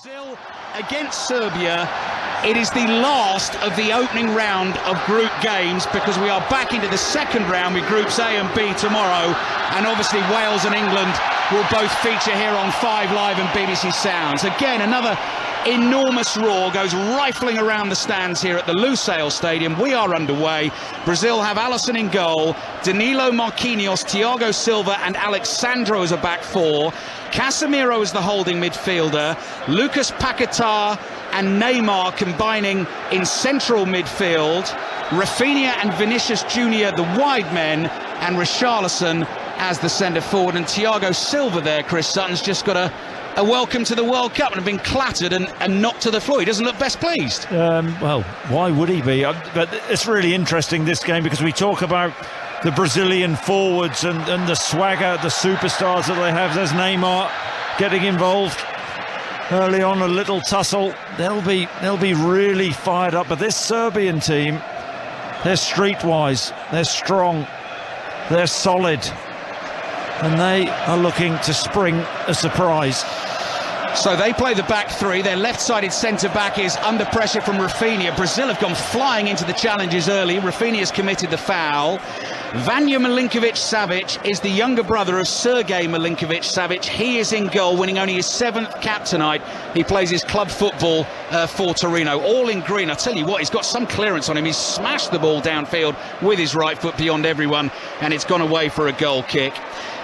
Brazil against Serbia. It is the last of the opening round of group games because we are back into the second round with groups A and B tomorrow, and obviously Wales and England will both feature here on 5 Live and BBC Sounds. Again, another enormous roar goes rifling around the stands here at the Lusail Stadium. We are underway. Brazil have Alisson in goal, Danilo, Marquinhos, Thiago Silva and Alex Sandro as a back four, Casemiro as the holding midfielder, Lucas Paquetá and Neymar combining in central midfield, Rafinha and Vinicius Junior the wide men, and Richarlison as the centre forward. And Thiago Silva there, Chris Sutton's just got a welcome to the World Cup and have been clattered and knocked to the floor. He doesn't look best pleased. Well, why would he be? But it's really interesting, this game, because we talk about the Brazilian forwards and the swagger, the superstars that they have. There's Neymar getting involved early on, a little tussle. They'll be really fired up. But this Serbian team, they're streetwise, they're strong, they're solid, and they are looking to spring a surprise. So they play the back three. Their left-sided centre-back is under pressure from Rafinha. Brazil have gone flying into the challenges early. Rafinha has committed the foul. Vanja Milinkovic-Savic is the younger brother of Sergej Milinkovic-Savic. He is in goal, winning only his 7th cap tonight. He plays his club football for Torino. All in green. I tell you what, he's got some clearance on him. He's smashed the ball downfield with his right foot beyond everyone, and it's gone away for a goal kick.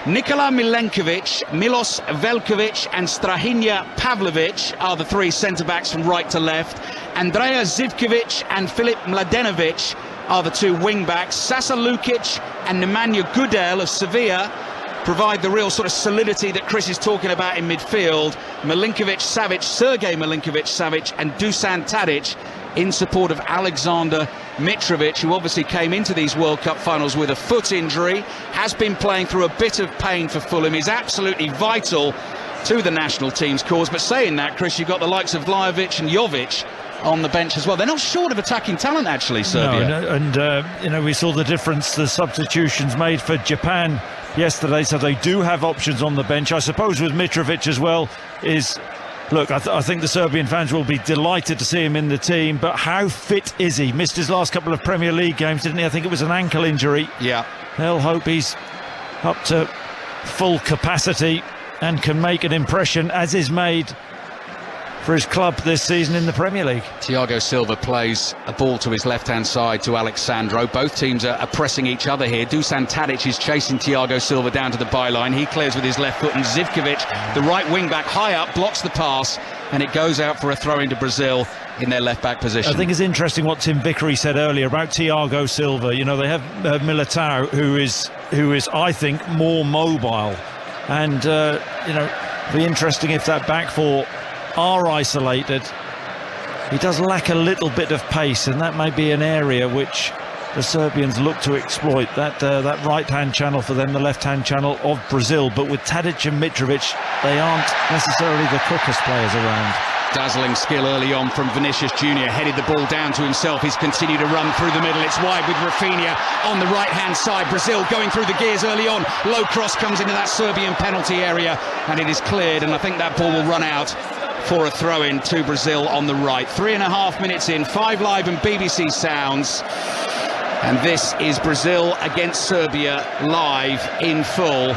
Nikola Milenkovic, Milos Veljkovic and Strahinja Pavlovic are the three centre-backs from right to left. Andrea Zivkovic and Filip Mladenovic are the two wing-backs. Sasa Lukic and Nemanja Gudel of Sevilla provide the real sort of solidity that Chris is talking about in midfield. Milinkovic-Savic, Sergej Milinkovic-Savic and Dusan Tadic in support of Alexander Mitrovic, who obviously came into these World Cup finals with a foot injury, has been playing through a bit of pain for Fulham, is absolutely vital to the national team's cause. But saying that, Chris, you've got the likes of Vlahovic and Jovic on the bench as well. They're not short of attacking talent, actually, Serbia. No, and we saw the difference the substitutions made for Japan yesterday, so they do have options on the bench. I suppose with Mitrovic as well is... Look, I think the Serbian fans will be delighted to see him in the team, but how fit is he? Missed his last couple of Premier League games, didn't he? I think it was an ankle injury. Yeah. They'll hope he's up to full capacity and can make an impression, as is made for his club this season in the Premier League. Thiago Silva plays a ball to his left-hand side to Alex Sandro. Both teams are pressing each other here. Dusan Tadic is chasing Thiago Silva down to the byline. He clears with his left foot, and Zivkovic, the right wing-back, high up, blocks the pass, and it goes out for a throw into Brazil in their left-back position. I think it's interesting what Tim Vickery said earlier about Thiago Silva. You know, they have Militao, who is, I think, more mobile. And, be interesting if that back four are isolated. He does lack a little bit of pace, and that may be an area which the Serbians look to exploit, that right-hand channel for them, the left-hand channel of Brazil. But with Tadic and Mitrovic, they aren't necessarily the quickest players around. Dazzling skill early on from Vinicius Junior, headed the ball down to himself. He's continued to run through the middle. It's wide with Rafinha on the right-hand side. Brazil going through the gears early on. Low cross comes into that Serbian penalty area, and it is cleared, and I think that ball will run out for a throw-in to Brazil on the right. 3.5 minutes in, 5 Live and BBC Sounds. And this is Brazil against Serbia live in full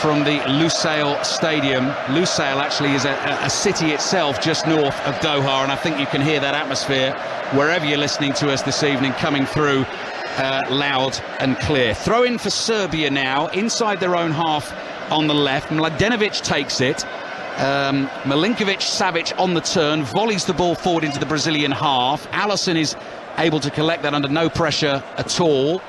from the Lusail Stadium. Lusail actually is a city itself just north of Doha, and I think you can hear that atmosphere wherever you're listening to us this evening coming through loud and clear. Throw in for Serbia now, inside their own half on the left. Mladenovic takes it. Milinkovic-Savic on the turn, volleys the ball forward into the Brazilian half. Alisson is able to collect that under no pressure at all.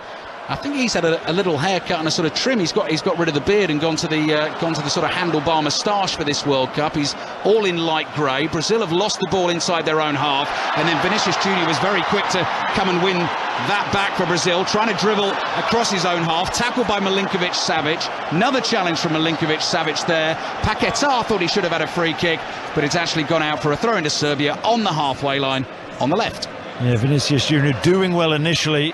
I think he's had a little haircut and a sort of trim. He's got rid of the beard and gone to the sort of handlebar moustache for this World Cup. He's all in light grey. Brazil have lost the ball inside their own half, and then Vinicius Junior was very quick to come and win that back for Brazil, trying to dribble across his own half, tackled by Milinkovic-Savic. Another challenge from Milinkovic-Savic there. Paquetá thought he should have had a free kick, but it's actually gone out for a throw into Serbia on the halfway line on the left. Yeah, Vinicius Junior doing well initially,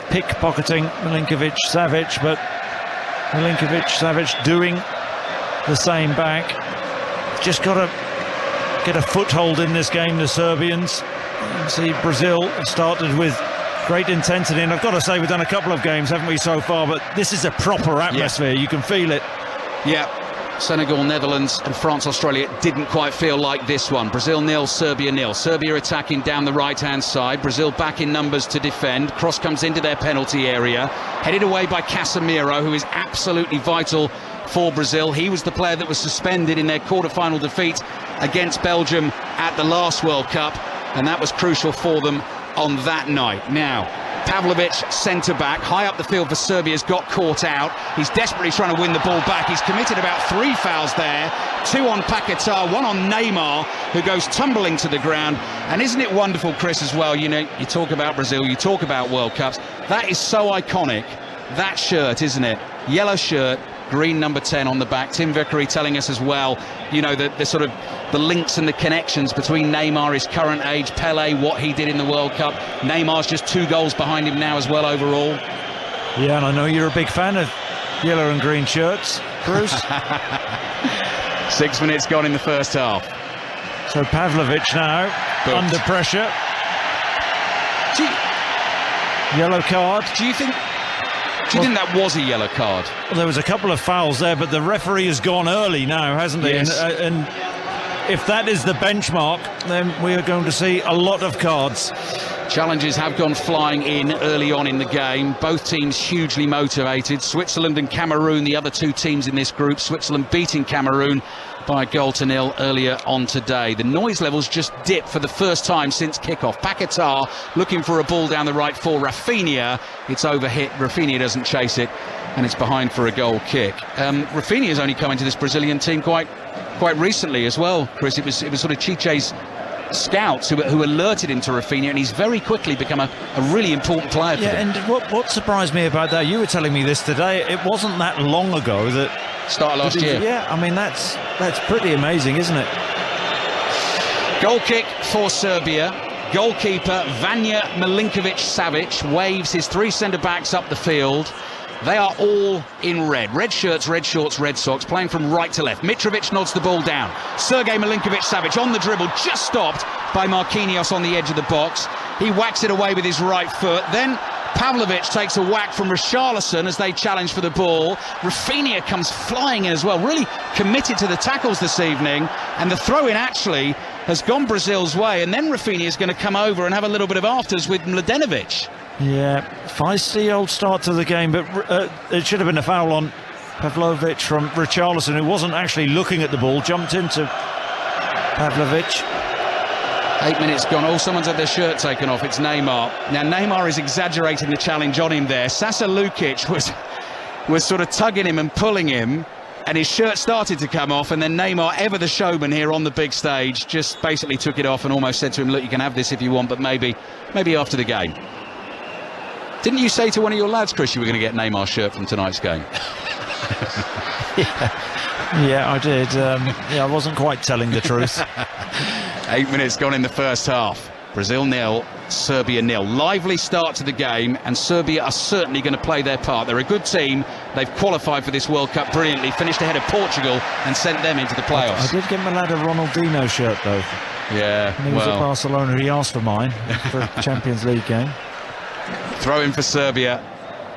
pickpocketing Milinkovic-Savic, but Milinkovic-Savic doing the same back. Just got to get a foothold in this game, the Serbians. You see Brazil started with great intensity, and I've got to say we've done a couple of games, haven't we, so far, but this is a proper atmosphere. You can feel it. Yeah. Senegal, Netherlands and France, Australia didn't quite feel like this one. Brazil 0, Serbia 0. Serbia attacking down the right-hand side. Brazil back in numbers to defend. Cross comes into their penalty area. Headed away by Casemiro, who is absolutely vital for Brazil. He was the player that was suspended in their quarter-final defeat against Belgium at the last World Cup, and that was crucial for them on that night. Now, Pavlovic, centre-back, high up the field for Serbia, has got caught out. He's desperately trying to win the ball back. He's committed about 3 fouls there. 2 on Paquetá, 1 on Neymar, who goes tumbling to the ground. And isn't it wonderful, Chris, as well? You know, you talk about Brazil, you talk about World Cups. That is so iconic, that shirt, isn't it? Yellow shirt, green number 10 on the back. Tim Vickery telling us as well, you know, the sort of the links and the connections between Neymar, his current age, Pele, what he did in the World Cup. Neymar's just 2 goals behind him now as well overall. Yeah, and I know you're a big fan of yellow and green shirts, Bruce. 6 minutes gone in the first half. So Pavlovic now under pressure. Yellow card. Do you think that was a yellow card? Well, there was a couple of fouls there, but the referee has gone early now, hasn't he? Yes. And if that is the benchmark, then we are going to see a lot of cards. Challenges have gone flying in early on in the game. Both teams hugely motivated. Switzerland and Cameroon, the other 2 teams in this group. Switzerland beating Cameroon by 1-0 earlier on today. The noise levels just dipped for the first time since kickoff. Paquetá looking for a ball down the right for Rafinha. It's overhit. Rafinha doesn't chase it, and it's behind for a goal kick. Rafinha has only come into this Brazilian team quite recently as well, Chris. It was sort of Chiche's scouts who alerted him to Rafinha, and he's very quickly become a really important player for them. And what surprised me about that, you were telling me this today, it wasn't that long ago that start last year. Yeah, I mean that's pretty amazing, isn't it? Goal kick for Serbia. Goalkeeper Vanja Milinkovic-Savic waves his 3 centre-backs up the field. They are all in red. Red shirts, red shorts, red socks, playing from right to left. Mitrovic nods the ball down. Sergej Milinkovic-Savic on the dribble, just stopped by Marquinhos on the edge of the box. He whacks it away with his right foot. Then Pavlovic takes a whack from Richarlison as they challenge for the ball. Rafinha comes flying in as well, really committed to the tackles this evening. And the throw-in actually has gone Brazil's way. And then Rafinha is going to come over and have a little bit of afters with Mladenovic. Yeah, feisty old start to the game, but it should have been a foul on Pavlovic from Richarlison, who wasn't actually looking at the ball, jumped into Pavlovic. 8 minutes gone. Oh, someone's had their shirt taken off. It's Neymar. Now, Neymar is exaggerating the challenge on him there. Sasa Lukic was sort of tugging him and pulling him, and his shirt started to come off, and then Neymar, ever the showman here on the big stage, just basically took it off and almost said to him, look, you can have this if you want, but maybe after the game. Didn't you say to one of your lads, Chris, you were going to get Neymar's shirt from tonight's game? Yeah, I did. I wasn't quite telling the truth. 8 minutes gone in the first half. Brazil 0, Serbia 0. Lively start to the game, and Serbia are certainly going to play their part. They're a good team. They've qualified for this World Cup brilliantly, finished ahead of Portugal and sent them into the playoffs. I did get my lad a Ronaldinho shirt, though. Yeah, when he was at Barcelona, he asked for mine for a Champions League game. Throw in for Serbia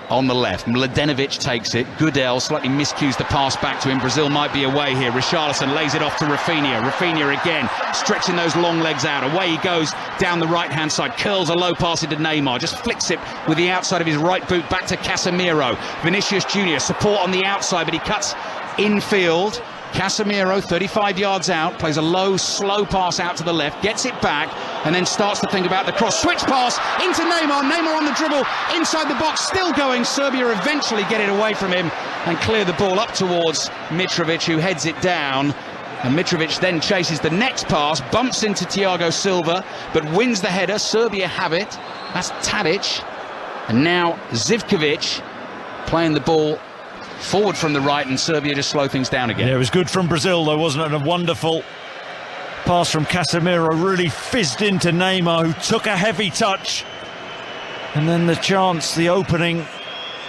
on the left. Mladenovic takes it. Goodell slightly miscues the pass back to him. Brazil might be away here. Richarlison lays it off to Rafinha. Rafinha again, stretching those long legs out. Away he goes down the right-hand side. Curls a low pass into Neymar. Just flicks it with the outside of his right boot back to Casemiro. Vinicius Junior, support on the outside, but he cuts infield. Casemiro, 35 yards out, plays a low, slow pass out to the left, gets it back, and then starts to think about the cross. Switch pass into Neymar. Neymar on the dribble, inside the box, still going. Serbia eventually get it away from him and clear the ball up towards Mitrovic, who heads it down. And Mitrovic then chases the next pass, bumps into Thiago Silva, but wins the header. Serbia have it. That's Tadic. And now Zivkovic playing the ball forward from the right, and Serbia just slow things down again. Yeah, it was good from Brazil, though, wasn't it? A wonderful pass from Casemiro, really fizzed into Neymar, who took a heavy touch. And then the chance, the opening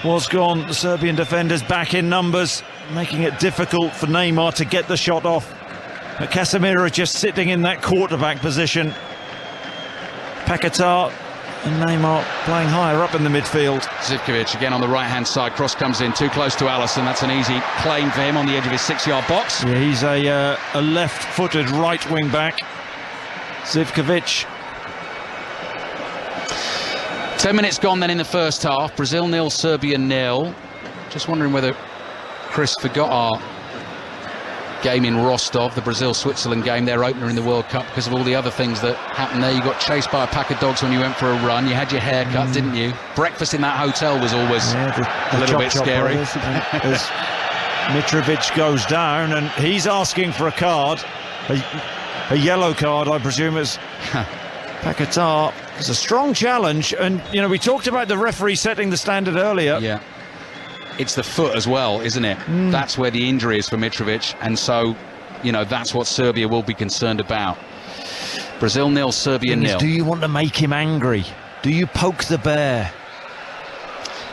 was gone. The Serbian defenders back in numbers, making it difficult for Neymar to get the shot off. Casemiro just sitting in that quarterback position. Paquetá and Neymar playing higher up in the midfield. Zivkovic again on the right-hand side. Cross comes in too close to Alisson. That's an easy claim for him on the edge of his 6-yard box. Yeah, he's a left-footed right wing back. Zivkovic. 10 minutes gone then in the first half. Brazil 0, Serbia 0. Just wondering whether Chris forgot our game in Rostov, the Brazil-Switzerland game, their opener in the World Cup, because of all the other things that happened there. You got chased by a pack of dogs when you went for a run. You had your hair cut, didn't you? Breakfast in that hotel was always a little bit scary. As Mitrovic goes down, and he's asking for a card, a yellow card, I presume, as Paquetá. It's a strong challenge, and you know, we talked about the referee setting the standard earlier. Yeah. It's the foot as well, isn't it? That's where the injury is for Mitrovic, and so, you know, that's what Serbia will be concerned about. Brazil 0, Serbia 0. Do you want to make him angry? Do you poke the bear?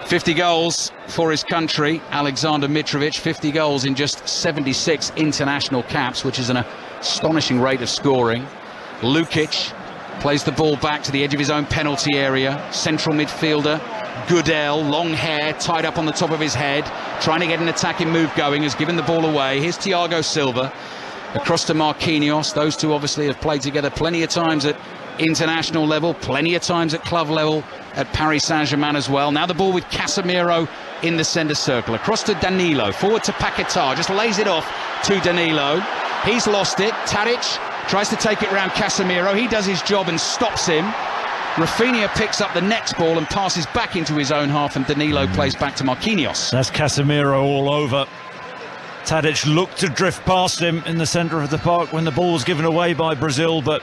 50 goals for his country, Alexander Mitrovic. 50 goals in just 76 international caps, which is an astonishing rate of scoring. Lukic plays the ball back to the edge of his own penalty area. Central midfielder Goodell, long hair tied up on the top of his head, trying to get an attacking move going, has given the ball away. Here's Thiago Silva across to Marquinhos. Those two obviously have played together plenty of times at international level, plenty of times at club level at Paris Saint-Germain as well. Now the ball with Casemiro in the centre circle, across to Danilo, forward to Paquetá, just lays it off to Danilo. He's lost it. Tadic tries to take it round Casemiro. He does his job and stops him. Rafinha picks up the next ball and passes back into his own half, and Danilo plays back to Marquinhos. That's Casemiro all over. Tadic looked to drift past him in the centre of the park when the ball was given away by Brazil, but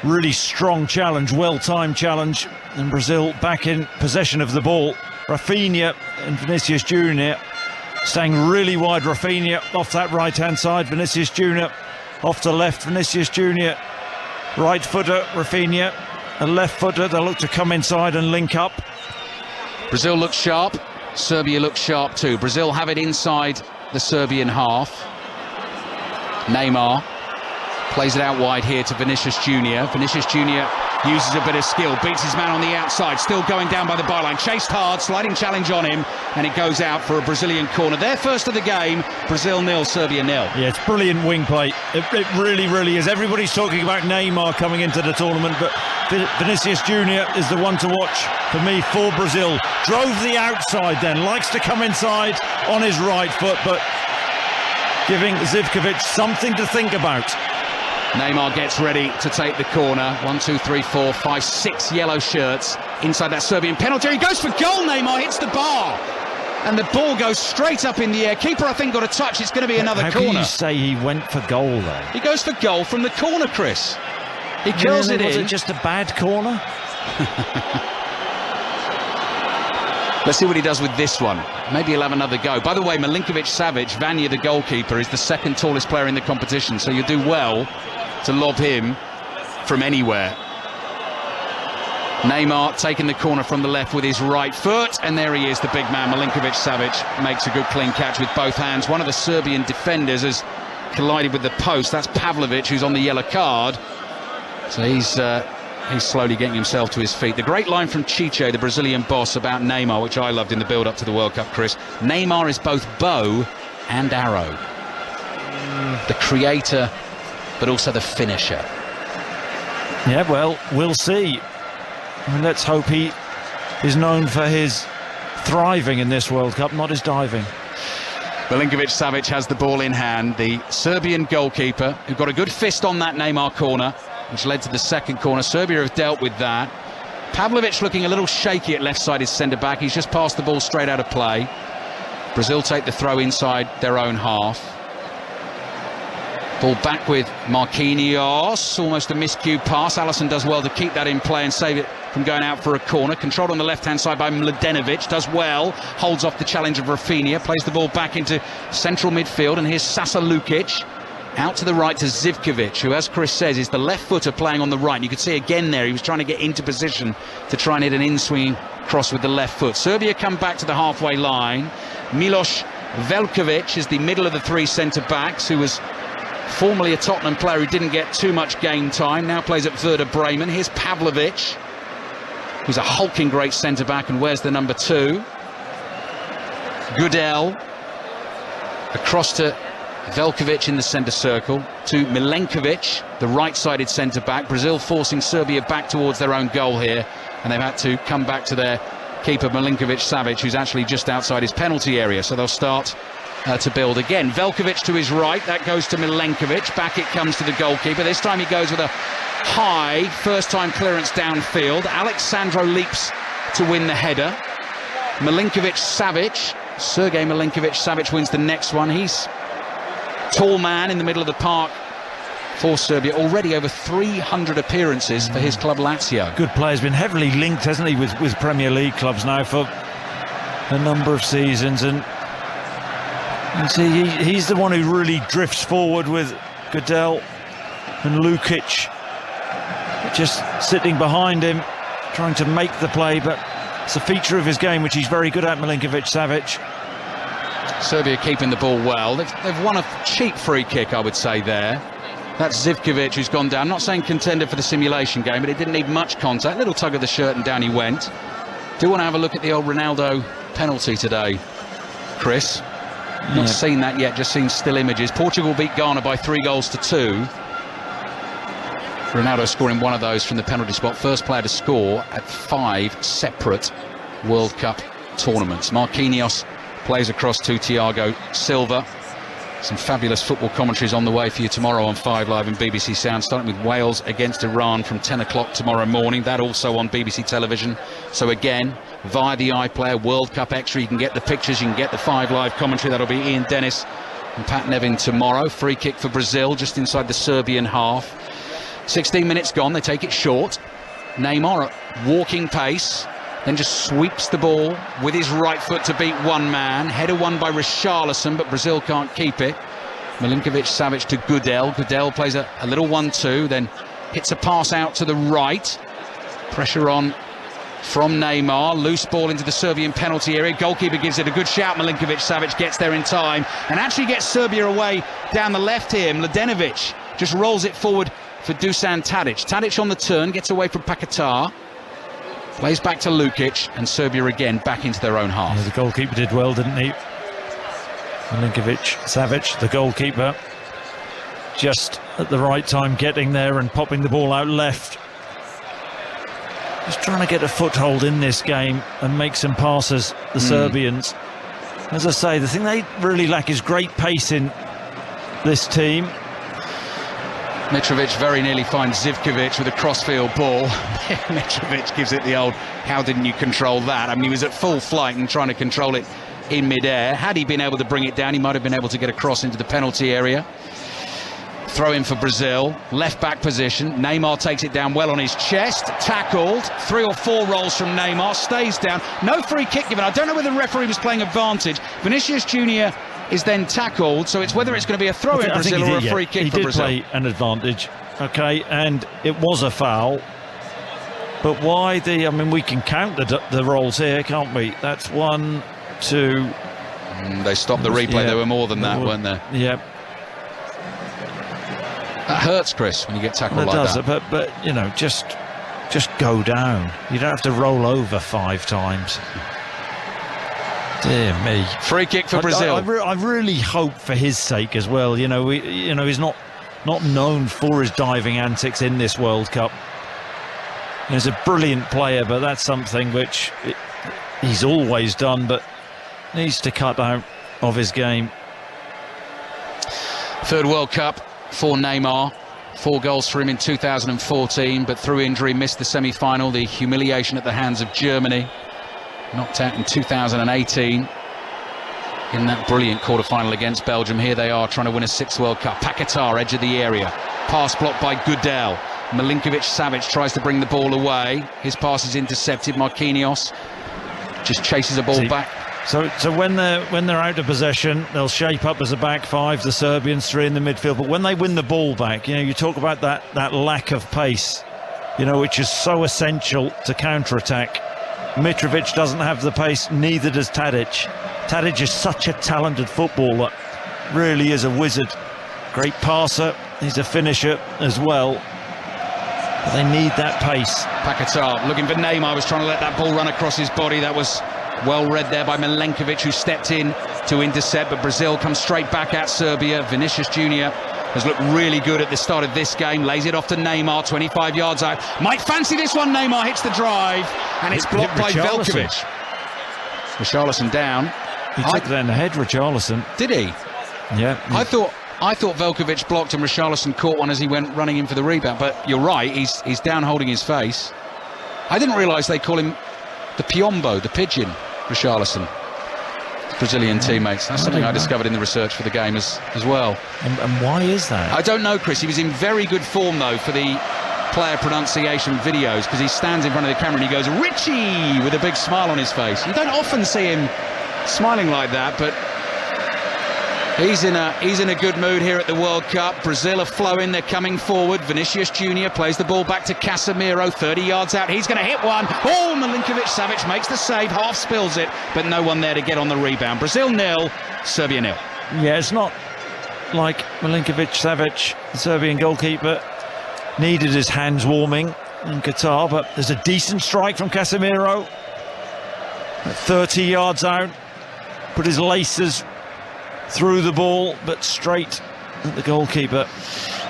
really strong challenge, well-timed challenge, and Brazil back in possession of the ball. Rafinha and Vinicius Junior staying really wide. Rafinha off that right-hand side, Vinicius Junior off to left. Vinicius Junior right footer, Rafinha a left footer. They'll look to come inside and link up. Brazil looks sharp, Serbia looks sharp too. Brazil have it inside the Serbian half. Neymar plays it out wide here to Vinicius Junior. Vinicius Junior uses a bit of skill, beats his man on the outside, still going down by the byline, chased hard, sliding challenge on him, and it goes out for a Brazilian corner. Their first of the game. Brazil 0, Serbia 0. Yeah, it's brilliant wing play. It really, really is. Everybody's talking about Neymar coming into the tournament, but Vinicius Junior is the one to watch for me for Brazil. Drove the outside then, likes to come inside on his right foot, but giving Zivkovic something to think about. Neymar gets ready to take the corner. 1, 2, 3, 4, 5, 6 yellow shirts inside that Serbian penalty. He goes for goal. Neymar hits the bar, and the ball goes straight up in the air. Keeper, I think, got a touch. It's going to be another corner. How can you say he went for goal there? He goes for goal from the corner, Chris. He curls it in. Was it just a bad corner? Let's see what he does with this one. Maybe he'll have another go. By the way, Milinkovic-Savic, Vanja, the goalkeeper, is the second tallest player in the competition, so you'll do well to lob him from anywhere. Neymar taking the corner from the left with his right foot, and there he is, the big man. Milinkovic-Savic makes a good clean catch with both hands. One of the Serbian defenders has collided with the post. That's Pavlovic, who's on the yellow card. So he's slowly getting himself to his feet. The great line from Chiche, the Brazilian boss, about Neymar, which I loved in the build-up to the World Cup, Chris. Neymar is both bow and arrow. The creator, but also the finisher. Yeah, well, we'll see. I mean, let's hope he is known for his thriving in this World Cup, not his diving. Milinkovic-Savic has the ball in hand. The Serbian goalkeeper, who got a good fist on that Neymar corner, which led to the second corner. Serbia have dealt with that. Pavlovic looking a little shaky at left-sided centre-back. He's just passed the ball straight out of play. Brazil take the throw inside their own half. Ball back with Marquinhos. Almost a miscued pass. Alisson does well to keep that in play and save it from going out for a corner. Controlled on the left-hand side by Mladenovic. Does well. Holds off the challenge of Rafinha. Plays the ball back into central midfield. And here's Sasa Lukic. Out to the right to Zivkovic, who, as Chris says, is the left footer playing on the right. And you could see again there, he was trying to get into position to try and hit an in-swinging cross with the left foot. Serbia come back to the halfway line. Milos Veljkovic is the middle of the three centre-backs, who was formerly a Tottenham player who didn't get too much game time, now plays at Werder Bremen. Here's Pavlovic, who's a hulking great centre-back and wears the number 2. Goodell across to Veljkovic in the centre circle, to Milenkovic, the right-sided centre-back. Brazil forcing Serbia back towards their own goal here, and they've had to come back to their keeper Milinkovic-Savic, who's actually just outside his penalty area, so they'll start to build again. Veljkovic to his right, that goes to Milenkovic, back it comes to the goalkeeper. This time he goes with a high first-time clearance downfield. Alexandro leaps to win the header. Milinkovic-Savic, Sergei Milinkovic-Savic wins the next one. He's tall man in the middle of the park for Serbia, already over 300 appearances for his club Lazio. Good player, has been heavily linked, hasn't he, with Premier League clubs now for a number of seasons, and you see he's the one who really drifts forward with Goodell and Lukic just sitting behind him, trying to make the play, but it's a feature of his game which he's very good at, Milinkovic-Savic. Serbia keeping the ball well. They've won a cheap free kick, I would say, there. That's Zivkovic, who's gone down. I'm not saying contender for the simulation game, but it didn't need much contact. Little tug of the shirt and down he went. Do want to have a look at the old Ronaldo penalty today, Chris. Not seen that yet, just seen still images. Portugal beat Ghana by 3-2. Ronaldo scoring one of those from the penalty spot. First player to score at 5 separate World Cup tournaments. Marquinhos plays across to Thiago Silva. Some fabulous football commentaries on the way for you tomorrow on 5 Live and BBC Sound, starting with Wales against Iran from 10 o'clock tomorrow morning. That also on BBC television. So again, via the iPlayer, World Cup Extra, you can get the pictures, you can get the 5 Live commentary. That'll be Ian Dennis and Pat Nevin tomorrow. Free kick for Brazil just inside the Serbian half. 16 minutes gone, they take it short. Neymar at walking pace, then just sweeps the ball with his right foot to beat one man. Header won by Richarlison, but Brazil can't keep it. Milinkovic-Savic to Goodell. Goodell plays a little 1-2, then hits a pass out to the right. Pressure on from Neymar. Loose ball into the Serbian penalty area. Goalkeeper gives it a good shout. Milinkovic-Savic gets there in time and actually gets Serbia away down the left here. Mladenovic just rolls it forward for Dusan Tadic. Tadic on the turn, gets away from Paquetá. Plays back to Lukic, and Serbia again back into their own half. Yeah, the goalkeeper did well, didn't he? Milinkovic-Savic, the goalkeeper, just at the right time getting there and popping the ball out left. Just trying to get a foothold in this game and make some passes, the Serbians. As I say, the thing they really lack is great pace in this team. Mitrovic very nearly finds Zivkovic with a crossfield ball. Mitrovic gives it the old, how didn't you control that? I mean, he was at full flight and trying to control it in midair. Had he been able to bring it down, he might have been able to get across into the penalty area. Throw in for Brazil, left back position. Neymar takes it down well on his chest, tackled. 3 or 4 rolls from Neymar, stays down. No free kick given. I don't know whether the referee was playing advantage. Vinicius Junior is then tackled, so it's whether it's going to be a throw in Brazil or a free kick for Brazil. He did play an advantage, okay, and it was a foul. But why I mean, we can count the rolls here, can't we? That's 1, 2. They stopped the replay. There were more than that, weren't there? Yeah. That hurts, Chris, when you get tackled like that. that. But you know, just go down. You don't have to roll over 5 times. Dear me. Free kick for Brazil. I really hope for his sake as well. You know, he's not known for his diving antics in this World Cup. He's a brilliant player, but that's something which he's always done, but needs to cut out of his game. 3rd World Cup for Neymar. 4 goals for him in 2014, but through injury missed the semi-final. The humiliation at the hands of Germany. Knocked out in 2018 in that brilliant quarter-final against Belgium. Here they are trying to win a 6th World Cup. Paquetá, edge of the area. Pass blocked by Goodell. Milinkovic-Savic tries to bring the ball away. His pass is intercepted. Marquinhos just chases a ball back. So when they're out of possession, they'll shape up as a back 5, the Serbians 3 in the midfield. But when they win the ball back, you know, you talk about that lack of pace, you know, which is so essential to counter-attack. Mitrovic doesn't have the pace, neither does Tadic. Tadic is such a talented footballer, really is a wizard. great passer, he's a finisher as well. But they need that pace. Paquetá looking for Neymar, was trying to let that ball run across his body. That was well read there by Milenkovic, who stepped in to intercept, but Brazil comes straight back at Serbia. Vinicius Junior has looked really good at the start of this game, lays it off to Neymar, 25 yards out. Might fancy this one. Neymar hits the drive, and it's blocked by Veljkovic. Richarlison down. He took that in the head, Richarlison. Did he? Yeah. I thought Veljkovic blocked and Richarlison caught one as he went running in for the rebound, but you're right, he's down holding his face. I didn't realise they call him the Piombo, the pigeon, Richarlison. Brazilian teammates. That's something I discovered in the research for the game as well. And why is that? I don't know, Chris. He was in very good form, though, for the player pronunciation videos, because he stands in front of the camera and he goes, Richie, with a big smile on his face. You don't often see him smiling like that, but he's in a good mood here at the World Cup. Brazil are flowing, they're coming forward. Vinicius Junior plays the ball back to Casemiro, 30 yards out. He's going to hit one. Oh, Milinkovic-Savic makes the save, half spills it, but no one there to get on the rebound. Brazil 0, Serbia 0. Yeah, it's not like Milinkovic-Savic, the Serbian goalkeeper, needed his hands warming in Qatar, but there's a decent strike from Casemiro. At 30 yards out, put his laces through the ball, but straight at the goalkeeper.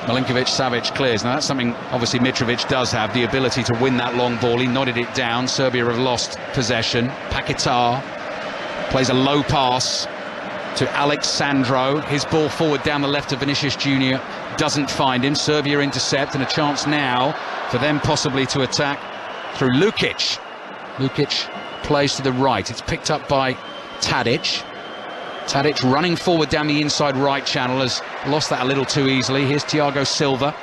Milinkovic-Savic clears. Now that's something obviously Mitrovic does have, the ability to win that long ball. He nodded it down. Serbia have lost possession. Paquetá plays a low pass to Alexandro. His ball forward down the left of Vinicius Junior doesn't find him. Serbia intercept, and a chance now for them possibly to attack through Lukic. Lukic plays to the right. It's picked up by Tadic. Tadic running forward down the inside right channel, has lost that a little too easily. Here's Thiago Silva.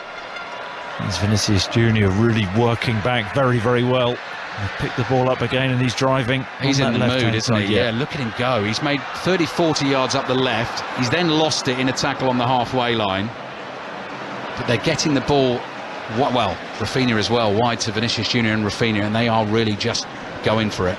There's Vinicius Junior really working back very, very well. He's picked the ball up again and he's driving. He's in the mood, isn't he? Yeah, look at him go. He's made 30, 40 yards up the left. He's then lost it in a tackle on the halfway line. But they're getting the ball, well, Rafinha as well, wide to Vinicius Junior and Rafinha, and they are really just going for it.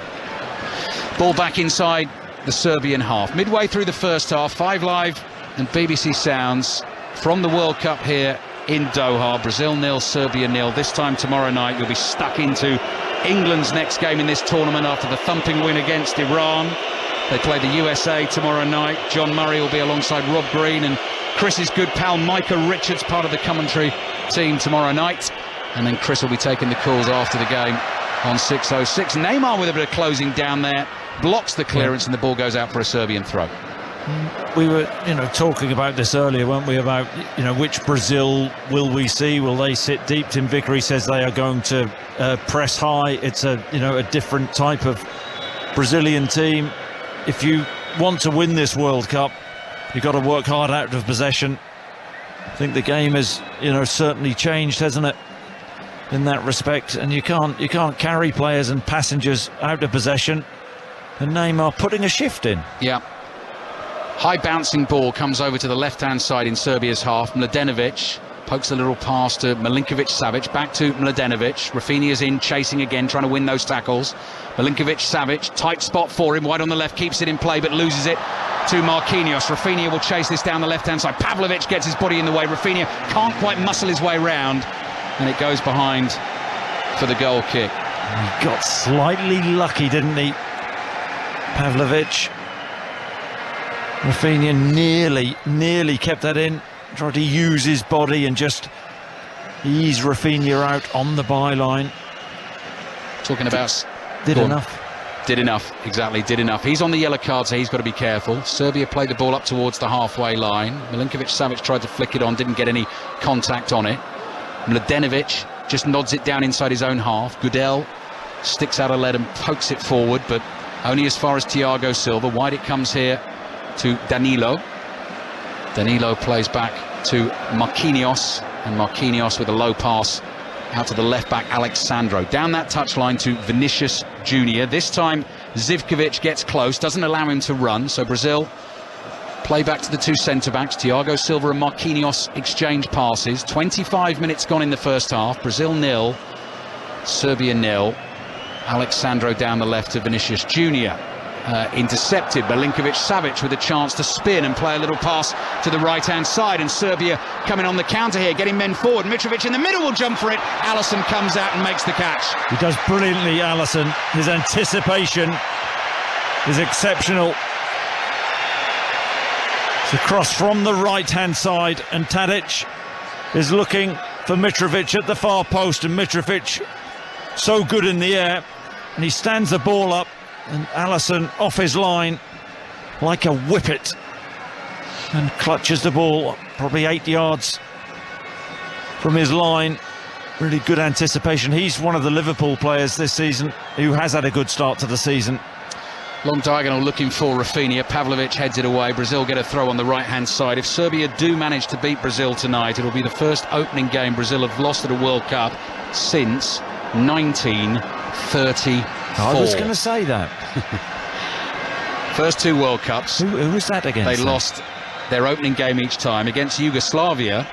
Ball back inside the Serbian half. Midway through the first half, 5 Live and BBC Sounds from the World Cup here in Doha. Brazil 0, Serbia 0. This time tomorrow night you'll be stuck into England's next game in this tournament after the thumping win against Iran. They play the USA tomorrow night. John Murray will be alongside Rob Green and Chris's good pal Micah Richards, part of the commentary team tomorrow night. And then Chris will be taking the calls after the game on 6:06. Neymar with a bit of closing down there, blocks the clearance, and the ball goes out for a Serbian throw. We were, talking about this earlier, weren't we? About, which Brazil will we see? Will they sit deep? Tim Vickery says they are going to press high. It's a different type of Brazilian team. If you want to win this World Cup, you've got to work hard out of possession. I think the game has, certainly changed, hasn't it, in that respect? And you can't carry players and passengers out of possession. And Neymar putting a shift in. Yeah. High bouncing ball comes over to the left-hand side in Serbia's half. Mladenovic pokes a little pass to Milinkovic-Savic, back to Mladenovic. Rafinha's in, chasing again, trying to win those tackles. Milinkovic-Savic, tight spot for him, wide on the left, keeps it in play but loses it to Marquinhos. Rafinha will chase this down the left-hand side. Pavlovic gets his body in the way. Rafinha can't quite muscle his way round, and it goes behind for the goal kick. He got slightly lucky, didn't he, Pavlovic? Rafinha nearly kept that in, tried to use his body and just ease Rafinha out on the byline. Talking about did enough, exactly, did enough. He's on the yellow card, so he's got to be careful. Serbia played the ball up towards the halfway line. Milinkovic-Savic tried to flick it on, didn't get any contact on it. Mladenovic just nods it down inside his own half. Gudel sticks out a lead and pokes it forward, but only as far as Thiago Silva. Wide it comes here to Danilo. Danilo plays back to Marquinhos, and Marquinhos with a low pass out to the left back Alexandro. Down that touchline to Vinicius Junior. This time Zivkovic gets close, doesn't allow him to run, so Brazil play back to the two centre-backs. Thiago Silva and Marquinhos exchange passes. 25 minutes gone in the first half. Brazil 0, Serbia 0. Alexandro down the left to Vinicius Junior. intercepted. Milinkovic-Savic with a chance to spin and play a little pass to the right-hand side, and Serbia coming on the counter here, getting men forward. Mitrovic in the middle will jump for it. Alisson comes out and makes the catch. He does brilliantly, Alisson. His anticipation is exceptional. It's a cross from the right-hand side, and Tadic is looking for Mitrovic at the far post, and Mitrovic so good in the air, and he stands the ball up, and Alisson off his line like a whippet and clutches the ball probably 8 yards from his line. Really good anticipation. He's one of the Liverpool players this season who has had a good start to the season. Long diagonal looking for Rafinha. Pavlovic heads it away. Brazil get a throw on the right-hand side. If Serbia do manage to beat Brazil tonight, it'll be the first opening game Brazil have lost at a World Cup since 1934. I was going to say that. First 2 World Cups. Who was that against? They lost their opening game each time against Yugoslavia,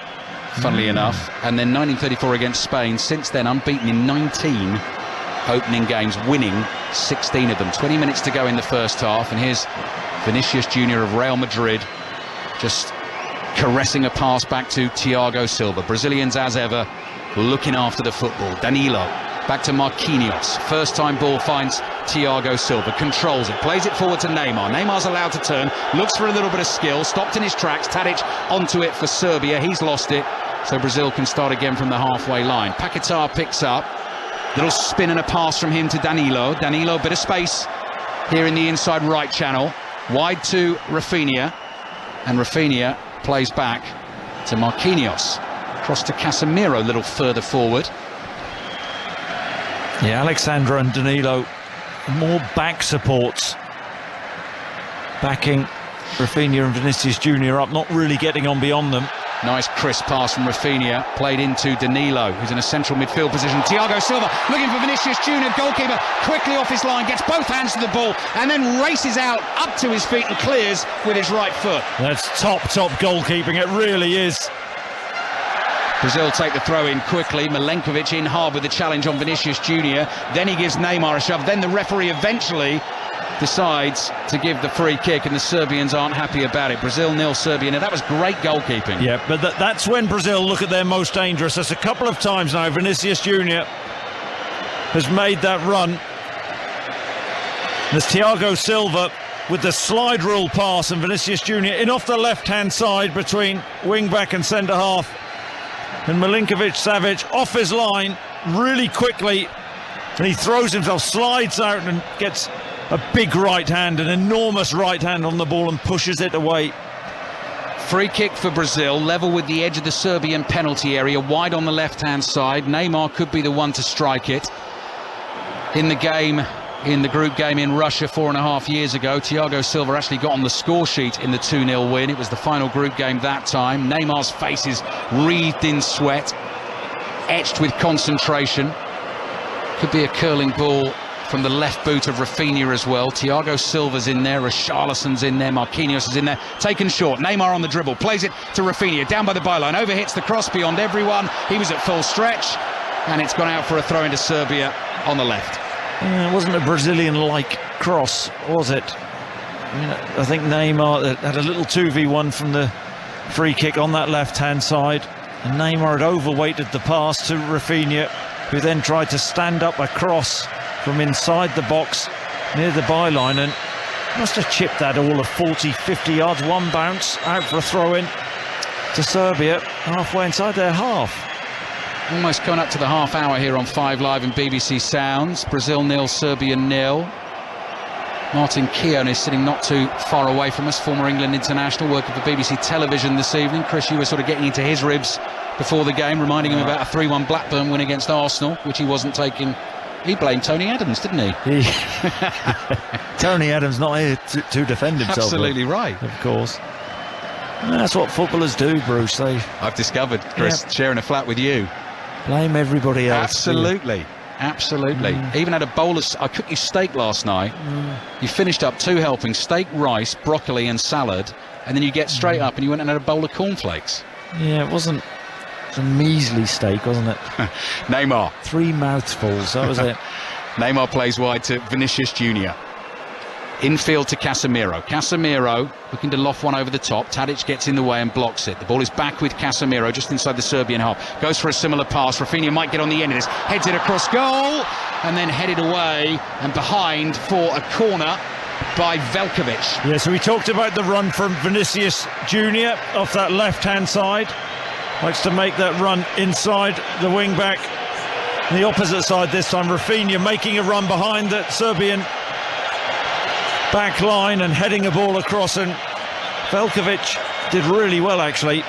funnily enough, and then 1934 against Spain. Since then, unbeaten in 19 opening games, winning 16 of them. 20 minutes to go in the first half, and here's Vinicius Junior of Real Madrid just caressing a pass back to Thiago Silva. Brazilians, as ever, looking after the football. Danilo back to Marquinhos. First time ball finds Thiago Silva, controls it, plays it forward to Neymar. Neymar's allowed to turn, looks for a little bit of skill, stopped in his tracks. Tadic onto it for Serbia. He's lost it, so Brazil can start again from the halfway line. Paquetá picks up, little spin and a pass from him to Danilo. Danilo, bit of space here in the inside right channel, wide to Rafinha, and Rafinha plays back to Marquinhos. Cross to Casemiro, a little further forward. Yeah, Alexandra and Danilo, more back supports, backing Rafinha and Vinicius Junior up, not really getting on beyond them. Nice crisp pass from Rafinha, played into Danilo, who's in a central midfield position. Thiago Silva looking for Vinicius Junior, goalkeeper quickly off his line, gets both hands to the ball and then races out up to his feet and clears with his right foot. That's top goalkeeping, it really is. Brazil take the throw in quickly. Milenkovic in hard with the challenge on Vinicius Junior. Then he gives Neymar a shove. Then the referee eventually decides to give the free kick, and the Serbians aren't happy about it. Brazil 0, Serbia 0. That was great goalkeeping. Yeah, but that's when Brazil look at their most dangerous. There's a couple of times now Vinicius Junior has made that run. There's Thiago Silva with the slide rule pass, and Vinicius Junior in off the left-hand side between wing-back and centre-half. And Milinkovic-Savic off his line really quickly, and he throws himself, slides out and gets a big right hand, an enormous right hand on the ball, and pushes it away. Free kick for Brazil, level with the edge of the Serbian penalty area, wide on the left-hand side. Neymar could be the one to strike it. In the group game in Russia 4.5 years ago, Thiago Silva actually got on the score sheet in the 2-0 win. It was the final group game that time. Neymar's face is wreathed in sweat, etched with concentration. Could be a curling ball from the left boot of Rafinha as well. Thiago Silva's in there, Richarlison's in there, Marquinhos is in there. Taken short, Neymar on the dribble, plays it to Rafinha, down by the byline, overhits the cross beyond everyone. He was at full stretch, and it's gone out for a throw into Serbia on the left. It wasn't a Brazilian-like cross, was it? I think Neymar had a little 2v1 from the free kick on that left-hand side, and Neymar had overweighted the pass to Rafinha, who then tried to stand up a cross from inside the box near the byline, and must have chipped that all of 40-50 yards, one bounce out for a throw-in to Serbia halfway inside their half. Almost coming up to the half hour here on 5 Live and BBC Sounds. Brazil 0, Serbia 0. Martin Keown is sitting not too far away from us, former England international, working for BBC Television this evening. Chris, you were sort of getting into his ribs before the game, reminding him about a 3-1 Blackburn win against Arsenal, which he wasn't taking. He blamed Tony Adams, didn't he? Tony Adams not here to defend himself. Absolutely right. Of course. That's what footballers do, Bruce. I've discovered, Chris, sharing a flat with you. Blame everybody else. Absolutely. Absolutely. Even had a bowl of... I cooked you steak last night. You finished up 2 helpings, steak, rice, broccoli and salad, and then you get straight up and you went and had a bowl of cornflakes. Yeah, it was a measly steak, wasn't it? Neymar. 3 mouthfuls, that was it. Neymar plays wide to Vinicius Junior. Infield to Casemiro. Casemiro looking to loft one over the top. Tadic gets in the way and blocks it. The ball is back with Casemiro just inside the Serbian half. Goes for a similar pass. Rafinha might get on the end of this. Heads it across goal and then headed away and behind for a corner by Veljkovic. Yeah, so we talked about the run from Vinicius Junior off that left-hand side. Likes to make that run inside the wing-back. The opposite side this time, Rafinha making a run behind the Serbian back line and heading a ball across, and Veljkovic did really well actually.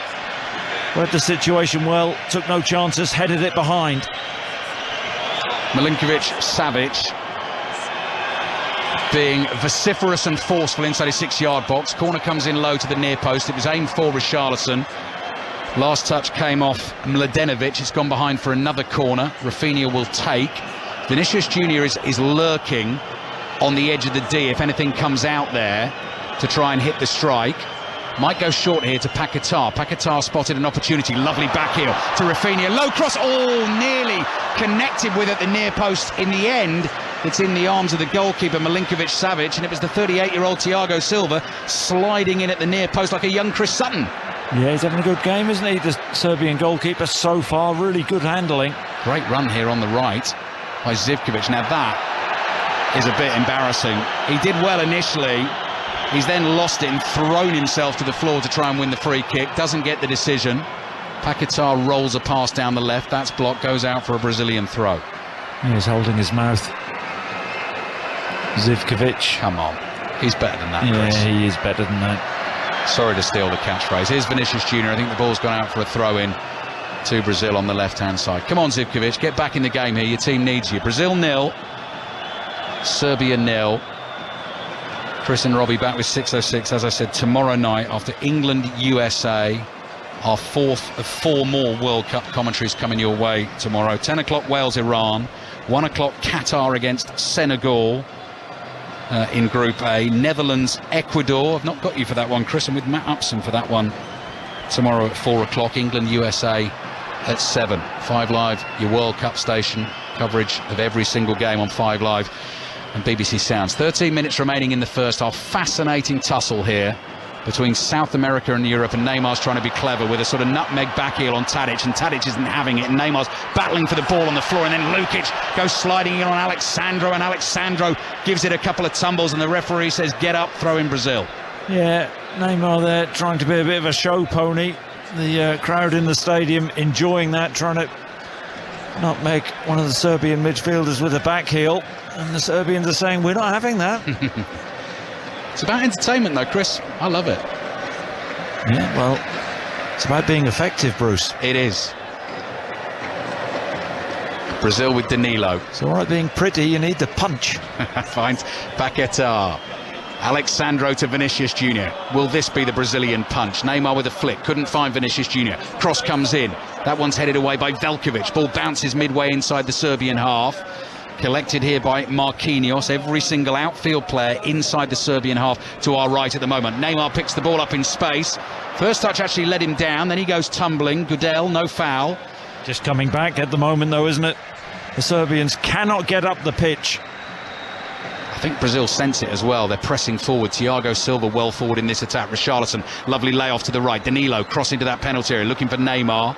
Read the situation well, took no chances, headed it behind. Milinkovic-Savic being vociferous and forceful inside his 6-yard box. Corner comes in low to the near post. It was aimed for Richarlison. Last touch came off Mladenovic. It's gone behind for another corner. Rafinha will take. Vinicius Junior is lurking on the edge of the D if anything comes out there to try and hit the strike. Might go short here to Paquetá. Paquetá spotted an opportunity. Lovely back heel to Rafinha. Low cross. Oh, nearly connected with at the near post. In the end, it's in the arms of the goalkeeper, Milinkovic-Savic, and it was the 38-year-old Thiago Silva sliding in at the near post like a young Chris Sutton. Yeah, he's having a good game, isn't he? The Serbian goalkeeper so far, really good handling. Great run here on the right by Zivkovic. Now that is a bit embarrassing. He did well initially. He's then lost it and thrown himself to the floor to try and win the free kick. Doesn't get the decision. Paquetá rolls a pass down the left. That's blocked, goes out for a Brazilian throw. He's holding his mouth. Zivkovic. Come on. He's better than that, Chris. Yeah, he is better than that. Sorry to steal the catchphrase. Here's Vinicius Junior. I think the ball's gone out for a throw-in to Brazil on the left-hand side. Come on, Zivkovic, get back in the game here. Your team needs you. Brazil 0, Serbia 0. Chris and Robbie back with 6:06, as I said, tomorrow night after England-USA. Our fourth of 4 more World Cup commentaries coming your way tomorrow. 10 o'clock Wales-Iran, 1 o'clock Qatar against Senegal. In Group A, Netherlands-Ecuador. I've not got you for that one, Chris. I'm with Matt Upson for that one tomorrow at 4 o'clock. England-USA at 7. 5 Live, your World Cup station. Coverage of every single game on 5 Live and BBC Sounds. 13 minutes remaining in the first half. Fascinating tussle here between South America and Europe, and Neymar's trying to be clever with a sort of nutmeg back heel on Tadic, and Tadic isn't having it, and Neymar's battling for the ball on the floor, and then Lukic goes sliding in on Alexandro, and Alexandro gives it a couple of tumbles, and the referee says get up, throw in Brazil. Yeah, Neymar there trying to be a bit of a show pony. The crowd in the stadium enjoying that, trying to nutmeg one of the Serbian midfielders with a back heel, and the Serbians are saying we're not having that. It's about entertainment though, Chris. I love it. Yeah, well, it's about being effective, Bruce. It is. Brazil with Danilo. It's all right being pretty, you need the punch. Finds Paquetá. Alexandro to Vinicius Junior. Will this be the Brazilian punch? Neymar with a flick. Couldn't find Vinicius Junior. Cross comes in. That one's headed away by Veljkovic. Ball bounces midway inside the Serbian half. Collected here by Marquinhos. Every single outfield player inside the Serbian half to our right at the moment. Neymar picks the ball up in space. First touch actually led him down, then he goes tumbling. Gudel, no foul. Just coming back at the moment though, isn't it? The Serbians cannot get up the pitch. I think Brazil sense it as well. They're pressing forward. Thiago Silva well forward in this attack. Richarlison, lovely layoff to the right. Danilo crossing to that penalty area, looking for Neymar.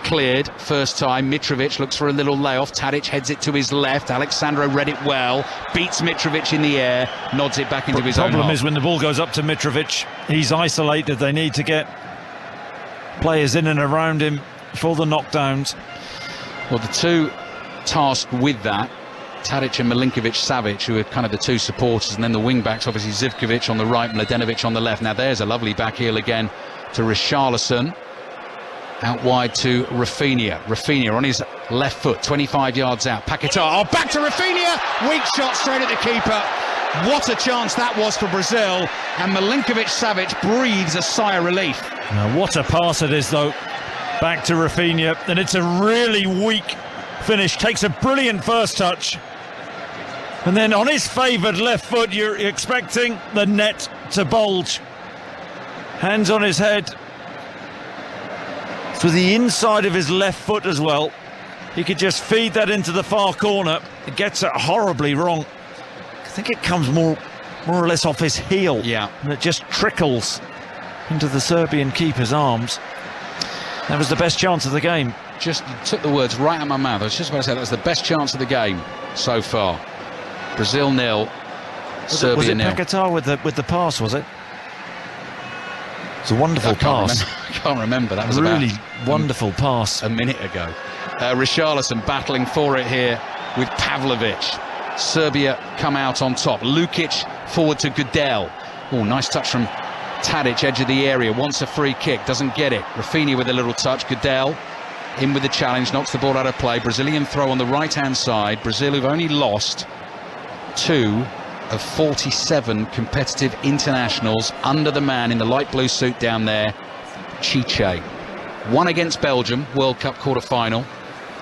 Cleared first time. Mitrovic looks for a little layoff. Tadic heads it to his left. Alexandro read it well, beats Mitrovic in the air, nods it back into his own half. The problem is when the ball goes up to Mitrovic, he's isolated. They need to get players in and around him for the knockdowns. Well, the two tasked with that, Tadic and Milinkovic-Savic, who are kind of the two supporters, and then the wing backs, obviously Zivkovic on the right, Mladenovic on the left. Now there's a lovely back heel again to Richarlison. Out wide to Rafinha. Rafinha on his left foot, 25 yards out. Paquetá, oh, back to Rafinha! Weak shot straight at the keeper. What a chance that was for Brazil. And Milinkovic-Savic breathes a sigh of relief. Now, what a pass it is, though. Back to Rafinha. And it's a really weak finish. Takes a brilliant first touch. And then on his favoured left foot, you're expecting the net to bulge. Hands on his head. To the inside of his left foot as well. He could just feed that into the far corner. It gets it horribly wrong. I think it comes more more or less off his heel. Yeah. And it just trickles into the Serbian keeper's arms. That was the best chance of the game. Just took the words right out of my mouth. I was just about to say that was the best chance of the game so far. Brazil 0, Serbia 0. Was it Paquetá with the pass, was it? It's a wonderful pass. I can't remember. That was a really about wonderful pass. a minute ago. Richarlison battling for it here with Pavlovic. Serbia come out on top. Lukic forward to Gudel. Oh, nice touch from Tadic, edge of the area, wants a free kick, doesn't get it. Rafinha with a little touch. Gudel in with the challenge, knocks the ball out of play. Brazilian throw on the right-hand side. Brazil, who've only lost 2 of 47 competitive internationals under the man in the light blue suit down there, Chiche. 1 against Belgium, World Cup quarter-final.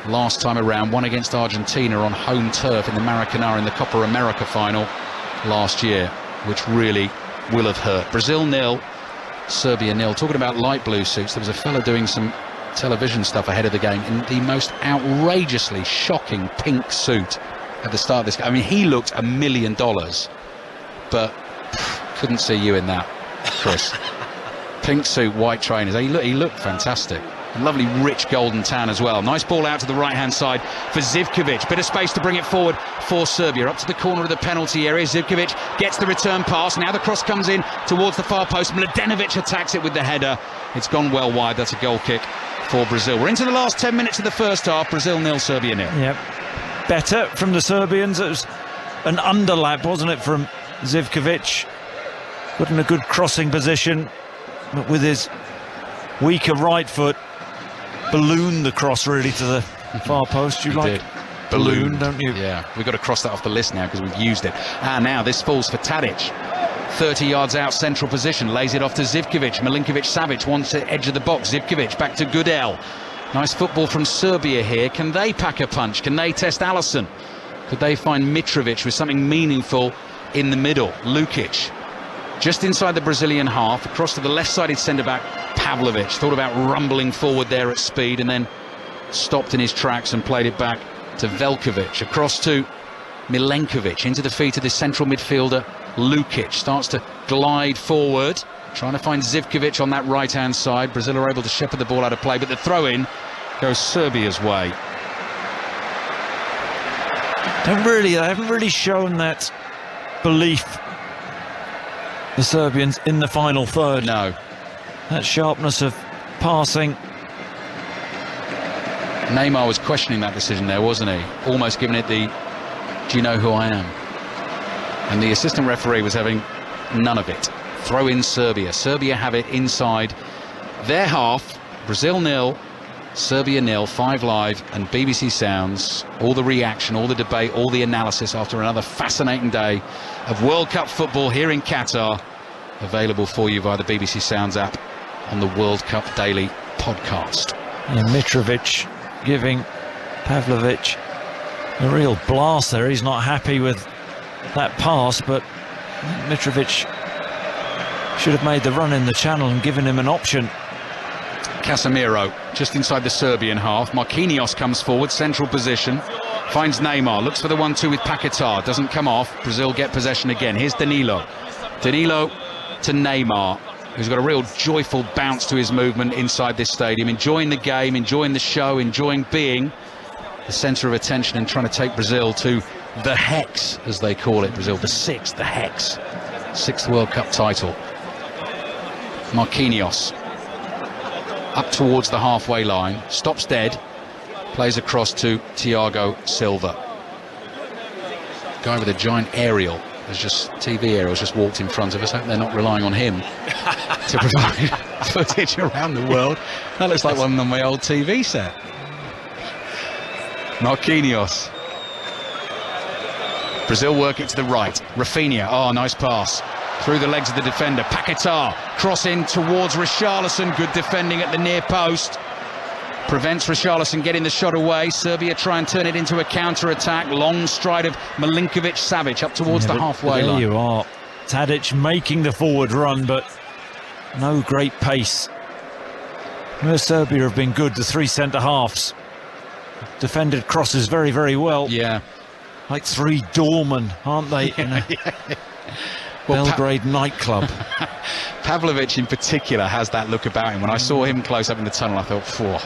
Last time around, 1 against Argentina on home turf in the Maracanã in the Copa America final last year, which really will have hurt. Brazil 0, Serbia 0. Talking about light blue suits, there was a fella doing some television stuff ahead of the game in the most outrageously shocking pink suit at the start of this game. I mean, he looked $1 million, but couldn't see you in that, Chris. Pink suit, white trainers. He looked fantastic. A lovely rich golden tan as well. Nice ball out to the right-hand side for Zivkovic. Bit of space to bring it forward for Serbia. Up to the corner of the penalty area. Zivkovic gets the return pass. Now the cross comes in towards the far post. Mladenovic attacks it with the header. It's gone well wide. That's a goal kick for Brazil. We're into the last 10 minutes of the first half. Brazil 0, Serbia 0. Yep. Better from the Serbians. It was an underlap, wasn't it, from Zivkovic? Put in a good crossing position, but with his weaker right foot, ballooned the cross really to the far post. You like balloon, don't you? Yeah, we've got to cross that off the list now because we've used it. And now this falls for Tadic. 30 yards out, central position, lays it off to Zivkovic. Milinkovic-Savic wants it edge of the box. Zivkovic back to Gudel. Nice football from Serbia here. Can they pack a punch? Can they test Alisson? Could they find Mitrovic with something meaningful in the middle? Lukic just inside the Brazilian half, across to the left-sided centre-back Pavlovic. Thought about rumbling forward there at speed and then stopped in his tracks and played it back to Veljkovic. Across to Milenkovic, into the feet of the central midfielder Lukic. Starts to glide forward, trying to find Zivkovic on that right-hand side. Brazil are able to shepherd the ball out of play, but the throw-in goes Serbia's way. They haven't really shown that belief, the Serbians, in the final third. No. That sharpness of passing. Neymar was questioning that decision there, wasn't he? Almost giving it the, do you know who I am? And the assistant referee was having none of it. Throw in Serbia. Serbia have it inside their half. Brazil 0, Serbia 0, 5 Live and BBC Sounds. All the reaction, all the debate, all the analysis after another fascinating day of World Cup football here in Qatar. Available for you via the BBC Sounds app on the World Cup Daily podcast. And Mitrovic giving Pavlovic a real blast there. He's not happy with that pass, but Mitrovic should have made the run in the channel and given him an option. Casemiro just inside the Serbian half. Marquinhos comes forward, central position, finds Neymar, looks for the 1-2 with Paquetá, doesn't come off. Brazil get possession again. Here's Danilo to Neymar, who's got a real joyful bounce to his movement inside this stadium, enjoying the game, enjoying the show, enjoying being the centre of attention and trying to take Brazil to the Hex, as they call it. Brazil, the Hex. 6th World Cup title. Marquinhos up towards the halfway line, stops dead, plays across to Thiago Silva. Guy with a giant aerial, TV aerials just walked in front of us. I hope they're not relying on him to provide footage around the world. That looks like one on my old TV set. Marquinhos. Brazil work it to the right. Rafinha, nice pass. Through the legs of the defender. Paquetá, cross in towards Richarlison. Good defending at the near post. Prevents Richarlison getting the shot away. Serbia try and turn it into a counter-attack. Long stride of Milinkovic-Savic up towards the halfway line. There you are. Tadic making the forward run, but no great pace. Serbia have been good, the 3 centre-halves. Defended crosses very, very well. Yeah. Like 3 doormen, aren't they? Belgrade nightclub. Pavlovic in particular has that look about him. When I saw him close up in the tunnel, I thought, "Phew,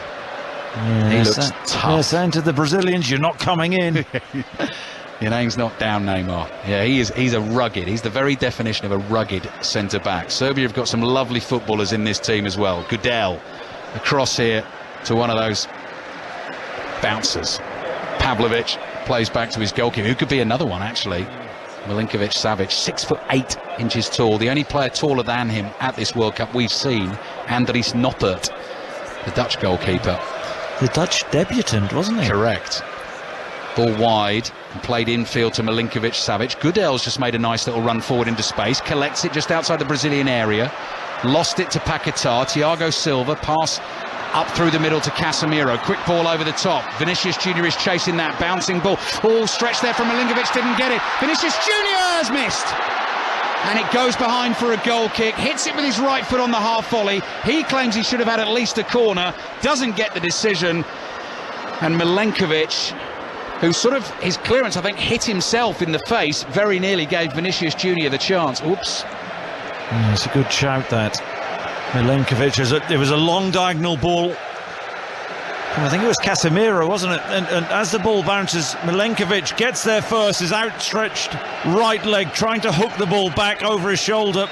he looks tough." They're saying to the Brazilians, "You're not coming in." Your name's not down, Neymar. Yeah, he's a rugged. He's the very definition of a rugged centre-back. Serbia have got some lovely footballers in this team as well. Gudel across here to one of those bouncers. Pavlovic plays back to his goalkeeper, who could be another one, actually. Milinkovic-Savic, 6'8" tall. The only player taller than him at this World Cup we've seen, Andries Noppert, the Dutch goalkeeper. The Dutch debutant, wasn't he? Correct. Ball wide and played infield to Milinkovic-Savic. Gudel's just made a nice little run forward into space, collects it just outside the Brazilian area, lost it to Paquetá. Thiago Silva, pass up through the middle to Casemiro, quick ball over the top. Vinicius Junior is chasing that bouncing ball, all stretched there from Milinkovic, didn't get it. Vinicius Junior has missed, and it goes behind for a goal kick. Hits it with his right foot on the half volley. He claims he should have had at least a corner, doesn't get the decision, and Milinkovic, who sort of, his clearance, I think, hit himself in the face, very nearly gave Vinicius Junior the chance. Oops. Yeah, it's a good shout, that. Milinkovic, it was a long diagonal ball. I think it was Casemiro, wasn't it? And as the ball bounces, Milinkovic gets there first, his outstretched right leg trying to hook the ball back over his shoulder.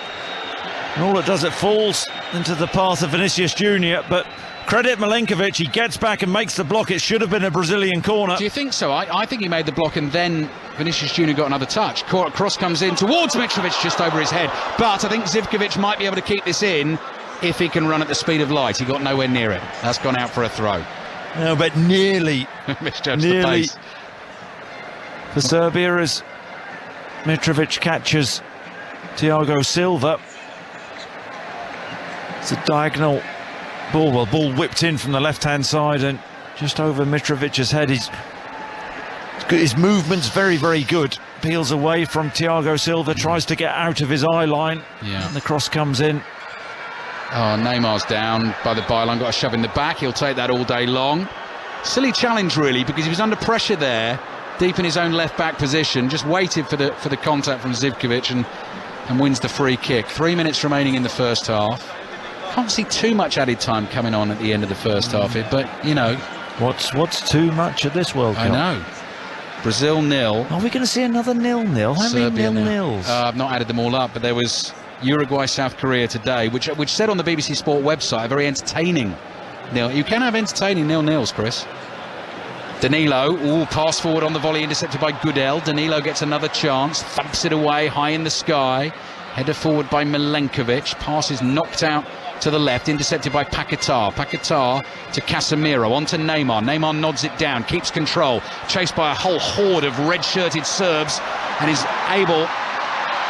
And all it does, it falls into the path of Vinicius Junior. But credit Milinkovic, he gets back and makes the block. It should have been a Brazilian corner. Do you think so? I think he made the block, and then Vinicius Junior got another touch. Cross comes in towards Mitrovic, just over his head. But I think Zivkovic might be able to keep this in if he can run at the speed of light. He got nowhere near it. That's gone out for a throw. No, but nearly Misjudged the pace for Serbia as Mitrovic catches Thiago Silva. It's a diagonal ball. Well, ball whipped in from the left-hand side and just over Mitrovic's head. His movement's very, very good. Peels away from Thiago Silva, tries to get out of his eye line. Yeah. And the cross comes in. Oh, Neymar's down by the byline, got a shove in the back. He'll take that all day long. Silly challenge, really, because he was under pressure there, deep in his own left-back position, just waited for the contact from Zivkovic and wins the free kick. 3 minutes remaining in the first half. Can't see too much added time coming on at the end of the first half, but, you know. What's too much at this World Cup? I know. Brazil 0. Are we going to see another 0-0? How Serbia many 0. 0-0s? I've not added them all up, but there was Uruguay, South Korea today, which said on the BBC Sport website, a very entertaining nil. You can have entertaining 0-0s, Chris. Danilo, pass forward on the volley, intercepted by Gudel. Danilo gets another chance, thumps it away high in the sky. Header forward by Milinkovic. Pass is knocked out to the left, intercepted by Paquetá. Paquetá to Casemiro, on to Neymar. Neymar nods it down, keeps control, chased by a whole horde of red-shirted Serbs, and is able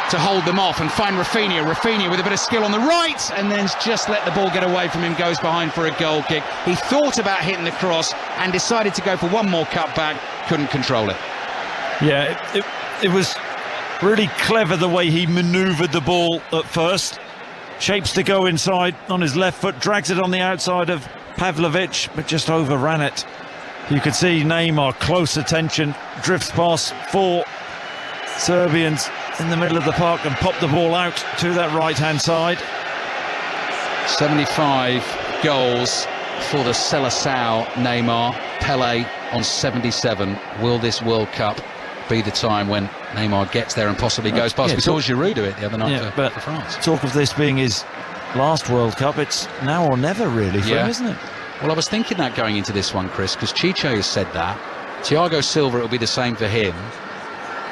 to hold them off and find Rafinha. Rafinha with a bit of skill on the right, and then just let the ball get away from him, goes behind for a goal kick. He thought about hitting the cross and decided to go for one more cut back, couldn't control it. Yeah, it was really clever the way he manoeuvred the ball at first. Shapes to go inside on his left foot, drags it on the outside of Pavlovic, but just overran it. You could see Neymar, close attention, drifts past 4 Serbians in the middle of the park and pop the ball out to that right-hand side. 75 goals for the Seleção Neymar. Pele on 77. Will this World Cup be the time when Neymar gets there and possibly goes past? We saw Giroud do it the other night for France. Talk of this being his last World Cup, it's now or never really for him, isn't it? Well, I was thinking that going into this one, Chris, because Chicho has said that. Thiago Silva, it'll be the same for him.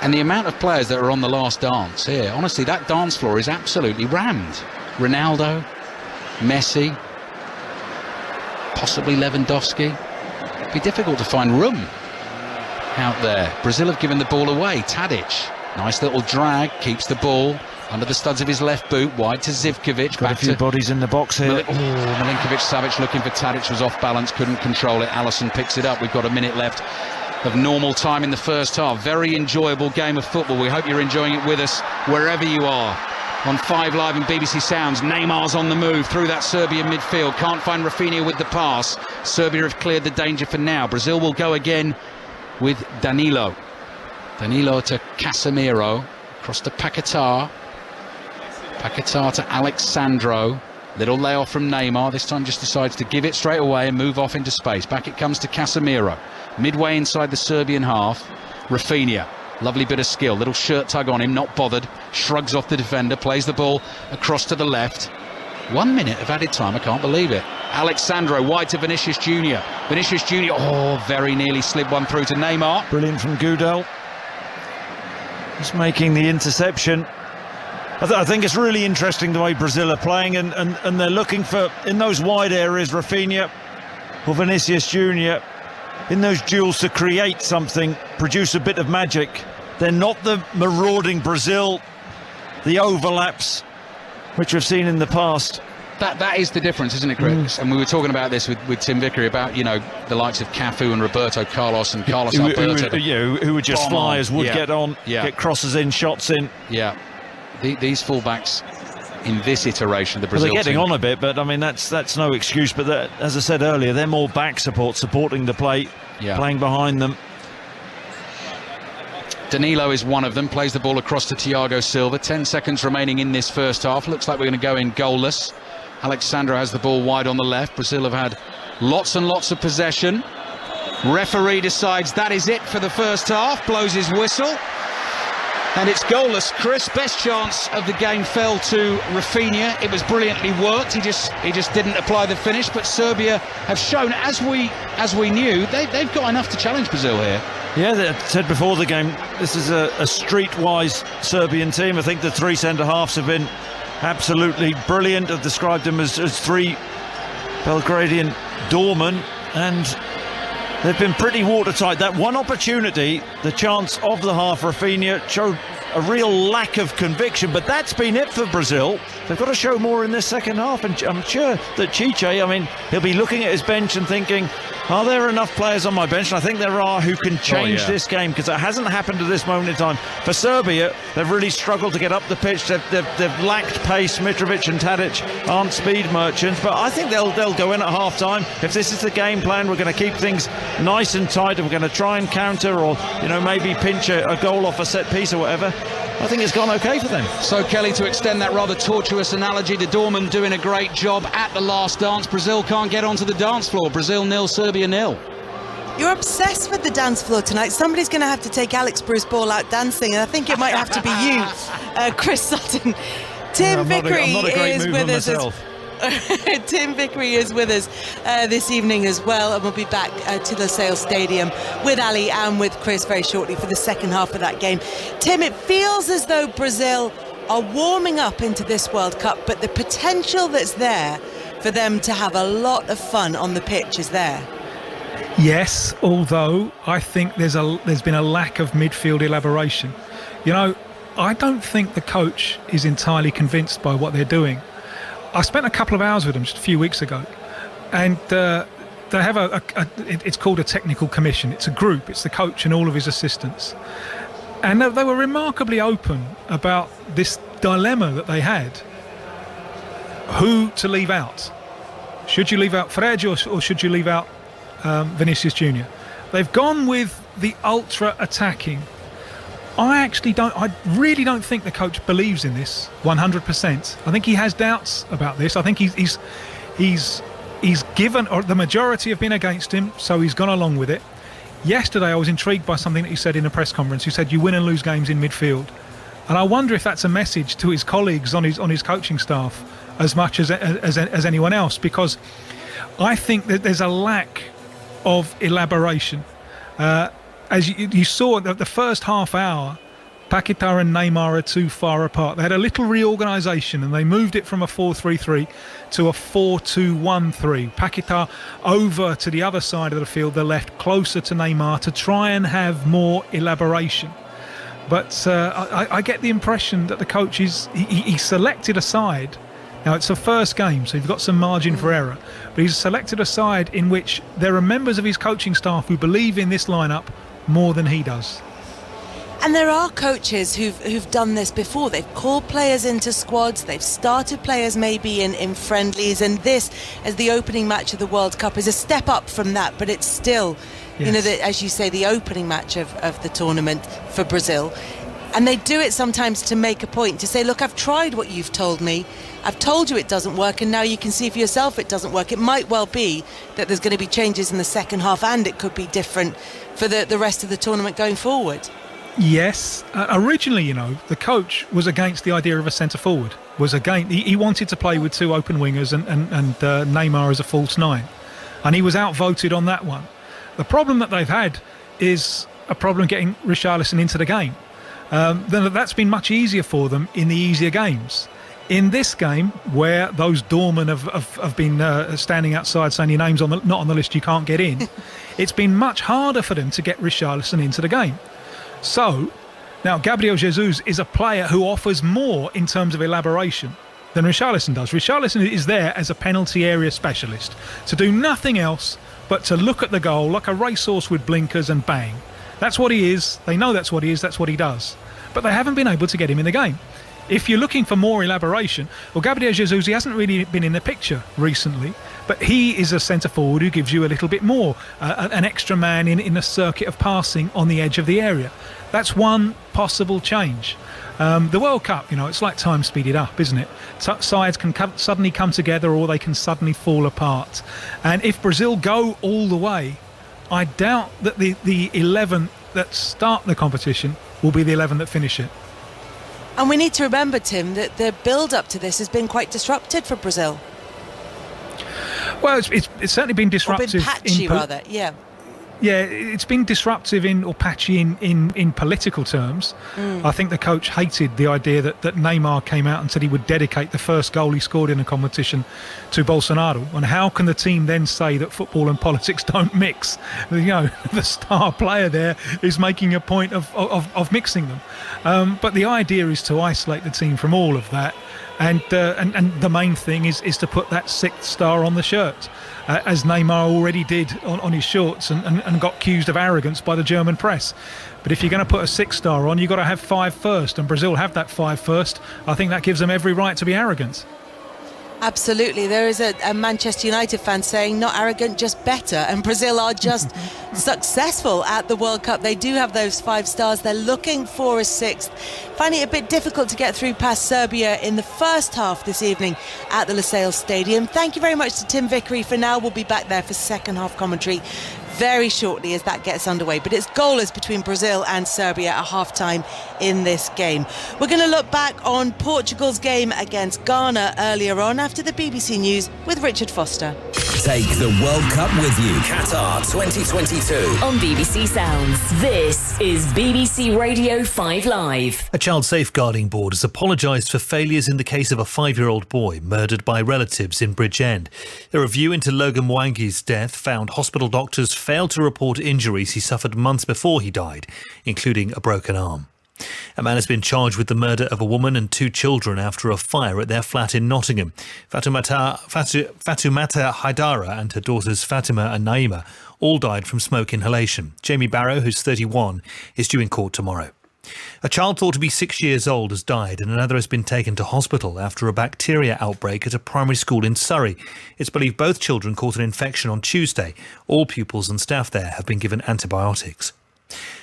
And the amount of players that are on the last dance here, honestly, that dance floor is absolutely rammed. Ronaldo, Messi, possibly Lewandowski. It'd be difficult to find room out there. Brazil have given the ball away. Tadic, nice little drag, keeps the ball under the studs of his left boot, wide to Zivkovic. Got a few bodies in the box here. Milinkovic-Savic looking for Tadic, was off balance, couldn't control it. Alisson picks it up. We've got a minute left of normal time in the first half. Very enjoyable game of football. We hope you're enjoying it with us wherever you are. On 5 Live and BBC Sounds, Neymar's on the move through that Serbian midfield. Can't find Rafinha with the pass. Serbia have cleared the danger for now. Brazil will go again with Danilo. Danilo to Casemiro. Across to Paquetá. Paquetá to Alexandro. Little layoff from Neymar. This time just decides to give it straight away and move off into space. Back it comes to Casemiro. Midway inside the Serbian half. Rafinha. Lovely bit of skill. Little shirt tug on him. Not bothered. Shrugs off the defender. Plays the ball across to the left. 1 minute of added time. I can't believe it. Alexandro wide to Vinicius Junior. Vinicius Junior, very nearly slid one through to Neymar. Brilliant from Gudel. Just making the interception. I think it's really interesting the way Brazil are playing, and they're looking for, in those wide areas, Rafinha or Vinicius Junior, in those duels to create something, produce a bit of magic. They're not the marauding Brazil, the overlaps, which we've seen in the past. That is the difference, isn't it, Chris? And we were talking about this with Tim Vickery about, the likes of Cafu and Roberto Carlos and Carlos Alberto. Who would just fly as would get on, get crosses in, shots in. Yeah. These fullbacks in this iteration of the Brazil they're getting team. on a bit, but I mean that's no excuse. But as I said earlier, they're more back support, supporting the play, playing behind them. Danilo is one of them. Plays the ball across to Thiago Silva. 10 seconds remaining in this first half. Looks like we're going to go in goalless. Alexandro has the ball wide on the left. Brazil have had lots and lots of possession. Referee decides that is it for the first half. Blows his whistle. And it's goalless. Chris, best chance of the game fell to Rafinha. It was brilliantly worked. He just didn't apply the finish. But Serbia have shown, as we knew, they've got enough to challenge Brazil here. Yeah, they said before the game, this is a streetwise Serbian team. I think the three centre-halves have been absolutely brilliant. I've described them as three Belgradian doormen, and they've been pretty watertight. That one opportunity, the chance of the half, Rafinha showed a real lack of conviction, but that's been it for Brazil. They've got to show more in this second half, and I'm sure that Chiche, he'll be looking at his bench and thinking, are there enough players on my bench? And I think there are who can change this game, because it hasn't happened at this moment in time. For Serbia, they've really struggled to get up the pitch. They've lacked pace. Mitrovic and Tadic aren't speed merchants, but I think they'll go in at half-time. If this is the game plan, we're going to keep things nice and tight, and we're going to try and counter, or maybe pinch a goal off a set piece or whatever. I think it's gone okay for them. So, Kelly, to extend that rather tortuous analogy, the doorman doing a great job at the last dance. Brazil can't get onto the dance floor. Brazil 0, Serbia 0. You're obsessed with the dance floor tonight. Somebody's going to have to take Alex Bruce Ball out dancing, and I think it might have to be you, Chris Sutton. Tim Vickery is with us. Tim Vickery is with us this evening as well, and we'll be back to the Sales Stadium with Ali and with Chris very shortly for the second half of that game. Tim, it feels as though Brazil are warming up into this World Cup, but the potential that's there for them to have a lot of fun on the pitch is there. Yes, although I think there's been a lack of midfield elaboration. I don't think the coach is entirely convinced by what they're doing. I spent a couple of hours with them just a few weeks ago, and they have it's called a technical commission. It's a group. It's the coach and all of his assistants, and they were remarkably open about this dilemma that they had: who to leave out. Should you leave out Fred or should you leave out Vinicius Junior? They've gone with the ultra attacking. I really don't think the coach believes in this 100%. I think he has doubts about this. I think he's given, or the majority have been against him, so he's gone along with it. Yesterday I was intrigued by something that he said in a press conference. He said you win and lose games in midfield, and I wonder if that's a message to his colleagues on his coaching staff as much as anyone else, because I think that there's a lack of elaboration. As you saw the first half hour, Paquetá and Neymar are too far apart. They had a little reorganisation and they moved it from a 4-3-3 to a 4-2-1-3. Paquetá over to the other side of the field, the left, closer to Neymar, to try and have more elaboration. But I get the impression that the coach he selected a side. Now, it's a first game, so you've got some margin for error. But he's selected a side in which there are members of his coaching staff who believe in this lineup more than he does. And there are coaches who've done this before. They've called players into squads, they've started players maybe in friendlies, and this, as the opening match of the World Cup, is a step up from that, but it's still, as you say, the opening match of the tournament for Brazil. And they do it sometimes to make a point, to say, look, I've tried what you've told me. I've told you it doesn't work, and now you can see for yourself it doesn't work. It might well be that there's going to be changes in the second half, and it could be different for the rest of the tournament going forward. Yes. Originally, the coach was against the idea of a centre-forward. He wanted to play with two open wingers and Neymar as a false nine. And he was outvoted on that one. The problem that they've had is a problem getting Richarlison into the game. That's been much easier for them in the easier games. In this game, where those doormen have been standing outside saying your name's not on the list, you can't get in, it's been much harder for them to get Richarlison into the game. So, now Gabriel Jesus is a player who offers more in terms of elaboration than Richarlison does. Richarlison is there as a penalty area specialist, to do nothing else but to look at the goal like a racehorse with blinkers and bang. That's what he is. They know that's what he is. That's what he does. But they haven't been able to get him in the game. If you're looking for more elaboration, well, Gabriel Jesus, he hasn't really been in the picture recently, but he is a centre-forward who gives you a little bit more, an extra man in a circuit of passing on the edge of the area. That's one possible change. The World Cup, it's like time speeded up, isn't it? Sides can suddenly come together, or they can suddenly fall apart. And if Brazil go all the way, I doubt that the 11 that start the competition will be the 11 that finish it. And we need to remember, Tim, that the build-up to this has been quite disrupted for Brazil. Well, it's certainly been disruptive. Or been patchy, rather, yeah. Yeah, it's been disruptive or patchy in political terms. I think the coach hated the idea that Neymar came out and said he would dedicate the first goal he scored in a competition to Bolsonaro. And how can the team then say that football and politics don't mix? The star player there is making a point of mixing them. But the idea is to isolate the team from all of that. And the main thing is to put that sixth star on the shirt, as Neymar already did on his shorts and got accused of arrogance by the German press. But if you're going to put a sixth star on, you've got to have 5 first, and Brazil have that 5 first. I think that gives them every right to be arrogant. Absolutely. There is a Manchester United fan saying not arrogant, just better. And Brazil are just successful at the World Cup. They do have those 5 stars. They're looking for a 6th. Finding it a bit difficult to get through past Serbia in the first half this evening at the Lusail Stadium. Thank you very much to Tim Vickery for now. We'll be back there for second half commentary very shortly as that gets underway. But it's goalless between Brazil and Serbia at half-time in this game. We're going to look back on Portugal's game against Ghana earlier on after the BBC News with Richard Foster. Take the World Cup with you. Qatar 2022. On BBC Sounds, this is BBC Radio 5 Live. A child safeguarding board has apologised for failures in the case of a 5-year-old boy murdered by relatives in Bridgend. A review into Logan Mwangi's death found hospital doctors failed to report injuries he suffered months before he died, including a broken arm. A man has been charged with the murder of a woman and 2 children after a fire at their flat in Nottingham. Fatumata Haidara and her daughters Fatima and Naima all died from smoke inhalation. Jamie Barrow, who's 31, is due in court tomorrow. A child thought to be 6 years old has died and another has been taken to hospital after a bacteria outbreak at a primary school in Surrey. It's believed both children caught an infection on Tuesday. All pupils and staff there have been given antibiotics.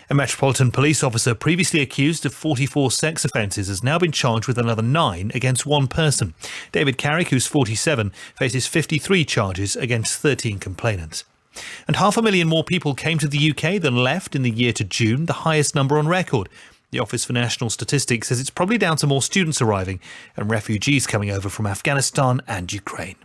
A Metropolitan Police officer previously accused of 44 sex offences has now been charged with another 9 against one person. David Carrick, who's 47, faces 53 charges against 13 complainants. And 500,000 more people came to the UK than left in the year to June, the highest number on record. The Office for National Statistics says it's probably down to more students arriving and refugees coming over from Afghanistan and Ukraine.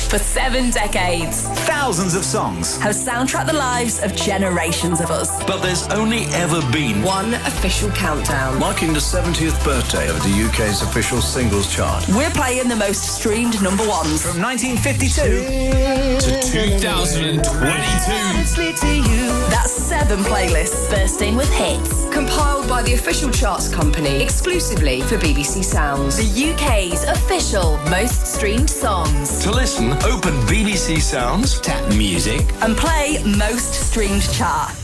For 7 decades, Thousands of songs. have soundtracked the lives of generations of us. But there's only ever been One official countdown. Marking the 70th birthday of the UK's official singles chart. We're playing the most streamed number ones. from 1952 to 2022. That's 7 playlists bursting with hits. Compiled by the official charts company exclusively for BBC Sounds. The UK's official most streamed songs. To listen, open BBC Sounds, tap music. And play most streamed chart.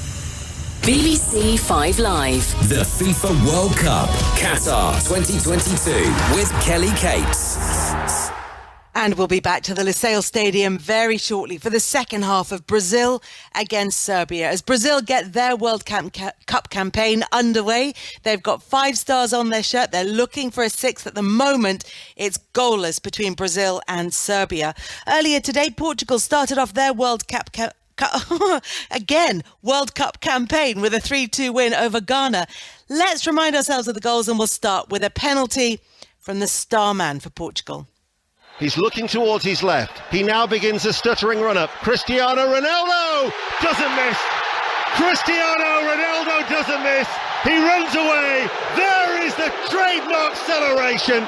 BBC 5 Live. The FIFA World Cup, Qatar 2022 with Kelly Cates. And we'll be back to the Lusail Stadium very shortly for the second half of Brazil against Serbia. As Brazil get their World Cup campaign underway, they've got 5 stars on their shirt. They're looking for a 6th at the moment. It's goalless between Brazil and Serbia. Earlier today, Portugal started off their World Cup World Cup campaign with a 3-2 win over Ghana. Let's remind ourselves of the goals, and we'll start with a penalty from the star man for Portugal. He's looking towards his left. He now begins a stuttering run-up. Cristiano Ronaldo doesn't miss. Cristiano Ronaldo doesn't miss. He runs away. There is the trademark celebration.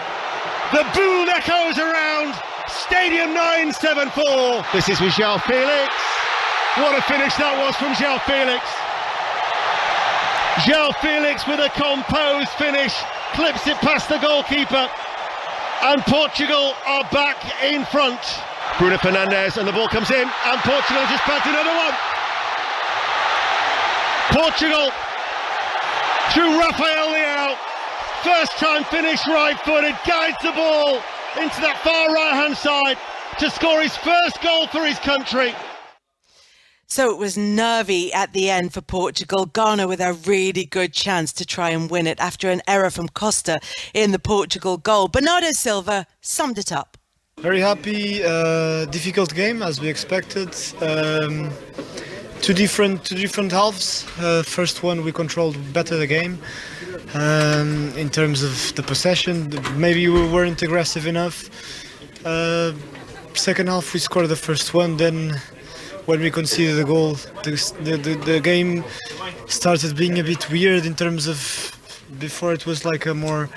The boom echoes around Stadium 974. This is with João Felix. What a finish that was from João Felix. João Felix with a composed finish. Clips it past the goalkeeper. And Portugal are back in front. Bruno Fernandes, and the ball comes in, and Portugal just bagged another one. Portugal through Rafael Leão. First time finish, right-footed, guides the ball into that far right-hand side to score his first goal for his country. So it was nervy at the end for Portugal. Ghana with a really good chance to try and win it after an error from Costa in the Portugal goal. Bernardo Silva summed it up. Very happy, difficult game as we expected. Two different halves. First one we controlled better the game. In terms of the possession, maybe we weren't aggressive enough. Second half we scored the first one, then when we conceded the goal, the game started being a bit weird in terms of, before it was like a more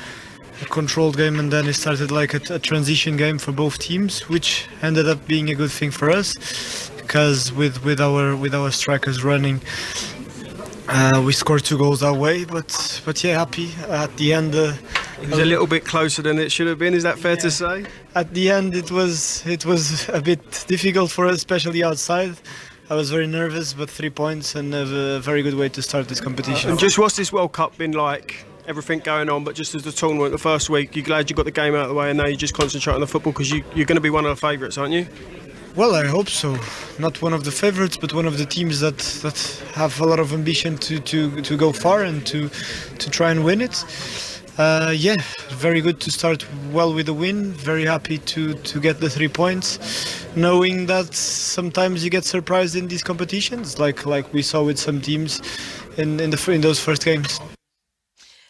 controlled game, and then it started like a transition game for both teams, which ended up being a good thing for us, because with our strikers running, we scored 2 goals that way. But yeah, happy at the end. It was a little bit closer than it should have been. Is that fair to say? At the end, it was a bit difficult for us, especially outside. I was very nervous, but 3 points and a very good way to start this competition. And just what's this World Cup been like? Everything going on, but just as the tournament, the first week, you're glad you got the game out of the way, and now you just concentrate on the football because you're going to be one of the favourites, aren't you? Well, I hope so. Not one of the favourites, but one of the teams that have a lot of ambition to go far and to try and win it. Yeah, very good to start well with a win. Very happy to get the 3 points, knowing that sometimes you get surprised in these competitions, like we saw with some teams in those first games.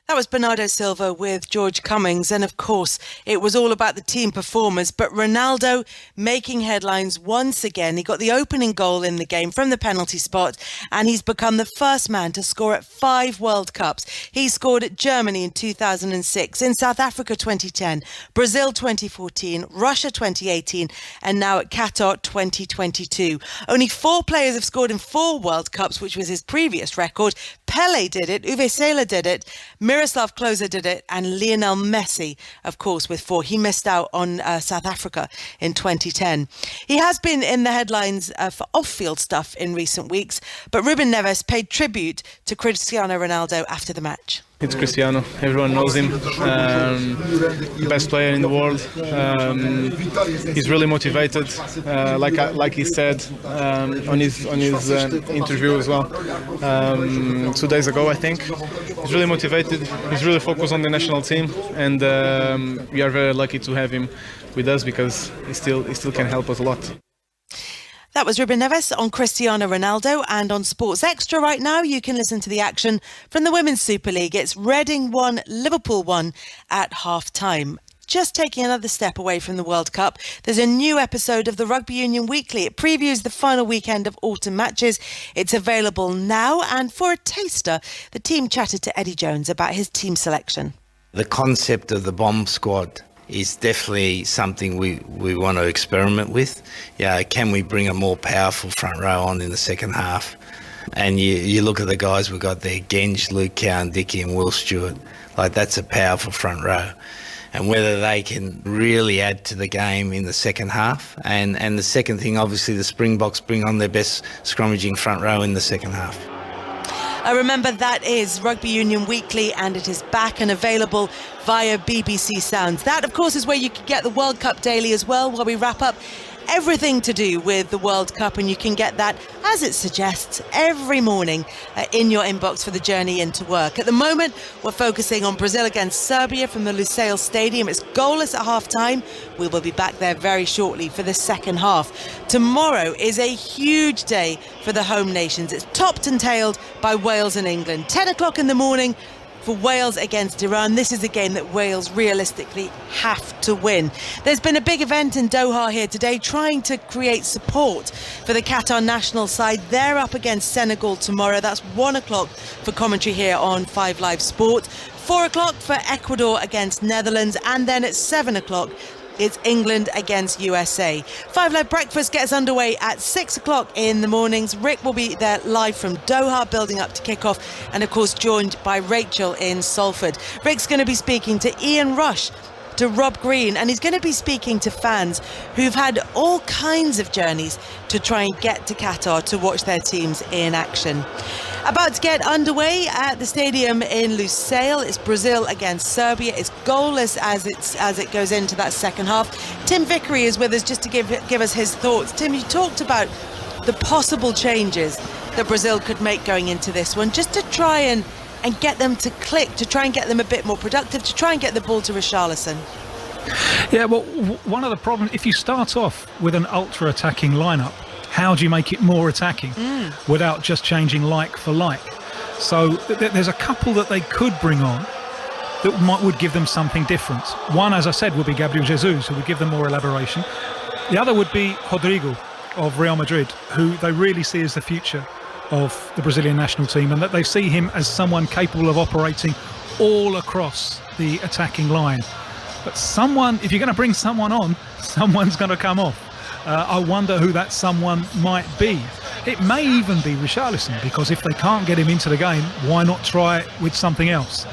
That was Bernardo Silva with George Cummings. And of course, it was all about the team performers. But Ronaldo making headlines once again. He got the opening goal in the game from the penalty spot, and he's become the first man to score at 5 World Cups. He scored at Germany in 2006, in South Africa 2010, Brazil 2014, Russia 2018, and now at Qatar 2022. Only 4 players have scored in 4 World Cups, which was his previous record. Pele did it, Uwe Seeler did it, Miroslav Klose did it, and Lionel Messi, of course, with 4. He missed out on South Africa in 2010. He has been in the headlines for off-field stuff in recent weeks, but Ruben Neves paid tribute to Cristiano Ronaldo after the match. It's Cristiano. Everyone knows him. The best player in the world. He's really motivated, like he said on his interview as well 2 days ago, I think. He's really motivated. He's really focused on the national team, and we are very lucky to have him with us because he still can help us a lot. That was Ruben Neves on Cristiano Ronaldo. And on Sports Extra right now, you can listen to the action from the Women's Super League. It's Reading 1, Liverpool 1 at half-time. Just taking another step away from the World Cup, there's a new episode of the Rugby Union Weekly. It previews the final weekend of autumn matches. It's available now, and for a taster, the team chatted to Eddie Jones about his team selection. The concept of the bomb squad is definitely something we want to experiment with. Yeah, can we bring a more powerful front row on in the second half? And you look at the guys we've got there, Genge, Luke Cowan, Dickey and Will Stewart. Like, that's a powerful front row. And whether they can really add to the game in the second half. And the second thing, obviously, the Springboks bring on their best scrummaging front row in the second half. Remember, that is Rugby Union Weekly, and it is back and available via BBC Sounds. That, of course, is where you can get the World Cup Daily as well, where we wrap up everything to do with the World Cup, and you can get that, as it suggests, every morning in your inbox for the journey into work. At the moment, we're focusing on Brazil against Serbia from the Lusail Stadium. It's goalless at half-time. We will be back there very shortly for the second half. Tomorrow is a huge day for the home nations. It's topped and tailed by Wales and England. 10 o'clock in the morning for Wales against Iran. This is a game that Wales realistically have to win. There's been a big event in Doha here today trying to create support for the Qatar national side. They're up against Senegal tomorrow. That's 1 o'clock for commentary here on 5 Live Sport. 4 o'clock for Ecuador against Netherlands, and then at 7 o'clock it's England against USA. 5 Live Breakfast gets underway at 6 o'clock in the mornings. Rick will be there live from Doha, building up to kickoff, and of course joined by Rachel in Salford. Rick's going to be speaking to Ian Rush, to Rob Green, and he's going to be speaking to fans who've had all kinds of journeys to try and get to Qatar to watch their teams in action. About to get underway at the stadium in Lusail. It's Brazil against Serbia. It's goalless as it goes into that second half. Tim Vickery is with us just to give us his thoughts. Tim, you talked about the possible changes that Brazil could make going into this one, just to try and get them to click, to try and get them a bit more productive, to try and get the ball to Richarlison. Yeah, well, one of the problems, if you start off with an ultra-attacking lineup, how do you make it more attacking without just changing like for like? So there's a couple that they could bring on that would give them something different. One, as I said, would be Gabriel Jesus, who would give them more elaboration. The other would be Rodrigo of Real Madrid, who they really see as the future of the Brazilian national team, and that they see him as someone capable of operating all across the attacking line. But if you're going to bring someone on, someone's going to come off. I wonder who that someone might be. It may even be Richarlison, because if they can't get him into the game, why not try it with something else?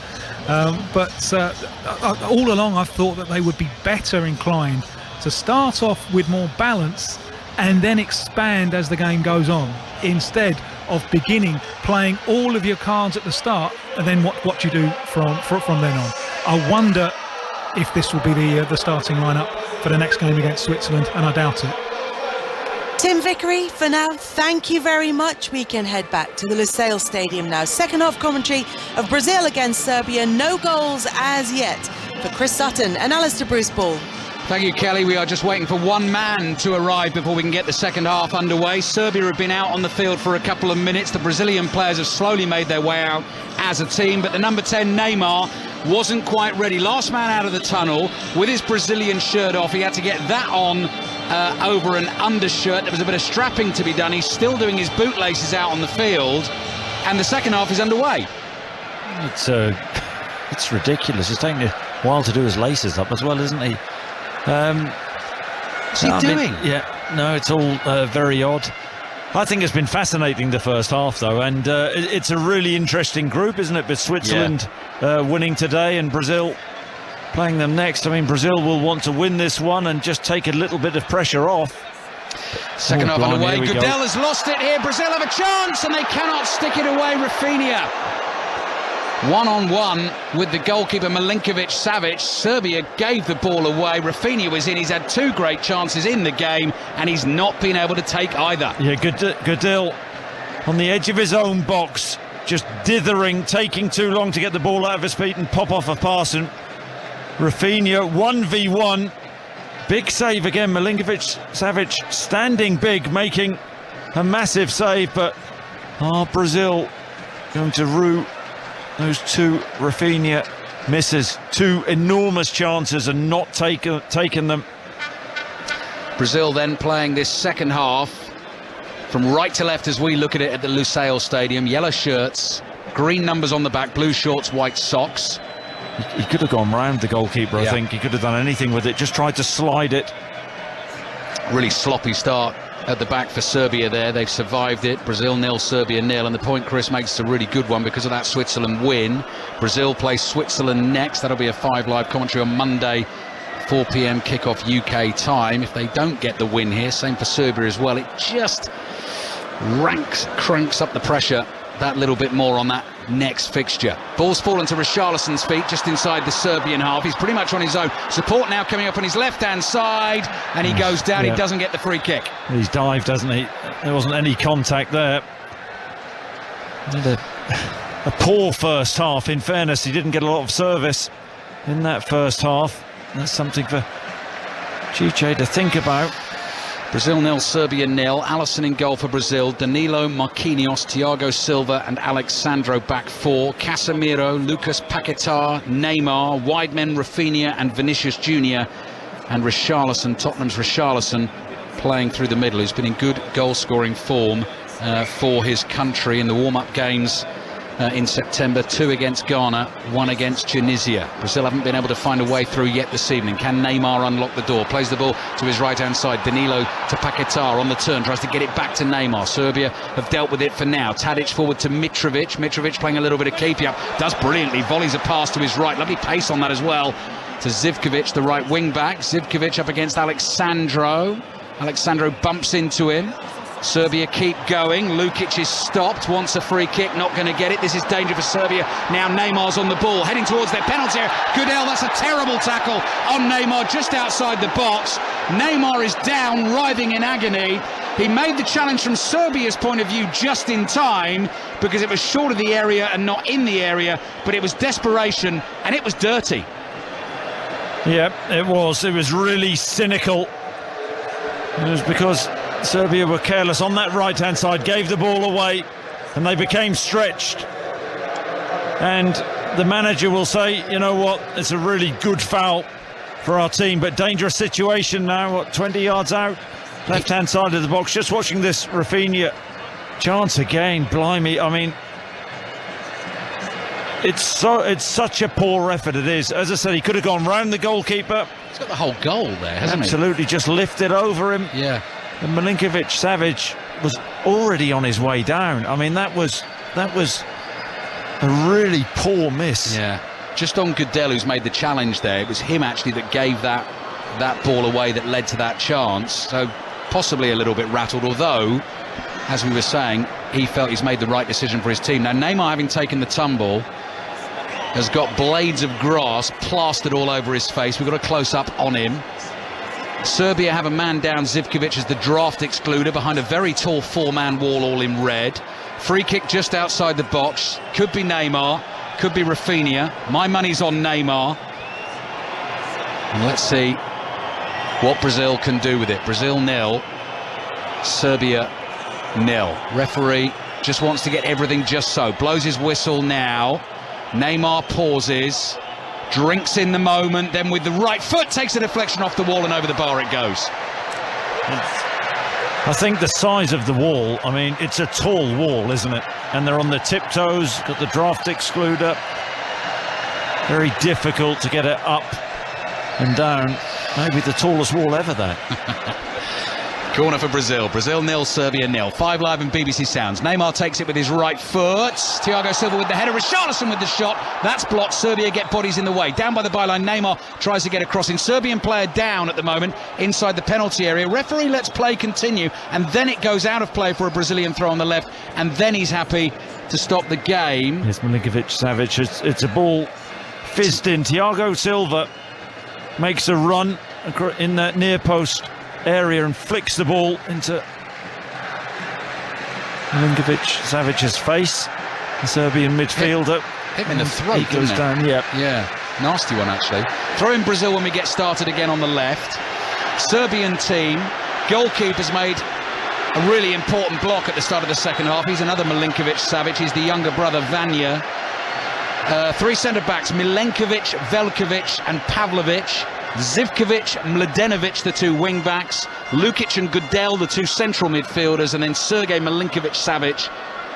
But all along I've thought that they would be better inclined to start off with more balance and then expand as the game goes on, instead of playing all of your cards at the start and then what you do from then on. I wonder if this will be the starting lineup for the next game against Switzerland, and I doubt it. Tim Vickery, for now, thank you very much. We can head back to the Lusail Stadium now. Second half commentary of Brazil against Serbia. No goals as yet for Chris Sutton and Alistair Bruce Ball. Thank you, Kelly. We are just waiting for one man to arrive before we can get the second half underway. Serbia have been out on the field for a couple of minutes. The Brazilian players have slowly made their way out as a team, but the number 10, Neymar, wasn't quite ready. Last man out of the tunnel with his Brazilian shirt off. He had to get that on over an undershirt. There was a bit of strapping to be done. He's still doing his bootlaces out on the field, and the second half is underway. It's ridiculous. It's taking a while to do his laces up as well, isn't he? What's he doing? It's all very odd. I think it's been fascinating, the first half, though, and it's a really interesting group, isn't it? With Switzerland winning today and Brazil playing them next. I mean, Brazil will want to win this one and just take a little bit of pressure off. Second half underway. Goodell has lost it here. Brazil have a chance, and they cannot stick it away. Rafinha one-on-one with the goalkeeper Milinkovic-Savic. Serbia gave the ball away. Rafinha was in. He's had two great chances in the game, and he's not been able to take either. Yeah, Goodell on the edge of his own box, just dithering, taking too long to get the ball out of his feet and pop off a pass. And Rafinha 1v1. Big save again. Milinkovic-Savic standing big, making a massive save, but Brazil going to rue those two Rafinha misses. Two enormous chances and not taken them. Brazil then playing this second half from right to left as we look at it at the Lusail Stadium. Yellow shirts, green numbers on the back, blue shorts, white socks. He could have gone round the goalkeeper, I think. He could have done anything with it, just tried to slide it. Really sloppy start at the back for Serbia there. They've survived it. Brazil 0, Serbia 0, and the point Chris makes is a really good one because of that Switzerland win. Brazil plays Switzerland next. That'll be a 5 Live commentary on Monday, 4 p.m. kickoff UK time. If they don't get the win here, same for Serbia as well, it just cranks up the pressure that little bit more on that next fixture. Ball's fallen to Richarlison's feet just inside the Serbian half. He's pretty much on his own. Support now coming up on his left-hand side, and he goes down. He doesn't get the free kick. He's dived, doesn't he? There wasn't any contact there. A poor first half, in fairness. He didn't get a lot of service in that first half. That's something for Chiche to think about. Brazil 0, Serbia 0. Alisson in goal for Brazil. Danilo, Marquinhos, Thiago Silva and Alexandro back four. Casemiro, Lucas Paquetá, Neymar, wide men Rafinha and Vinicius Junior. And Richarlison, Tottenham's Richarlison, playing through the middle, who's been in good goal-scoring form for his country in the warm-up games in September. 2 against Ghana, 1 against Tunisia. Brazil haven't been able to find a way through yet this evening. Can Neymar unlock the door? Plays the ball to his right-hand side. Danilo to Paquetá on the turn, tries to get it back to Neymar. Serbia have dealt with it for now. Tadic forward to Mitrovic. Mitrovic playing a little bit of keepy-up. Does brilliantly. Volleys a pass to his right. Lovely pace on that as well. To Zivkovic, the right wing-back. Zivkovic up against Alexandro. Alexandro bumps into him. Serbia keep going. Lukic is stopped, wants a free kick, not going to get it. This is danger for Serbia. Now Neymar's on the ball, heading towards their penalty area. Goodell, that's a terrible tackle on Neymar just outside the box. Neymar is down, writhing in agony. He made the challenge from Serbia's point of view just in time because it was short of the area and not in the area, but it was desperation and it was dirty. Yeah, it was. It was really cynical. It was because Serbia were careless on that right-hand side, gave the ball away, and they became stretched. And the manager will say, you know what, it's a really good foul for our team, but dangerous situation now, 20 yards out, left-hand side of the box. Just watching this Rafinha chance again, blimey, I mean, it's such a poor effort it is. As I said, he could have gone round the goalkeeper. He's got the whole goal there, hasn't he? Absolutely, just lifted over him. Yeah. And Milinkovic-Savic was already on his way down. I mean, that was a really poor miss. Yeah, just on Goodell, who's made the challenge there. It was him actually that gave that ball away that led to that chance. So possibly a little bit rattled, although, as we were saying, he felt he's made the right decision for his team. Now Neymar, having taken the tumble, has got blades of grass plastered all over his face. We've got a close-up on him. Serbia have a man down, Zivkovic as the draft excluder behind a very tall four-man wall, all in red. Free kick just outside the box. Could be Neymar, could be Rafinha. My money's on Neymar. And let's see what Brazil can do with it. Brazil 0, Serbia 0. Referee just wants to get everything just so. Blows his whistle now. Neymar pauses. Drinks in the moment, then with the right foot takes a deflection off the wall and over the bar it goes. I think the size of the wall, I mean, it's a tall wall, isn't it? And they're on their tiptoes, got the draft excluder. Very difficult to get it up and down. Maybe the tallest wall ever there. Corner for Brazil. Brazil 0, Serbia 0. 5 Live and BBC Sounds. Neymar takes it with his right foot. Thiago Silva with the header. Richarlison with the shot. That's blocked. Serbia get bodies in the way. Down by the byline. Neymar tries to get a crossing. Serbian player down at the moment inside the penalty area. Referee lets play continue, and then it goes out of play for a Brazilian throw on the left, and then he's happy to stop the game. Here's Milinkovic-Savic. It's a ball fizzed in. Thiago Silva makes a run in that near post area and flicks the ball into Milinkovic-Savic's face, the Serbian midfielder. Hit him in the throat, he goes down, yeah, nasty one actually. Throw in Brazil when we get started again on the left. Serbian team, goalkeeper's made a really important block at the start of the second half. He's another Milinkovic-Savic, he's the younger brother Vanja. 3 centre-backs, Milenkovic, Velkovic and Pavlovic. Zivkovic, Mladenovic, the 2 wing-backs. Lukic and Goodell, the 2 central midfielders. And then Sergei Milinkovic-Savic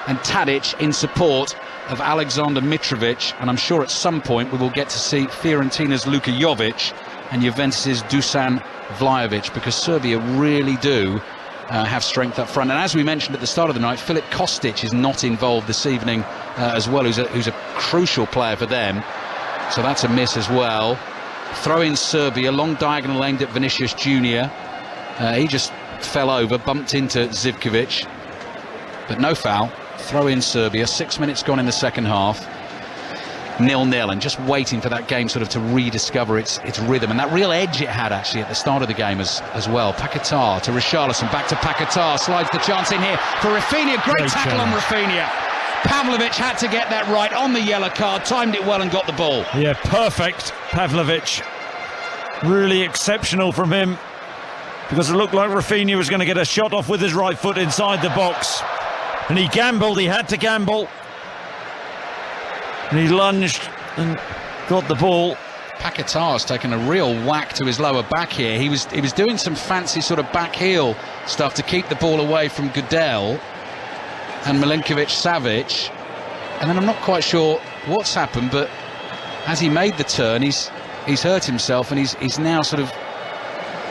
and Tadic in support of Alexander Mitrovic. And I'm sure at some point we will get to see Fiorentina's Luka Jovic and Juventus's Dusan Vlahovic, because Serbia really do have strength up front. And as we mentioned at the start of the night, Filip Kostic is not involved this evening as well, who's a crucial player for them. So that's a miss as well. Throw in Serbia, long diagonal aimed at Vinicius Junior. He just fell over, bumped into Zivkovic, but no foul. throw in Serbia. 6 minutes gone in the second half. 0-0, and just waiting for that game sort of to rediscover its rhythm, and that real edge it had actually at the start of the game as well. Paquetá to Richarlison, back to Paquetá, slides the chance in here for Rafinha. Great tackle on Rafinha. Pavlovic had to get that right on the yellow card, timed it well and got the ball. Yeah, perfect, Pavlovic. Really exceptional from him, because it looked like Rafinha was going to get a shot off with his right foot inside the box, and he gambled, he had to gamble. And he lunged and got the ball. Paquetá has taken a real whack to his lower back here. He was doing some fancy sort of back heel stuff to keep the ball away from Gudel and Milinkovic-Savic. And then I'm not quite sure what's happened, but as he made the turn, he's hurt himself, and he's now sort of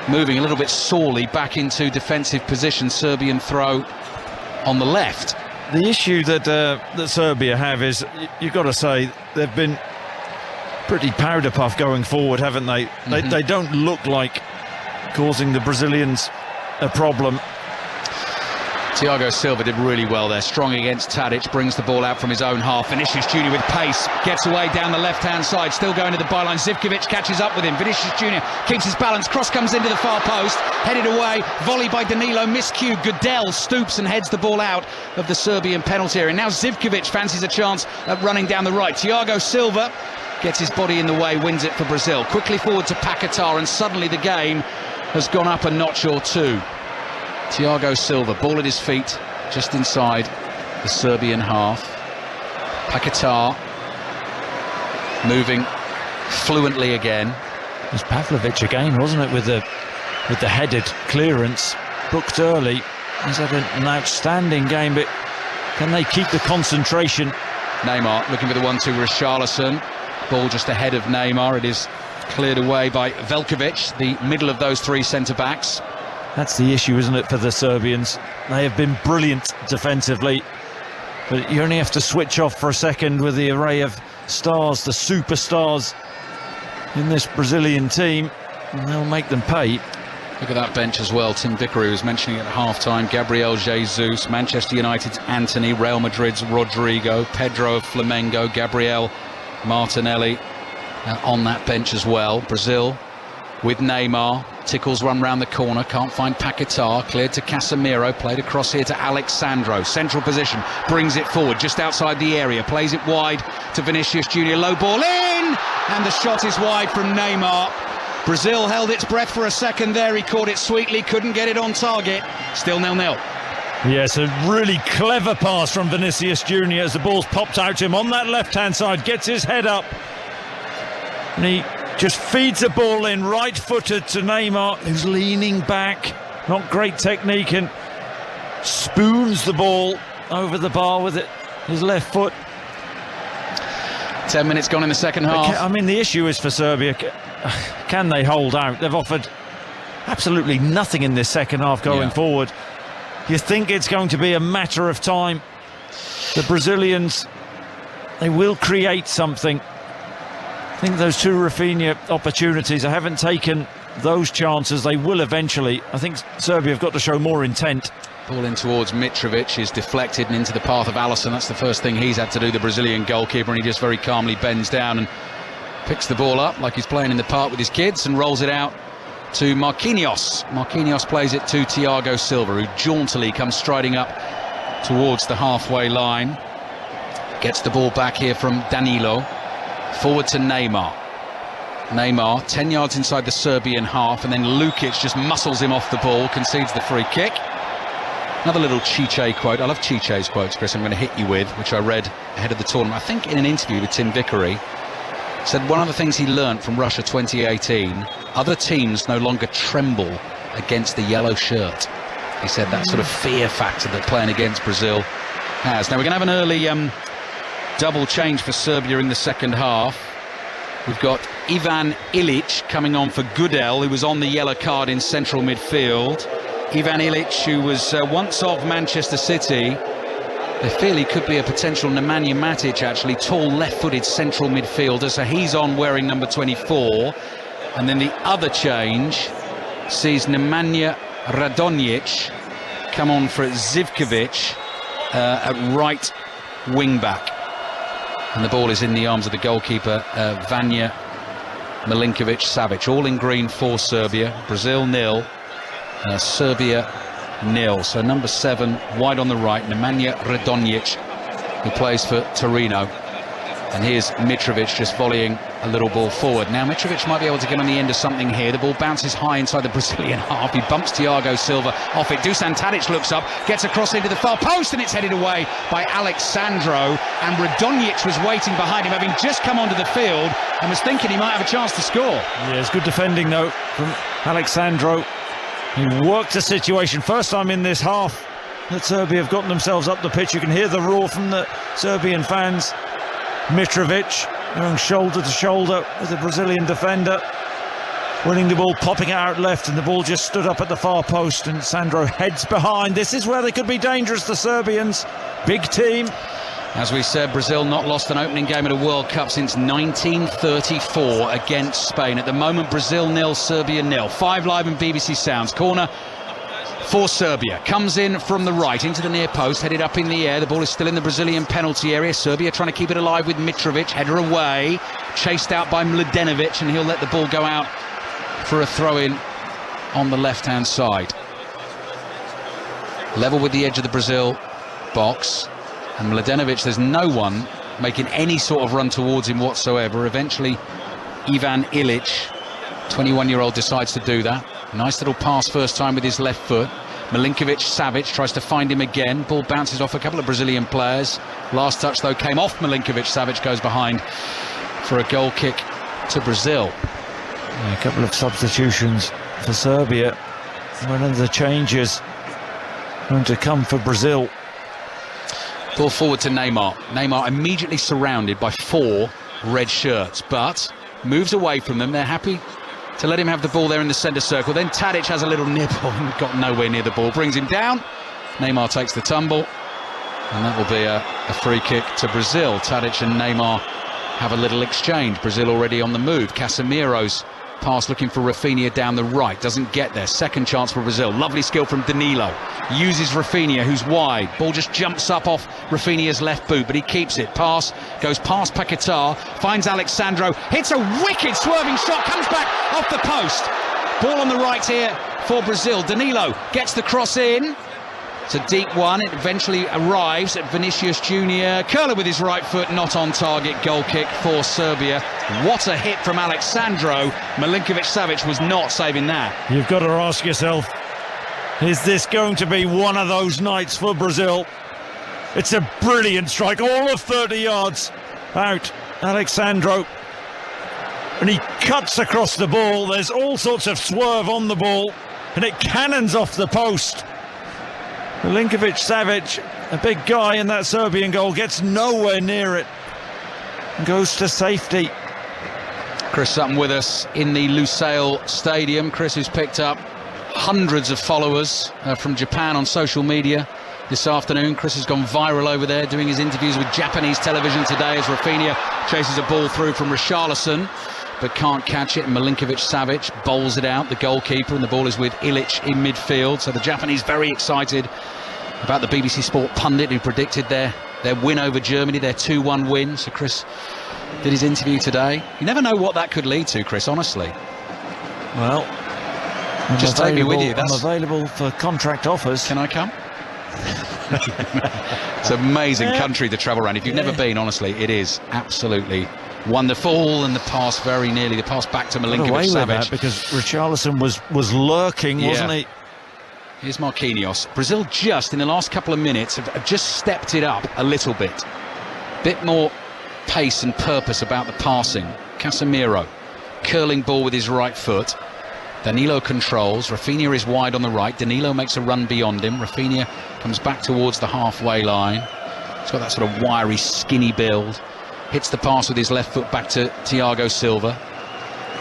moving a little bit sorely back into defensive position. Serbian throw on the left. The issue that Serbia have is, you've got to say, they've been pretty powder puff going forward, haven't they? Mm-hmm. They don't look like causing the Brazilians a problem. Thiago Silva did really well there, strong against Tadic, brings the ball out from his own half. Vinicius Junior with pace, gets away down the left-hand side, still going to the byline. Zivkovic catches up with him. Vinicius Junior keeps his balance, cross comes into the far post, headed away, volley by Danilo, miscue. Gudel stoops and heads the ball out of the Serbian penalty area. Now Zivkovic fancies a chance at running down the right. Thiago Silva gets his body in the way, wins it for Brazil. Quickly forward to Paquetá, and suddenly the game has gone up a notch or two. Thiago Silva, ball at his feet, just inside the Serbian half. Paquetá moving fluently again. It was Pavlovic again, wasn't it, with the headed clearance booked early. He's had an outstanding game, but can they keep the concentration? Neymar looking for the 1-2. Richarlison, ball just ahead of Neymar. It is cleared away by Veljkovic, the middle of those three centre-backs. That's the issue, isn't it, for the Serbians? They have been brilliant defensively, but you only have to switch off for a second with the array of stars, the superstars in this Brazilian team, and they'll make them pay. Look at that bench as well. Tim Vickery was mentioning at half-time. Gabriel Jesus, Manchester United's Anthony, Real Madrid's Rodrigo, Pedro of Flamengo, Gabriel Martinelli on that bench as well. Brazil with Neymar. Tickles run round the corner, can't find Paquetá, cleared to Casemiro, played across here to Alexandro, central position, brings it forward just outside the area, plays it wide to Vinicius Junior, low ball in, and the shot is wide from Neymar. Brazil held its breath for a second there, he caught it sweetly, couldn't get it on target, still 0-0. Yes, a really clever pass from Vinicius Junior as the ball's popped out to him on that left-hand side, gets his head up, and he just feeds the ball in, right-footed to Neymar, who's leaning back. Not great technique, and spoons the ball over the bar with his left foot. 10 minutes gone in the second half. I mean, the issue is for Serbia, can they hold out? They've offered absolutely nothing in this second half going forward. You think it's going to be a matter of time. The Brazilians, they will create something. I think those two Rafinha opportunities, I haven't taken those chances. They will eventually. I think Serbia have got to show more intent. Ball in towards Mitrovic is deflected and into the path of Alisson. That's the first thing he's had to do, the Brazilian goalkeeper, and he just very calmly bends down and picks the ball up like he's playing in the park with his kids and rolls it out to Marquinhos. Marquinhos plays it to Thiago Silva, who jauntily comes striding up towards the halfway line. Gets the ball back here from Danilo. Forward to Neymar. Neymar 10 yards inside the Serbian half, and then Lukic just muscles him off the ball, concedes the free kick. Another little Chiche quote. I love Chiche's quotes, Chris, I'm going to hit you with, which I read ahead of the tournament. I think in an interview with Tim Vickery, said one of the things he learnt from Russia 2018, other teams no longer tremble against the yellow shirt. He said that sort of fear factor that playing against Brazil has. Now we're going to have an early double change for Serbia in the second half. We've got Ivan Ilic coming on for Gudel, who was on the yellow card in central midfield. Ivan Ilic, who was once of Manchester City. They feel he could be a potential Nemanja Matic, actually, tall left-footed central midfielder, so he's on wearing number 24. And then the other change sees Nemanja Radonjic come on for Zivkovic. at right wing back. And the ball is in the arms of the goalkeeper, Vanja Milinkovic-Savic. All in green for Serbia. Brazil 0, Serbia 0. So number 7 wide on the right, Nemanja Radonjic, who plays for Torino. And here's Mitrovic just volleying a little ball forward. Now Mitrovic might be able to get on the end of something here. The ball bounces high inside the Brazilian half. He bumps Thiago Silva off it. Dusan Tadic looks up, gets across into the far post, and it's headed away by Alexandro. And Radonjic was waiting behind him, having just come onto the field, and was thinking he might have a chance to score. Yeah, it's good defending though from Alexandro. He worked the situation. First time in this half that Serbia have gotten themselves up the pitch. You can hear the roar from the Serbian fans. Mitrovic going shoulder to shoulder with the Brazilian defender, winning the ball, popping it out left, and the ball just stood up at the far post, and Sandro heads behind. This is where they could be dangerous, the Serbians. Big team. As we said, Brazil not lost an opening game at a World Cup since 1934 against Spain. At the moment, Brazil 0, Serbia 0. 5 Live and BBC Sounds. Corner for Serbia. Comes in from the right into the near post, headed up in the air. The ball is still in the Brazilian penalty area. Serbia trying to keep it alive with Mitrovic. Header away, chased out by Mladenovic, and he'll let the ball go out for a throw-in on the left-hand side. Level with the edge of the Brazil box. And Mladenovic, there's no one making any sort of run towards him whatsoever. Eventually, Ivan Ilic, 21-year-old, decides to do that. Nice little pass first time with his left foot. Milinkovic-Savic tries to find him again. Ball bounces off a couple of Brazilian players. Last touch, though, came off Milinkovic-Savic, goes behind for a goal kick to Brazil. Yeah, a couple of substitutions for Serbia. One of the changes going to come for Brazil. Ball forward to Neymar. Neymar immediately surrounded by 4 red shirts, but moves away from them. They're happy to let him have the ball there in the centre circle. Then Tadic has a little nibble and got nowhere near the ball. Brings him down. Neymar takes the tumble. And that will be a free kick to Brazil. Tadic and Neymar have a little exchange. Brazil already on the move. Casemiro's pass looking for Rafinha down the right. Doesn't get there. Second chance for Brazil. Lovely skill from Danilo. Uses Rafinha, who's wide. Ball just jumps up off Rafinha's left boot, but he keeps it. Pass goes past Paquetá. Finds Alexandro. Hits a wicked swerving shot. Comes back off the post. Ball on the right here for Brazil. Danilo gets the cross in. It's a deep one. It eventually arrives at Vinicius Junior. Curler with his right foot, not on target. Goal kick for Serbia. What a hit from Alexandro. Milinkovic-Savic was not saving that. You've got to ask yourself, is this going to be one of those nights for Brazil? It's a brilliant strike, all of 30 yards out. Alexandro, and he cuts across the ball. There's all sorts of swerve on the ball, and it cannons off the post. Milinkovic-Savic, a big guy in that Serbian goal, gets nowhere near it and goes to safety. Chris Sutton with us in the Lusail Stadium. Chris, who's picked up hundreds of followers from Japan on social media this afternoon. Chris has gone viral over there doing his interviews with Japanese television today as Rafinha chases a ball through from Richarlison but can't catch it, and Milinkovic-Savic bowls it out, the goalkeeper, and the ball is with Ilic in midfield. So the Japanese very excited about the BBC Sport pundit who predicted their win over Germany, their 2-1 win. So Chris did his interview today. You never know what that could lead to, Chris, honestly. Well, just take me with you. I'm available for contract offers. Can I come? It's an amazing country to travel around. If you've never been, honestly, it is absolutely wonderful. And the pass very nearly, the pass back to Milinkovic-Savic. Because Richarlison was lurking, wasn't he? Here's Marquinhos. Brazil just in the last couple of minutes have just stepped it up a little bit. Bit more pace and purpose about the passing. Casemiro, curling ball with his right foot. Danilo controls. Rafinha is wide on the right. Danilo makes a run beyond him. Rafinha comes back towards the halfway line. He's got that sort of wiry, skinny build. Hits the pass with his left foot back to Thiago Silva.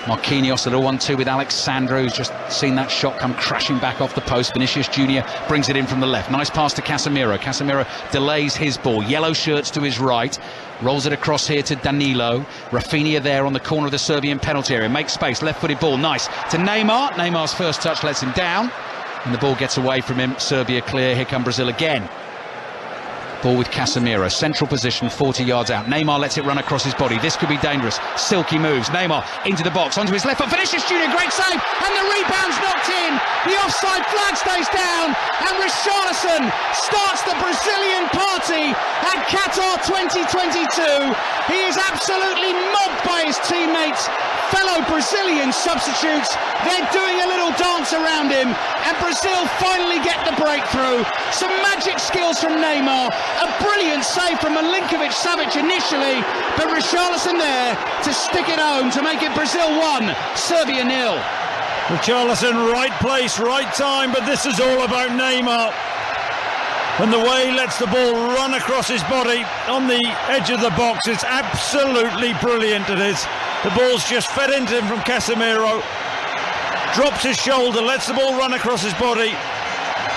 Marquinhos, a little 1-2 with Alexandro, who's just seen that shot come crashing back off the post. Vinicius Junior brings it in from the left. Nice pass to Casemiro. Casemiro delays his ball. Yellow shirts to his right. Rolls it across here to Danilo. Rafinha there on the corner of the Serbian penalty area. Makes space. Left-footed ball. Nice to Neymar. Neymar's first touch lets him down. And the ball gets away from him. Serbia clear. Here come Brazil again. Ball with Casemiro, central position, 40 yards out. Neymar lets it run across his body. This could be dangerous. Silky moves. Neymar into the box, onto his left foot. Vinicius Junior, great save, and the rebound's knocked in. The offside flag stays down, and Richarlison starts the Brazilian party at Qatar 2022. He is absolutely mobbed by his teammates, fellow Brazilian substitutes. They're doing a little dance around him, and Brazil finally get the breakthrough. Some magic skills from Neymar, a brilliant save from Milinkovic-Savic initially, but Richarlison there to stick it home to make it Brazil 1, Serbia 0. Richarlison, right place, right time, but this is all about Neymar. And the way he lets the ball run across his body on the edge of the box, it's absolutely brilliant, it is. The ball's just fed into him from Casemiro, drops his shoulder, lets the ball run across his body,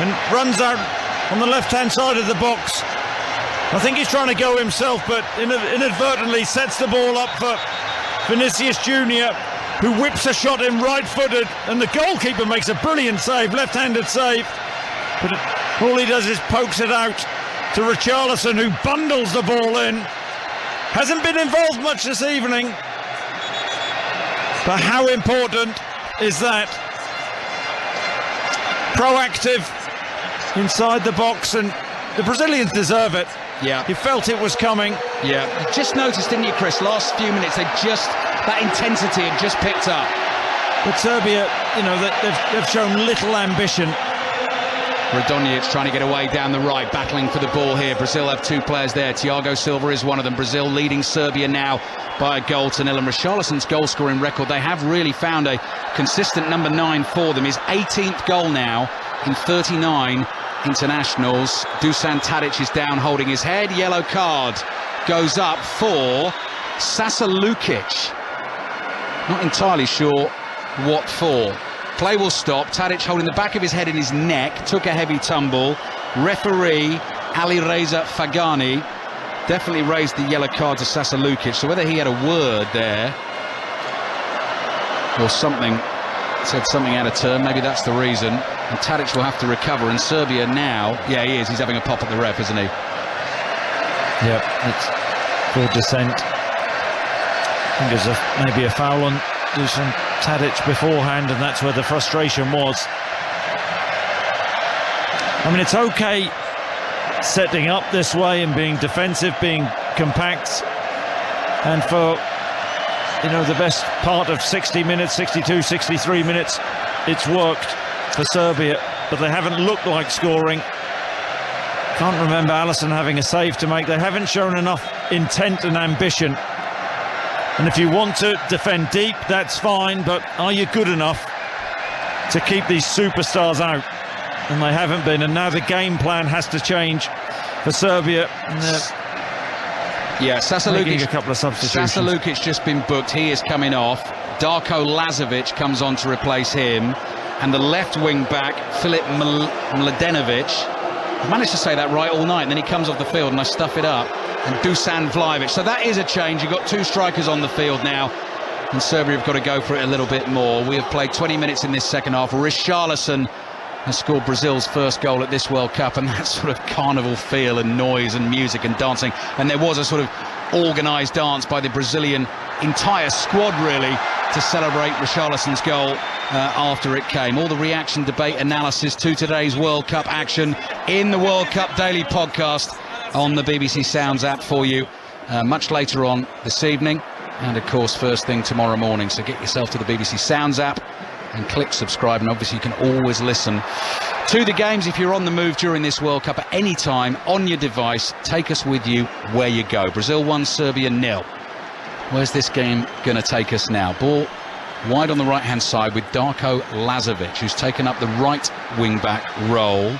and runs out on the left-hand side of the box. I think he's trying to go himself, but inadvertently sets the ball up for Vinicius Junior, who whips a shot in right-footed, and the goalkeeper makes a brilliant save, left-handed save. But all he does is pokes it out to Richarlison, who bundles the ball in. Hasn't been involved much this evening, but how important is that? Proactive inside the box, and the Brazilians deserve it. Yeah. You felt it was coming. Yeah. Just noticed, didn't you, Chris? Last few minutes, that intensity had just picked up. But Serbia, they've shown little ambition. Radonjic trying to get away down the right, battling for the ball here. Brazil have two players there. Thiago Silva is one of them. Brazil leading Serbia now by a goal to nil. And Richarlison's goal-scoring record, they have really found a consistent number 9 for them. His 18th goal now in 39 internationals. Dusan Tadic is down holding his head. Yellow card goes up for Sasa Lukic. Not entirely sure what for. Play will stop. Tadic holding the back of his head in his neck, took a heavy tumble. Referee Ali Reza Fagani definitely raised the yellow card to Sasa Lukic. So whether he had a word there or something, said something out of turn, maybe that's the reason. And Tadic will have to recover. And Serbia now, yeah, he is. He's having a pop at the ref, isn't he? Yep, it's full dissent. I think there's maybe a foul on Dusan Tadic beforehand, and that's where the frustration was. I mean, it's okay setting up this way and being defensive, being compact, and for the best part of 60 minutes, 62, 63 minutes, it's worked for Serbia, but they haven't looked like scoring. Can't remember Alisson having a save to make. They haven't shown enough intent and ambition. And if you want to defend deep, that's fine, but are you good enough to keep these superstars out? And they haven't been, and now the game plan has to change for Serbia. Yeah, Sasa Lukic, a couple of substitutions. Sasa Lukic just been booked. He is coming off. Darko Lazovic comes on to replace him, and the left wing back Filip Mladenovic. I managed to say that right all night, and then he comes off the field and I stuff it up. And Dusan Vlahovic. So that is a change. You've got two strikers on the field now, and Serbia have got to go for it a little bit more. We have played 20 minutes in this second half. Richarlison has scored Brazil's first goal at this World Cup, and that sort of carnival feel and noise and music and dancing. And there was a sort of organised dance by the Brazilian entire squad, really, to celebrate Richarlison's goal after it came. All the reaction, debate, analysis to today's World Cup action in the World Cup Daily Podcast on the BBC Sounds app for you much later on this evening, and of course first thing tomorrow morning. So get yourself to the BBC Sounds app and click subscribe, and obviously you can always listen to the games if you're on the move during this World Cup at any time on your device. Take us with you where you go. Brazil 1, Serbia 0. Where's this game going to take us now? Ball wide on the right hand side with Darko Lazovic, who's taken up the right wing back role.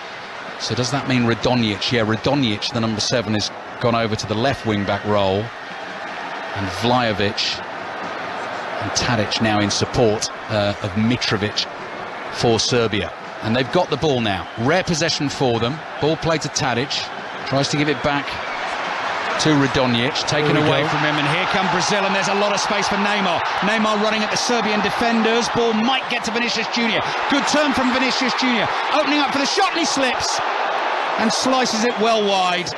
So does that mean Radonjic? Yeah, Radonjic, the number 7, has gone over to the left wing-back role. And Vlahovic and Tadic now in support of Mitrovic for Serbia. And they've got the ball now. Rare possession for them. Ball played to Tadic. Tries to give it back to Radonjic. Taken away from him. And here come Brazil. And there's a lot of space for Neymar. Neymar running at the Serbian defenders. Ball might get to Vinicius Junior. Good turn from Vinicius Junior. Opening up for the shot, and he slips and slices it well wide.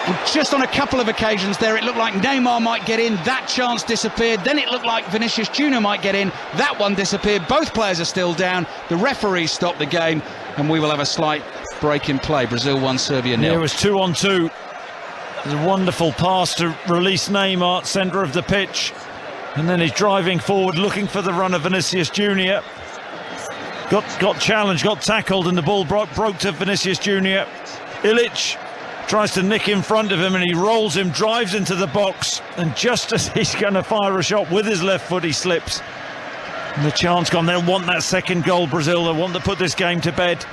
And just on a couple of occasions there, it looked like Neymar might get in. That chance disappeared. Then it looked like Vinicius Junior might get in. That one disappeared. Both players are still down. The referee stopped the game, and we will have a slight break in play. Brazil 1, Serbia 0. Yeah, it was 2-on-2. There's a wonderful pass to release Neymar, centre of the pitch. And then he's driving forward, looking for the run of Vinicius Junior. Got challenged, got tackled, and the ball broke to Vinicius Junior. Ilic tries to nick in front of him, and he rolls him, drives into the box, and just as he's going to fire a shot with his left foot, he slips. And the chance gone. They'll want that second goal, Brazil. They want to put this game to bed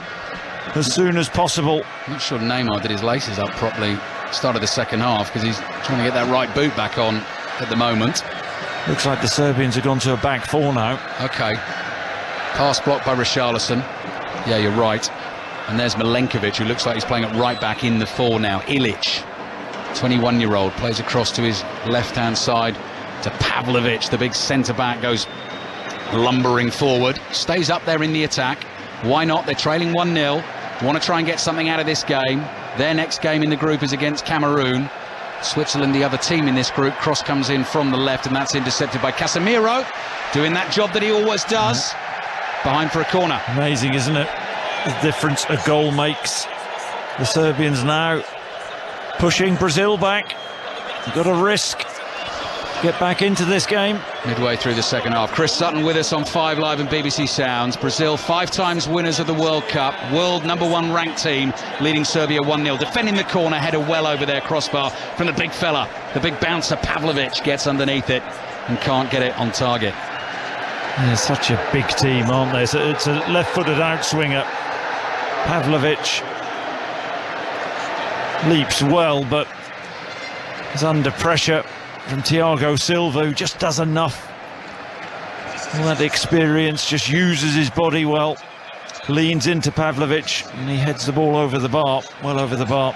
as soon as possible. I'm not sure Neymar did his laces up properly started the second half, because he's trying to get that right boot back on at the moment. Looks like the Serbians have gone to a back four now. Okay. Pass blocked by Richarlison. Yeah, you're right. And there's Milenkovic, who looks like he's playing at right back in the four now. Ilic, 21-year-old, plays across to his left-hand side to Pavlovic. The big centre-back goes lumbering forward. Stays up there in the attack. Why not? They're trailing 1-0. Want to try and get something out of this game. Their next game in the group is against Cameroon. Switzerland, the other team in this group. Cross comes in from the left, and that's intercepted by Casemiro, doing that job that he always does. Behind for a corner. Amazing, isn't it? The difference a goal makes. The Serbians now pushing Brazil back. They've got to risk. Get back into this game. Midway through the second half. Chris Sutton with us on 5 Live and BBC Sounds. Brazil, 5 times winners of the World Cup. World #1 ranked team, leading Serbia 1-0. Defending the corner, header well over their crossbar from the big fella. The big bouncer, Pavlovic, gets underneath it and can't get it on target. They're such a big team, aren't they? It's a left-footed outswinger. Pavlovic leaps well, but is under pressure from Thiago Silva, who just does enough. All that experience, just uses his body well. Leans into Pavlovic, and he heads the ball over the bar, well over the bar.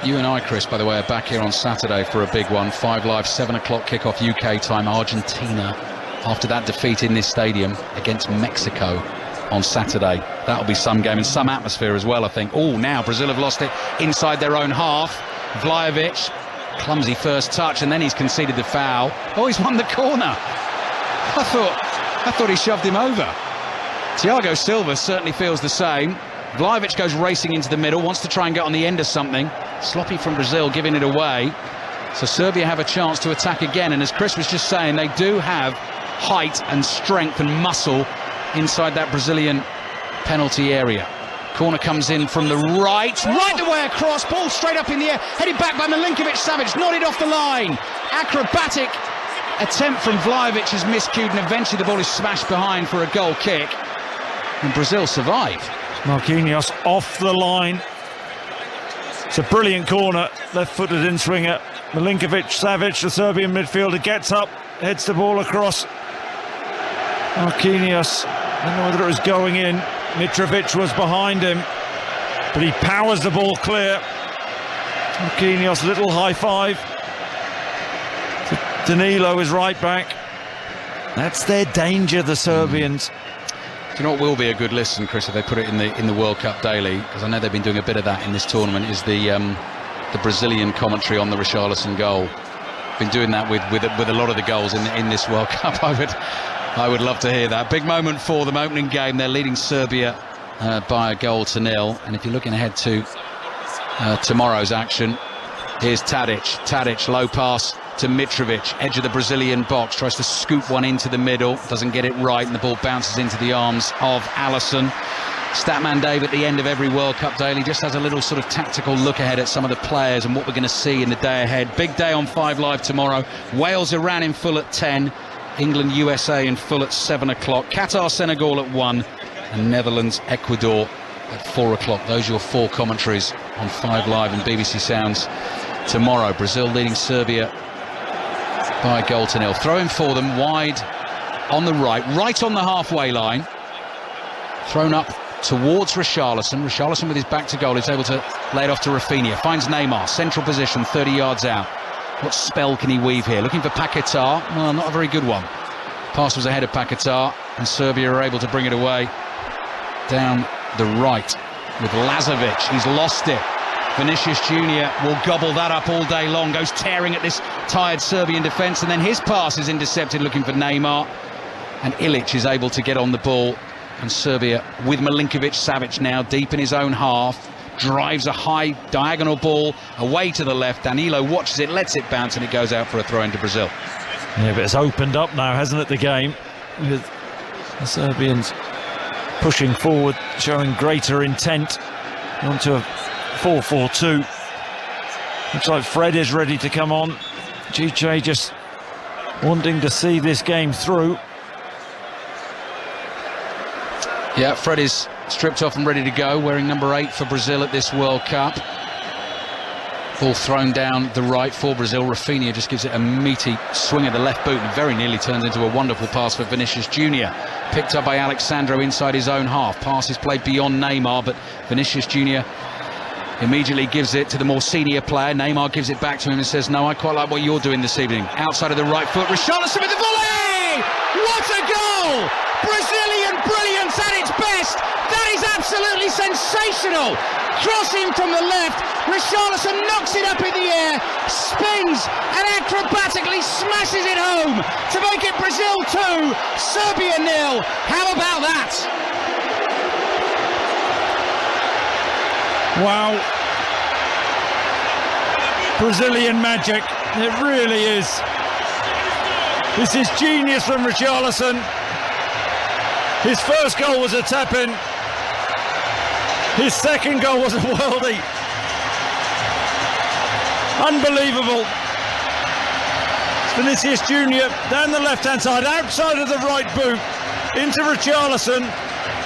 You and I, Chris, by the way, are back here on Saturday for a big one. 5 Live, 7 o'clock kickoff UK time, Argentina. After that defeat in this stadium against Mexico on Saturday. That'll be some game and some atmosphere as well, I think. Oh, now Brazil have lost it inside their own half. Vlahovic, clumsy first touch, and then he's conceded the foul. Oh, he's won the corner. I thought he shoved him over. Thiago Silva certainly feels the same. Vlahovic goes racing into the middle, wants to try and get on the end of something. Sloppy from Brazil, giving it away. So Serbia have a chance to attack again, and as Chris was just saying, they do have height and strength and muscle inside that Brazilian penalty area. Corner comes in from the right the way across, ball straight up in the air, headed back by Milinkovic-Savic, nodded off the line. Acrobatic attempt from Vlahovic is miscued, and eventually the ball is smashed behind for a goal kick, and Brazil survive. Marquinhos off the line. It's a brilliant corner, left-footed in-swinger. Milinkovic-Savic, the Serbian midfielder, gets up, heads the ball across. Marquinhos, I don't know whether it was going in. Mitrovic was behind him, but he powers the ball clear. Marquinhos, little high five. Danilo is right back. That's their danger, the Serbians. Do you know what will be a good listen, Chris, if they put it in the World Cup Daily? Because I know they've been doing a bit of that in this tournament. Is the Brazilian commentary on the Richarlison goal? Been doing that with a lot of the goals in this World Cup. I would love to hear that. Big moment for them, opening game. They're leading Serbia by a goal to 0. And if you're looking ahead to tomorrow's action, here's Tadic. Tadic, low pass to Mitrovic, edge of the Brazilian box, tries to scoop one into the middle, doesn't get it right, and the ball bounces into the arms of Alisson. Statman Dave at the end of every World Cup Daily just has a little sort of tactical look ahead at some of the players and what we're going to see in the day ahead. Big day on 5 Live tomorrow. Wales, Iran in full at 10. England, USA in full at 7 o'clock. Qatar, Senegal at 1. And Netherlands, Ecuador at 4 o'clock. Those are your 4 commentaries on 5 Live and BBC Sounds tomorrow. Brazil leading Serbia by a goal to 0. Throwing for them wide on the right on the halfway line. Thrown up towards Richarlison. Richarlison with his back to goal is able to lay it off to Rafinha. Finds Neymar, central position, 30 yards out. What spell can he weave here? Looking for Paquetá. Well, not a very good one. Pass was ahead of Paquetá, and Serbia are able to bring it away down the right with Lazovic. He's lost it. Vinicius Junior will gobble that up all day long, goes tearing at this tired Serbian defence, and then his pass is intercepted looking for Neymar, and Ilic is able to get on the ball, and Serbia with Milinkovic-Savic now deep in his own half, drives a high diagonal ball away to the left. Danilo watches it, lets it bounce, and it goes out for a throw into Brazil. Yeah, but it's opened up now, hasn't it, the game, with the Serbians pushing forward, showing greater intent onto a 4-4-2. Looks like Fred is ready to come on. Chiche just wanting to see this game through. Yeah, Fred is stripped off and ready to go, wearing number 8 for Brazil at this World Cup. Ball thrown down the right for Brazil. Rafinha just gives it a meaty swing of the left boot and very nearly turns into a wonderful pass for Vinicius Junior. Picked up by Alexandro inside his own half. Pass is played beyond Neymar, but Vinicius Junior immediately gives it to the more senior player. Neymar gives it back to him and says, no, I quite like what you're doing this evening. Outside of the right foot, Richarlison with the volley! What a goal! Brazilian brilliance at its best! That is absolutely sensational! Crossing from the left, Richarlison knocks it up in the air, spins and acrobatically smashes it home to make it Brazil 2, Serbia 0. How about that? Wow. Brazilian magic, it really is. This is genius from Richarlison. His first goal was a tap-in. His second goal was a worldie. Unbelievable. Vinicius Junior down the left-hand side, outside of the right boot, into Richarlison,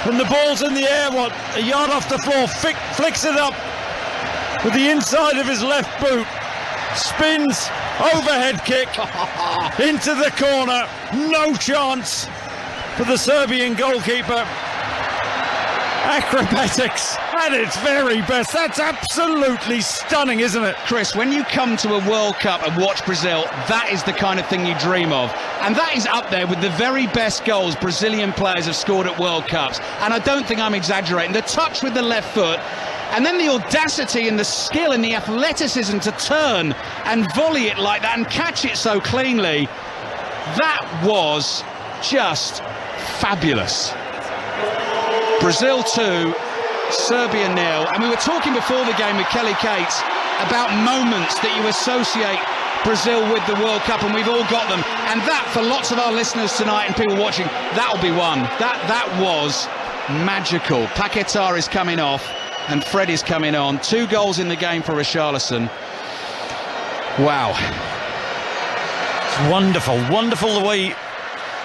and the ball's in the air, a yard off the floor, flicks it up with the inside of his left boot, spins, overhead kick into the corner, no chance for the Serbian goalkeeper. Acrobatics at its very best. That's absolutely stunning, isn't it? Chris, when you come to a World Cup and watch Brazil, that is the kind of thing you dream of. And that is up there with the very best goals Brazilian players have scored at World Cups. And I don't think I'm exaggerating. The touch with the left foot, and then the audacity and the skill and the athleticism to turn and volley it like that and catch it so cleanly. That was just fabulous. Brazil 2, Serbia 0. And we were talking before the game with Kelly Cates about moments that you associate Brazil with the World Cup, and we've all got them. And that, for lots of our listeners tonight and people watching, that'll be one. That was magical. Paquetá is coming off and Fred is coming on. 2 goals in the game for Richarlison. Wow. It's wonderful, wonderful the way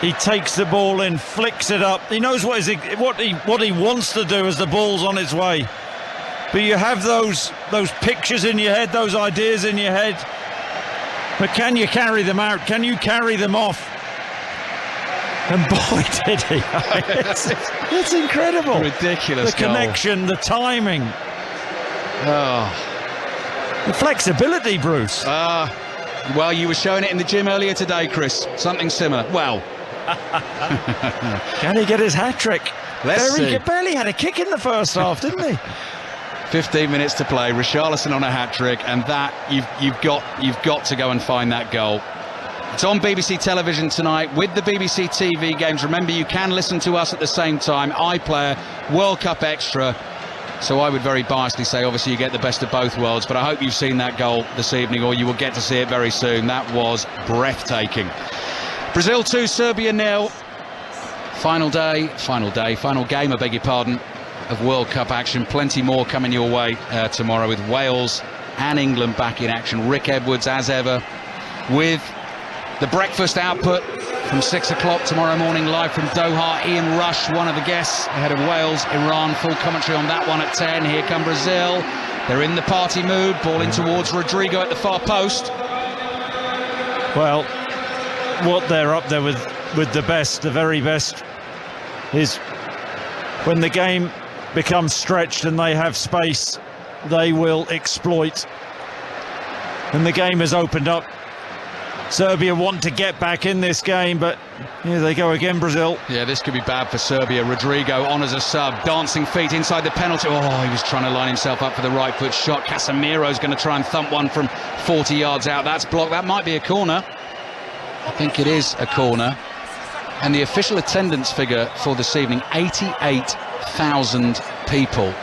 he takes the ball in, flicks it up. He knows what he wants to do as the ball's on its way. But you have those pictures in your head, those ideas in your head. But can you carry them out? Can you carry them off? And boy, did he. It's incredible. Ridiculous The connection, the timing. Oh. The flexibility, Bruce. Well, you were showing it in the gym earlier today, Chris. Something similar. Well. Can he get his hat-trick? Let's see. He barely had a kick in the first half, didn't he? 15 minutes to play. Richarlison on a hat-trick, and that you've got to go and find that goal. It's on BBC television tonight with the BBC TV games. Remember, you can listen to us at the same time. iPlayer, World Cup Extra. So I would very biasedly say, obviously, you get the best of both worlds. But I hope you've seen that goal this evening, or you will get to see it very soon. That was breathtaking. Brazil 2, Serbia 0. Final game, I beg your pardon, of World Cup action. Plenty more coming your way tomorrow with Wales and England back in action. Rick Edwards, as ever, with the breakfast output from 6 o'clock tomorrow morning, live from Doha. Ian Rush, one of the guests ahead of Wales, Iran. Full commentary on that one at 10. Here come Brazil. They're in the party mood. Ball in towards Rodrigo at the far post. Well, what they're up there with the best, the very best, is when the game becomes stretched and they have space, they will exploit. And the game has opened up Serbia want to get back in this game, but here they go again, Brazil. Yeah, this could be bad for Serbia. Rodrigo on as a sub, dancing feet inside the penalty. Oh, he was trying to line himself up for the right foot shot. Casemiro's going to try and thump one from 40 yards out. That's blocked. That might be a corner. I think it is a corner. And the official attendance figure for this evening, 88,000 people.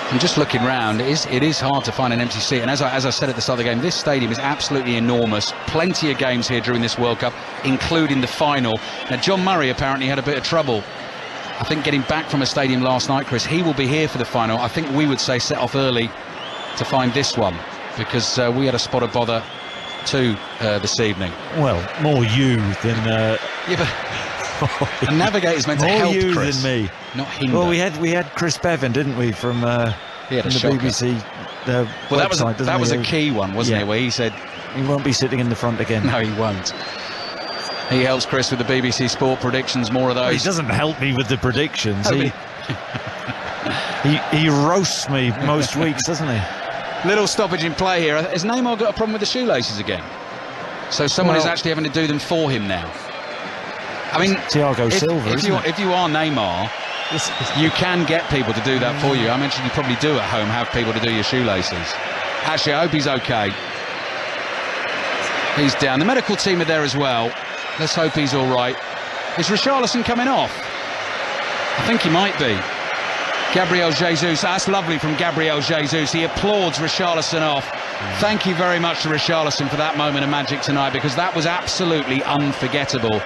I'm just looking round. It is hard to find an empty seat, and as I said at the start of the game, this stadium is absolutely enormous. Plenty of games here during this World Cup, including the final. Now, John Murray apparently had a bit of trouble, I think, getting back from a stadium last night, Chris. He will be here for the final. I think we would say set off early to find this one, because we had a spot of bother too this evening. Well, more you than... Yeah, but... The navigator's meant to help you Chris, than me, not hinder. Well, we had Chris Bevan, didn't we, from the BBC website? That was a key one, wasn't it? Where he said he won't be sitting in the front again. No, he won't. He helps Chris with the BBC Sport predictions. More of those. Well, he doesn't help me with the predictions. He roasts me most weeks, doesn't he? Little stoppage in play here. Has Neymar got a problem with the shoelaces again? So someone is actually having to do them for him now. I mean, Thiago Silva, if you are Neymar, you can get people to do that for you. I mentioned you probably do at home have people to do your shoelaces. Actually, I hope he's okay. He's down. The medical team are there as well. Let's hope he's all right. Is Richarlison coming off? I think he might be. Gabriel Jesus, that's lovely from Gabriel Jesus. He applauds Richarlison off. Thank you very much to Richarlison for that moment of magic tonight, because that was absolutely unforgettable.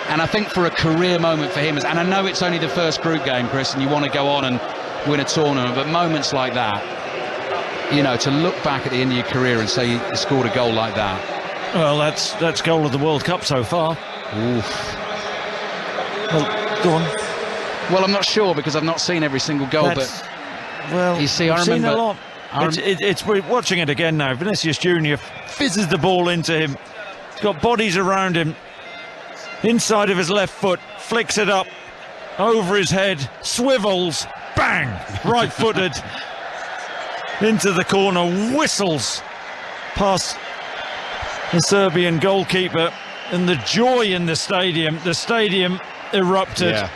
And I think for a career moment for him, and I know it's only the first group game, Chris, and you want to go on and win a tournament, but moments like that, you know, to look back at the end of your career and say you scored a goal like that. Well, that's goal of the World Cup so far. Oof. Well, go on. Well, I'm not sure, because I've not seen every single goal, but well, you see, I remember seen a lot. We're watching it again now. Vinicius Junior fizzes the ball into him. He's got bodies around him. Inside of his left foot, flicks it up over his head, swivels, bang, right-footed into the corner, whistles past the Serbian goalkeeper, and the joy in the stadium erupted. Yeah.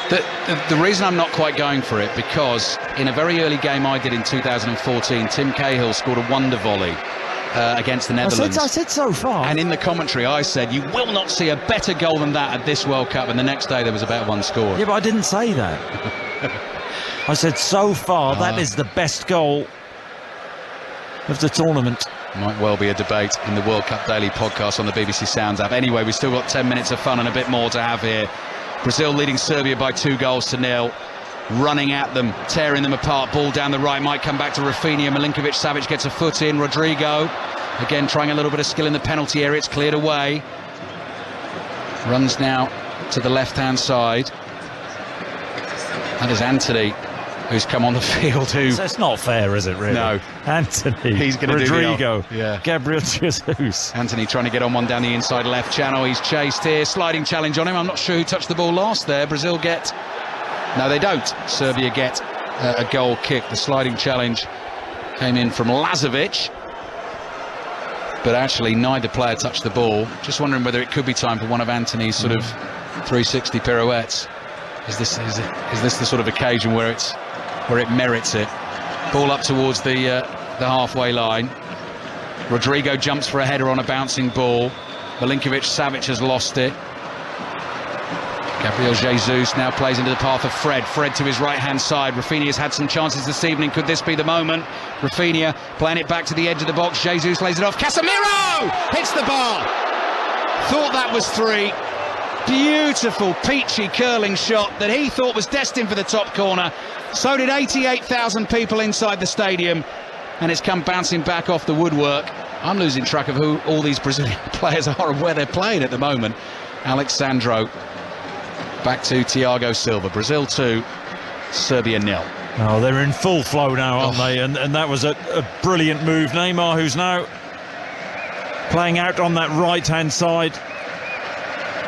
The reason I'm not quite going for it, because in a very early game I did in 2014, Tim Cahill scored a wonder volley against the Netherlands. I said so far. And in the commentary I said, you will not see a better goal than that at this World Cup, and the next day there was a better one scored. Yeah, but I didn't say that. I said so far that is the best goal of the tournament. Might well be a debate in the World Cup Daily podcast on the BBC Sounds app. Anyway, we've still got 10 minutes of fun and a bit more to have here. Brazil leading Serbia by 2-0. Running at them, tearing them apart. Ball down the right, might come back to Rafinha. Milinkovic-Savic gets a foot in. Rodrigo, again trying a little bit of skill in the penalty area. It's cleared away. Runs now to the left-hand side. That is Anthony, who's come on the field. That's not fair, is it, really? No. Anthony, he's going to Rodrigo, yeah. Gabriel Jesus. Anthony trying to get on one down the inside left channel. He's chased here. Sliding challenge on him. I'm not sure who touched the ball last there. Brazil get... No, they don't. Serbia get a goal kick. The sliding challenge came in from Lazovic, but actually neither player touched the ball. Just wondering whether it could be time for one of Anthony's sort of 360 pirouettes. Is this the sort of occasion where it merits it? Ball up towards the halfway line. Rodrigo jumps for a header on a bouncing ball. Milinkovic-Savic has lost it. Gabriel Jesus now plays into the path of Fred. Fred to his right-hand side. Rafinha's had some chances this evening. Could this be the moment? Rafinha playing it back to the edge of the box. Jesus lays it off. Casemiro hits the bar. Thought that was three. Beautiful, peachy, curling shot that he thought was destined for the top corner. So did 88,000 people inside the stadium. And it's come bouncing back off the woodwork. I'm losing track of who all these Brazilian players are and where they're playing at the moment. Alexandro. Back to Thiago Silva. Brazil 2, Serbia 0. Oh, they're in full flow now, aren't they? And that was a brilliant move. Neymar, who's now playing out on that right-hand side,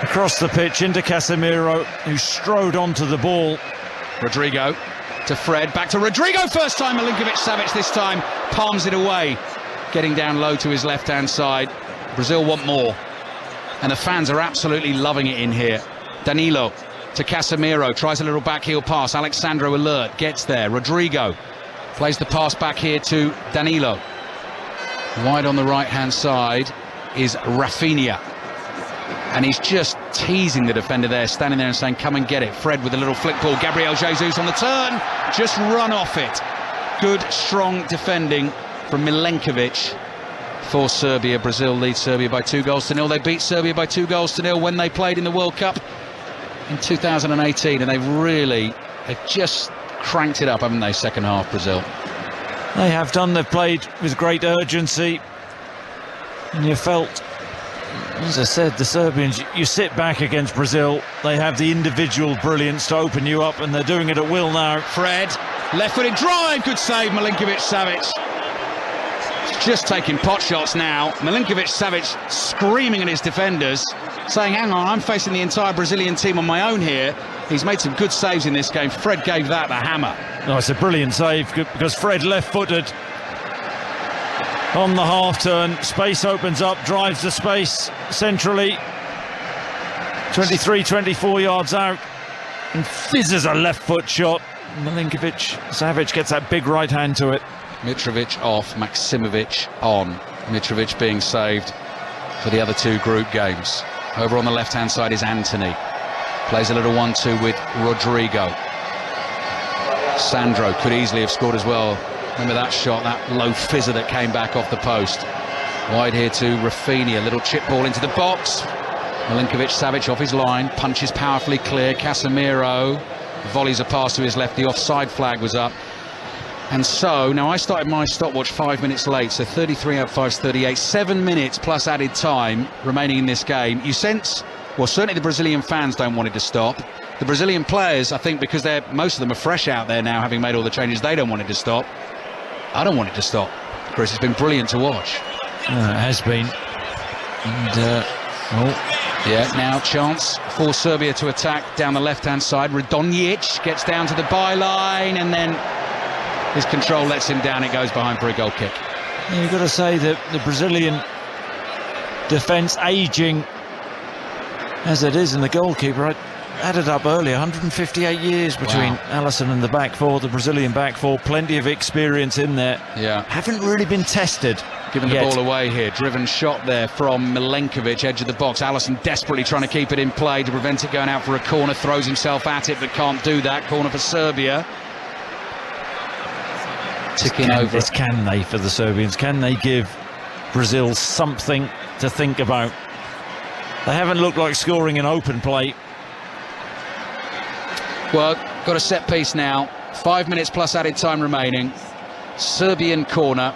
across the pitch into Casemiro, who strode onto the ball. Rodrigo to Fred, back to Rodrigo, first time. Milinkovic-Savic this time palms it away. getting down low to his left-hand side. Brazil want more, and the fans are absolutely loving it in here. Danilo to Casemiro, tries a little backheel pass. Alexandro alert, gets there. Rodrigo plays the pass back here to Danilo. Wide on the right-hand side is Rafinha, and he's just teasing the defender there, standing there and saying, come and get it. Fred with a little flick ball. Gabriel Jesus on the turn, just run off it. Good, strong defending from Milenkovic for Serbia. Brazil lead Serbia by 2-0. They beat Serbia by 2-0 when they played in the World Cup in 2018, and they've just cranked it up, haven't they, second half, Brazil? They have done. They've played with great urgency, and you felt, as I said, the Serbians, you sit back against Brazil, they have the individual brilliance to open you up, and they're doing it at will now. Fred, left-footed drive, good save, Milinkovic-Savic. Just taking pot shots now. Milinkovic-Savic screaming at his defenders, saying, hang on, I'm facing the entire Brazilian team on my own here. He's made some good saves in this game. Fred gave that the hammer. No, it's a brilliant save because Fred left-footed on the half-turn. Space opens up, drives the space centrally. 23, 24 yards out, and fizzes a left-foot shot. Milinkovic-Savic gets that big right hand to it. Mitrovic off, Maksimovic on. Mitrovic being saved for the other two group games. Over on the left-hand side is Anthony. Plays a little 1-2 with Rodrigo. Sandro could easily have scored as well. Remember that shot, that low fizzer that came back off the post. Wide here to Rafinha, little chip ball into the box. Milinkovic-Savic off his line, punches powerfully clear. Casemiro volleys a pass to his left, the offside flag was up. And so, now I started my stopwatch 5 minutes late, so 33 out of 5 is 38. 7 minutes plus added time remaining in this game. You sense, well, certainly the Brazilian fans don't want it to stop. The Brazilian players, I think, because most of them are fresh out there now, having made all the changes, they don't want it to stop. I don't want it to stop. Chris, it's been brilliant to watch. It has been. And, yeah, now chance for Serbia to attack down the left-hand side. Radonjic gets down to the byline, and then his control lets him down. It goes behind for a goal kick. Yeah, you've got to say that the Brazilian defence aging as it is, and the goalkeeper, I added up earlier, 158 years between Alisson and the back four, the Brazilian back four. Plenty of experience in there. Yeah, haven't really been tested. Given the ball away here, driven shot there from Milenkovic, edge of the box. Alisson desperately trying to keep it in play to prevent it going out for a corner, throws himself at it but can't do that. Corner for Serbia. Ticking over. Can they, for the Serbians, can they give Brazil something to think about? They haven't looked like scoring an open play. Well, got a set piece now. 5 minutes plus added time remaining. Serbian corner.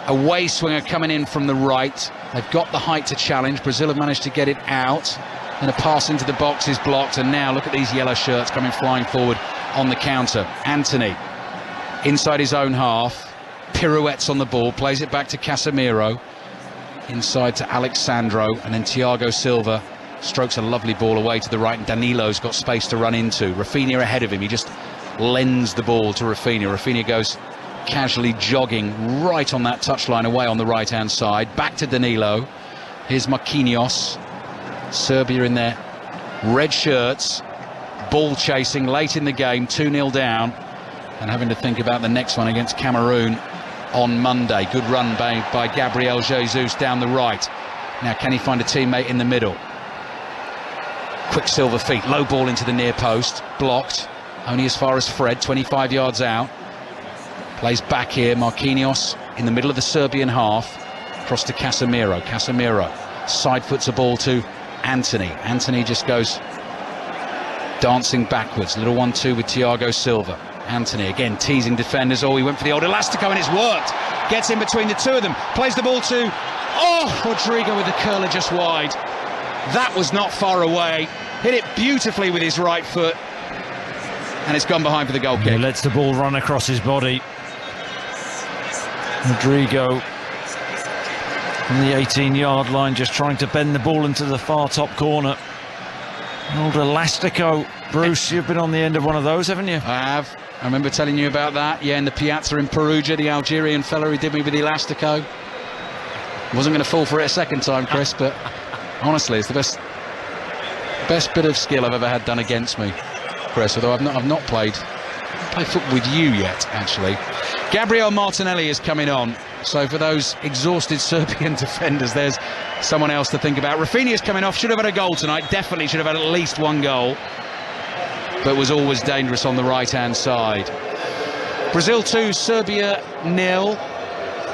Away swinger coming in from the right. They've got the height to challenge. Brazil have managed to get it out. And a pass into the box is blocked. And now look at these yellow shirts coming flying forward on the counter. Anthony inside his own half. Pirouettes on the ball. Plays it back to Casemiro. Inside to Alexandro. And then Thiago Silva strokes a lovely ball away to the right. And Danilo's got space to run into. Rafinha ahead of him. He just lends the ball to Rafinha. Rafinha goes casually jogging right on that touchline away on the right-hand side. Back to Danilo. Here's Marquinhos. Serbia in their red shirts. Ball chasing late in the game. 2-0 down. And having to think about the next one against Cameroon on Monday. Good run by Gabriel Jesus down the right. Now can he find a teammate in the middle? Quicksilver feet. Low ball into the near post. Blocked. Only as far as Fred. 25 yards out. Plays back here, Marquinhos in the middle of the Serbian half, across to Casemiro. Casemiro side foots a ball to Anthony. Anthony just goes dancing backwards. Little 1-2 with Thiago Silva. Anthony again teasing defenders. Oh, he went for the old elastico and it's worked. Gets in between the two of them. Plays the ball to Rodrigo with the curler just wide. That was not far away. Hit it beautifully with his right foot. And it's gone behind for the goal kick. He lets the ball run across his body. Rodrigo from the 18-yard line, just trying to bend the ball into the far top corner. Old Elastico. Bruce, you've been on the end of one of those, haven't you? I have. I remember telling you about that. Yeah, in the Piazza in Perugia, the Algerian fella who did me with the Elastico. Wasn't going to fall for it a second time, Chris, but honestly, it's the best bit of skill I've ever had done against me, Chris, although I've not played football with you yet, actually. Gabriel Martinelli is coming on, so for those exhausted Serbian defenders, there's someone else to think about. Rafinha's coming off, should have had a goal tonight, definitely should have had at least one goal, but was always dangerous on the right-hand side. Brazil 2, Serbia 0.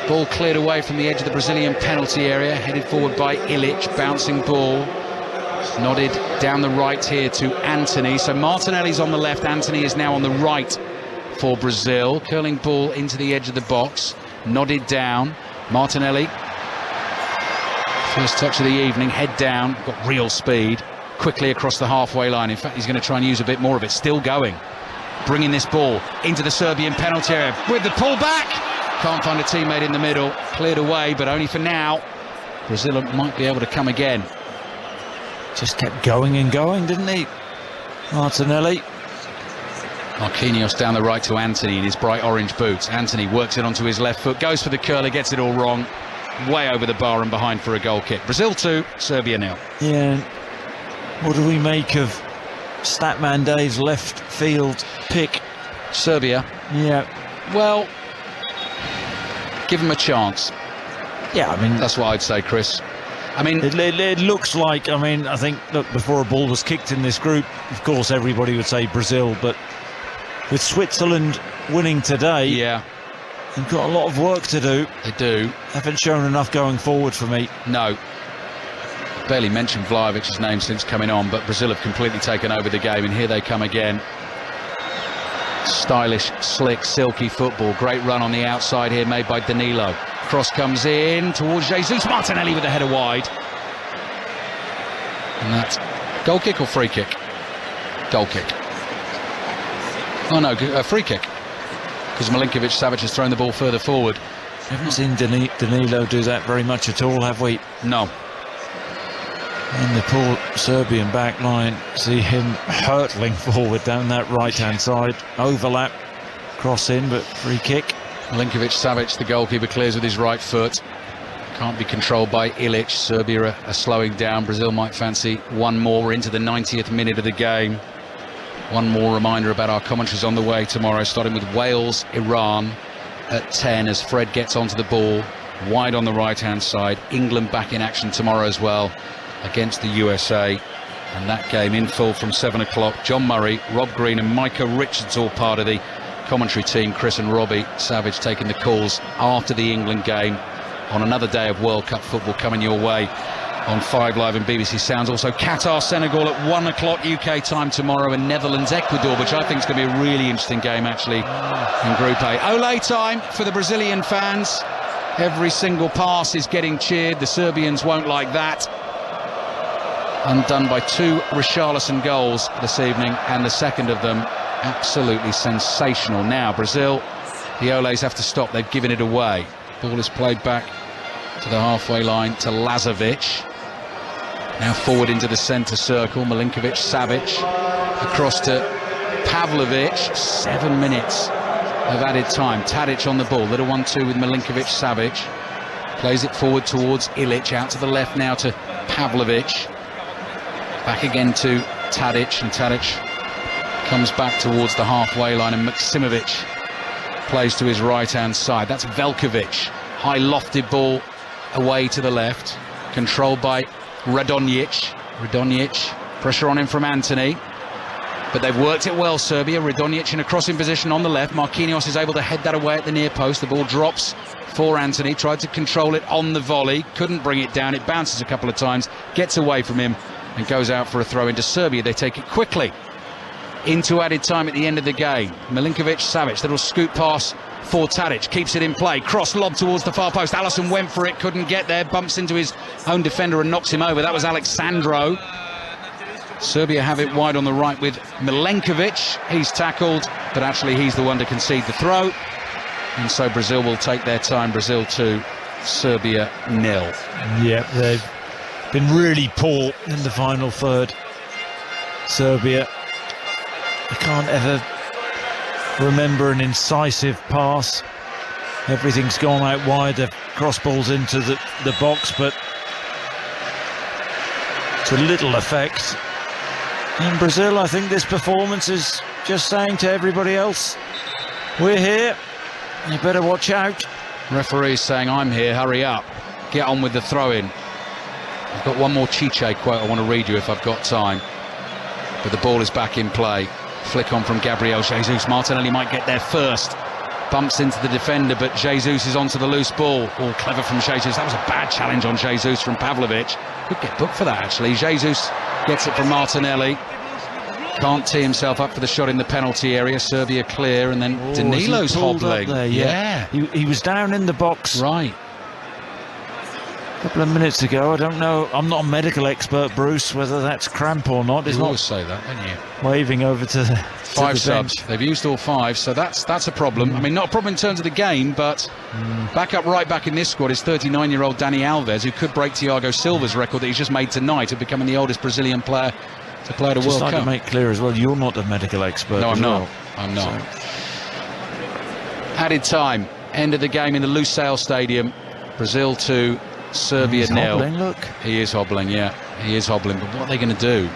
Ball cleared away from the edge of the Brazilian penalty area, headed forward by Ilic, bouncing ball. Nodded down the right here to Antony. So Martinelli's on the left, Antony is now on the right for Brazil. Curling ball into the edge of the box, nodded down. Martinelli, first touch of the evening, head down, got real speed, quickly across the halfway line. In fact, he's going to try and use a bit more of it, still going. Bringing this ball into the Serbian penalty area with the pull back. Can't find a teammate in the middle, cleared away, but only for now. Brazil might be able to come again. Just kept going and going, didn't he? Martinelli. Marquinhos down the right to Antony in his bright orange boots. Antony works it onto his left foot, goes for the curler, gets it all wrong. Way over the bar and behind for a goal kick. Brazil 2, Serbia 0. Yeah. What do we make of Statman Dave's left field pick? Serbia. Yeah. Well, give him a chance. Yeah, I mean, that's what I'd say, Chris. I mean, it looks like, I mean, I think, look, before a ball was kicked in this group, of course, everybody would say Brazil, but with Switzerland winning today, yeah, they've got a lot of work to do. They do. Haven't shown enough going forward for me. No. Barely mentioned Vlahovic's name since coming on, but Brazil have completely taken over the game, and here they come again. Stylish, slick, silky football. Great run on the outside here made by Danilo. Cross comes in towards Jesus. Martinelli with the header wide. And that's goal kick or free kick? Goal kick. Oh no, a free kick. Because Milinkovic-Savic has thrown the ball further forward. Haven't seen Danilo do that very much at all, have we? No. And the poor Serbian back line, see him hurtling forward down that right-hand side. Overlap, cross in, but free kick. Milinkovic-Savic, the goalkeeper, clears with his right foot. Can't be controlled by Ilic. Serbia are slowing down. Brazil might fancy one more. We're into the 90th minute of the game. One more reminder about our commentaries on the way tomorrow, starting with Wales, Iran at 10 as Fred gets onto the ball, wide on the right-hand side. England back in action tomorrow as well against the USA. And that game in full from 7 o'clock. John Murray, Rob Green and Micah Richards all part of the commentary team. Chris and Robbie Savage taking the calls after the England game on another day of World Cup football coming your way on 5 Live and BBC Sounds. Also Qatar, Senegal at 1 o'clock UK time tomorrow, and Netherlands, Ecuador, which I think is going to be a really interesting game actually in Group A. Ole time for the Brazilian fans. Every single pass is getting cheered. The Serbians won't like that. Undone by 2 Richarlison goals this evening, and the second of them absolutely sensational. Now Brazil, the Oles have to stop. They've given it away. Ball is played back to the halfway line to Lazovic. Now forward into the centre circle. Milinkovic-Savic across to Pavlovic. 7 minutes of added time. Tadic on the ball. Little 1-2 with Milinkovic-Savic. Plays it forward towards Ilic. Out to the left now to Pavlovic. Back again to Tadic, and Tadic comes back towards the halfway line, and Maksimovic plays to his right-hand side. That's Velkovic. High lofted ball away to the left, controlled by Radonjic. Radonjic, pressure on him from Antony, but they've worked it well, Serbia. Radonjic in a crossing position on the left. Marquinhos is able to head that away at the near post. The ball drops for Antony, tried to control it on the volley, couldn't bring it down. It bounces a couple of times, gets away from him, and goes out for a throw into Serbia. They take it quickly into added time at the end of the game. Milinkovic-Savic, little scoop pass for Tadic, keeps it in play, cross lob towards the far post. Alisson went for it, couldn't get there, bumps into his own defender and knocks him over. That was Alexandro. Serbia have it wide on the right with Milenkovic. He's tackled, but actually he's the one to concede the throw, and so Brazil will take their time. Brazil 2, Serbia 0. Yeah, they've been really poor in the final third. Serbia. I can't ever remember an incisive pass. Everything's gone out wide. They've cross balls into the box, but to little effect. In Brazil, I think this performance is just saying to everybody else, we're here, you better watch out. Referee's saying, I'm here, hurry up. Get on with the throw-in. I've got one more Chiche quote I want to read you if I've got time. But the ball is back in play. Flick on from Gabriel Jesus. Martinelli might get there first. Bumps into the defender, but Jesus is onto the loose ball. All clever from Jesus. That was a bad challenge on Jesus from Pavlovic. Could get booked for that, actually. Jesus gets it from Martinelli. Can't tee himself up for the shot in the penalty area. Serbia clear, and then Danilo's hobbling. There, yeah. He was down in the box. Right. A couple of minutes ago. I don't know. I'm not a medical expert, Bruce, whether that's cramp or not. You always say that, don't you? Waving over to the 5 subs. They've used all 5, so that's a problem. I mean, not a problem in terms of the game, but back in this squad is 39-year-old Dani Alves, who could break Thiago Silva's record that he's just made tonight of becoming the oldest Brazilian player to play at a World Cup. Just like to make clear as well, you're not a medical expert. No, I'm not. Well. I'm not. So. Added time. End of the game in the Lusail Stadium. Brazil 2, Serbia 0. Hobbling, look. He is hobbling, yeah. He is hobbling. But what are they going to do?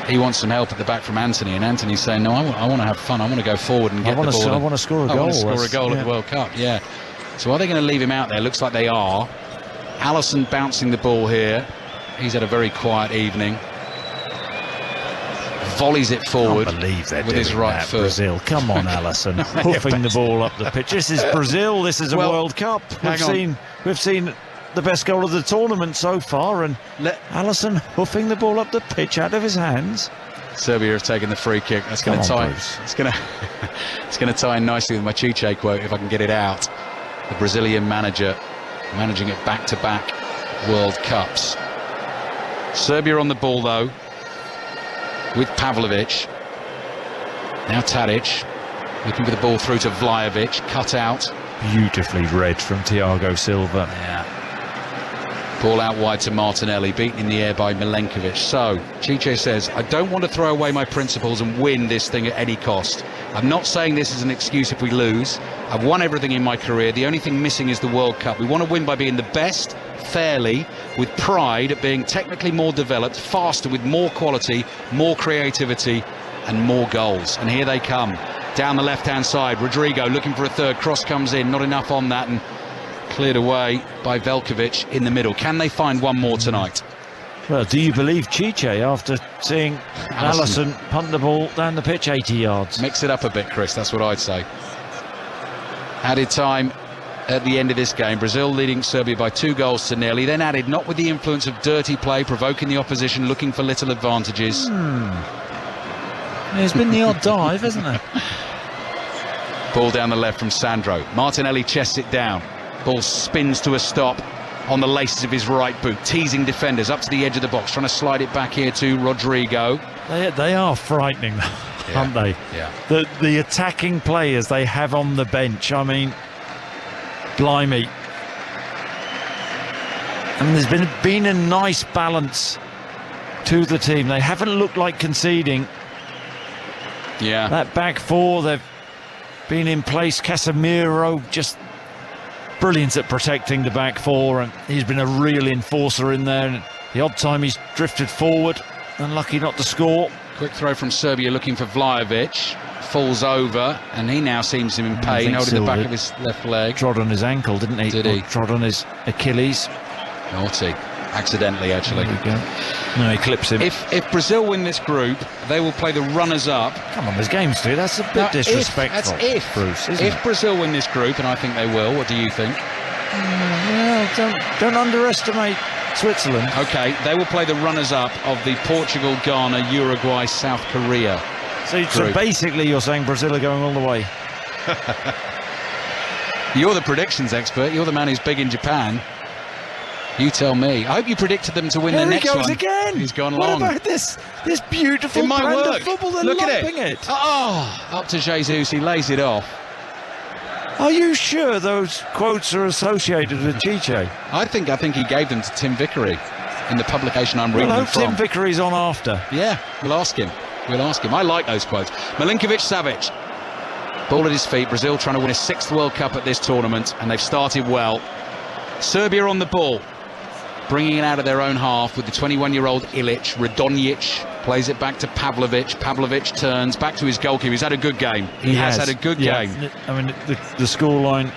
He wants some help at the back from Anthony, and Anthony's saying, no, I want to have fun. I want to go forward and get the ball. I want to score a goal. I want to score a goal at the World Cup, yeah. So are they going to leave him out there? Looks like they are. Alisson bouncing the ball here. He's had a very quiet evening. Volleys it forward with his right foot. Brazil, come on, Alisson, hoofing the ball up the pitch. This is Brazil. This is a World Cup. We've seen the best goal of the tournament so far, and Alisson hoofing the ball up the pitch out of his hands. Serbia have taken the free kick. That's going to tie. It's going to tie in nicely with my Chiche quote if I can get it out. The Brazilian manager managing it back-to-back World Cups. Serbia on the ball though, with Pavlovic. Now Tadic looking for the ball through to Vlahovic, cut out. Beautifully read from Thiago Silva. Yeah. Ball out wide to Martinelli, beaten in the air by Milenkovic. So Chiche says, I don't want to throw away my principles and win this thing at any cost. I'm not saying this is an excuse if we lose. I've won everything in my career. The only thing missing is the World Cup. We want to win by being the best, fairly, with pride at being technically more developed, faster, with more quality, more creativity and more goals. And here they come. Down the left-hand side, Rodrigo looking for a third. Cross comes in, not enough on that, and cleared away by Veljkovic in the middle. Can they find one more tonight? Well, do you believe Chiche after seeing Alisson punt the ball down the pitch 80 yards? Mix it up a bit, Chris, that's what I'd say. Added time at the end of this game. Brazil leading Serbia by 2-0. He then added, not with the influence of dirty play, provoking the opposition, looking for little advantages. There's been the odd dive, hasn't there? Ball down the left from Sandro. Martinelli chests it down. Ball spins to a stop on the laces of his right boot, teasing defenders up to the edge of the box, trying to slide it back here to Rodrigo. They are frightening, aren't they? Yeah. The attacking players they have on the bench, I mean, blimey. And there's been a nice balance to the team. They haven't looked like conceding. Yeah. That back four, they've been in place. Casemiro just brilliant at protecting the back four, and he's been a real enforcer in there. And the odd time he's drifted forward, unlucky not to score. Quick throw from Serbia looking for Vlahovic. Falls over, and he now seems in pain, holding the back of his left leg. Trod on his ankle, didn't he? Did he? Trod on his Achilles. Naughty. Accidentally, actually. There we go. No, he clips him. If Brazil win this group, they will play the runners-up. Come on, there's games to do. That's a bit disrespectful. That's Bruce, if Brazil win this group, and I think they will, what do you think? Well, don't underestimate Switzerland. Okay, they will play the runners-up of the Portugal, Ghana, Uruguay, South Korea. So basically you're saying Brazil are going all the way. You're the predictions expert. You're the man who's big in Japan. You tell me. I hope you predicted them to win the next one. There he goes again. He's gone long. What about this beautiful brand of football? They're Look loving at it. Oh, up to Jesus. He lays it off. Are you sure those quotes are associated with Chiche? I think he gave them to Tim Vickery. in the publication I'm reading I them hope from. Tim Vickery's on after. Yeah, we'll ask him. I like those quotes. Milinkovic-Savic, ball at his feet. Brazil trying to win a 6th World Cup at this tournament, and they've started well. Serbia on the ball, bringing it out of their own half with the 21-year-old Ilic. Radonjic plays it back to Pavlovic. Pavlovic turns back to his goalkeeper. He's had a good game. He has had a good game. I mean, the scoreline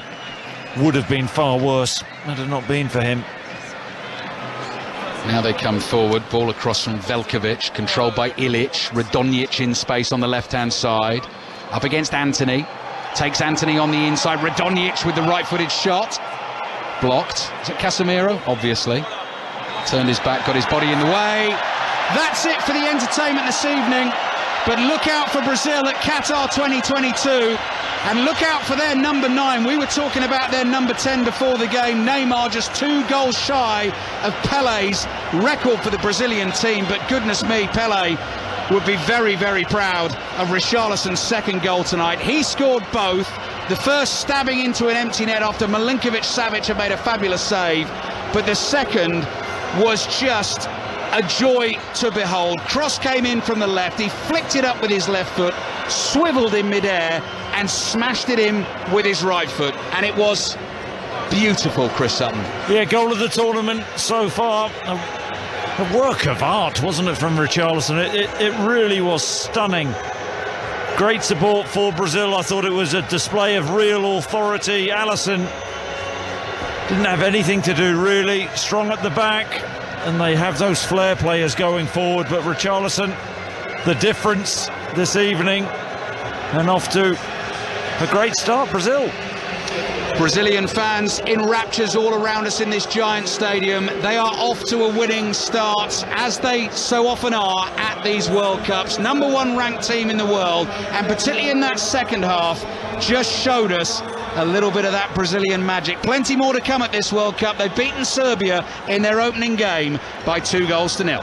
would have been far worse had it not been for him. Now they come forward, ball across from Veljkovic, controlled by Ilic. Radonjic in space on the left-hand side, up against Antony. Takes Antony on the inside. Radonjic with the right-footed shot. Blocked. Is it Casemiro? Obviously. Turned his back, got his body in the way. That's it for the entertainment this evening. But look out for Brazil at Qatar 2022. And look out for their number 9. We were talking about their number 10 before the game. Neymar just 2 goals shy of Pele's record for the Brazilian team. But goodness me, Pele would be very, very proud of Richarlison's 2nd goal tonight. He scored both. The first stabbing into an empty net after Milinkovic-Savic had made a fabulous save. But the second was just a joy to behold. Cross came in from the left. He flicked it up with his left foot, swiveled in midair and smashed it in with his right foot. And it was beautiful, Chris Sutton. Yeah, goal of the tournament so far. A work of art, wasn't it, from Richarlison? It really was stunning. Great support for Brazil. I thought it was a display of real authority. Alisson didn't have anything to do, really. Strong at the back, and they have those flair players going forward. But Richarlison, the difference this evening, and off to a great start, Brazil. Brazilian fans in raptures all around us in this giant stadium. They are off to a winning start, as they so often are at these World Cups. Number 1 ranked team in the world, and particularly in that second half, just showed us a little bit of that Brazilian magic. Plenty more to come at this World Cup. They've beaten Serbia in their opening game by 2 goals to 0.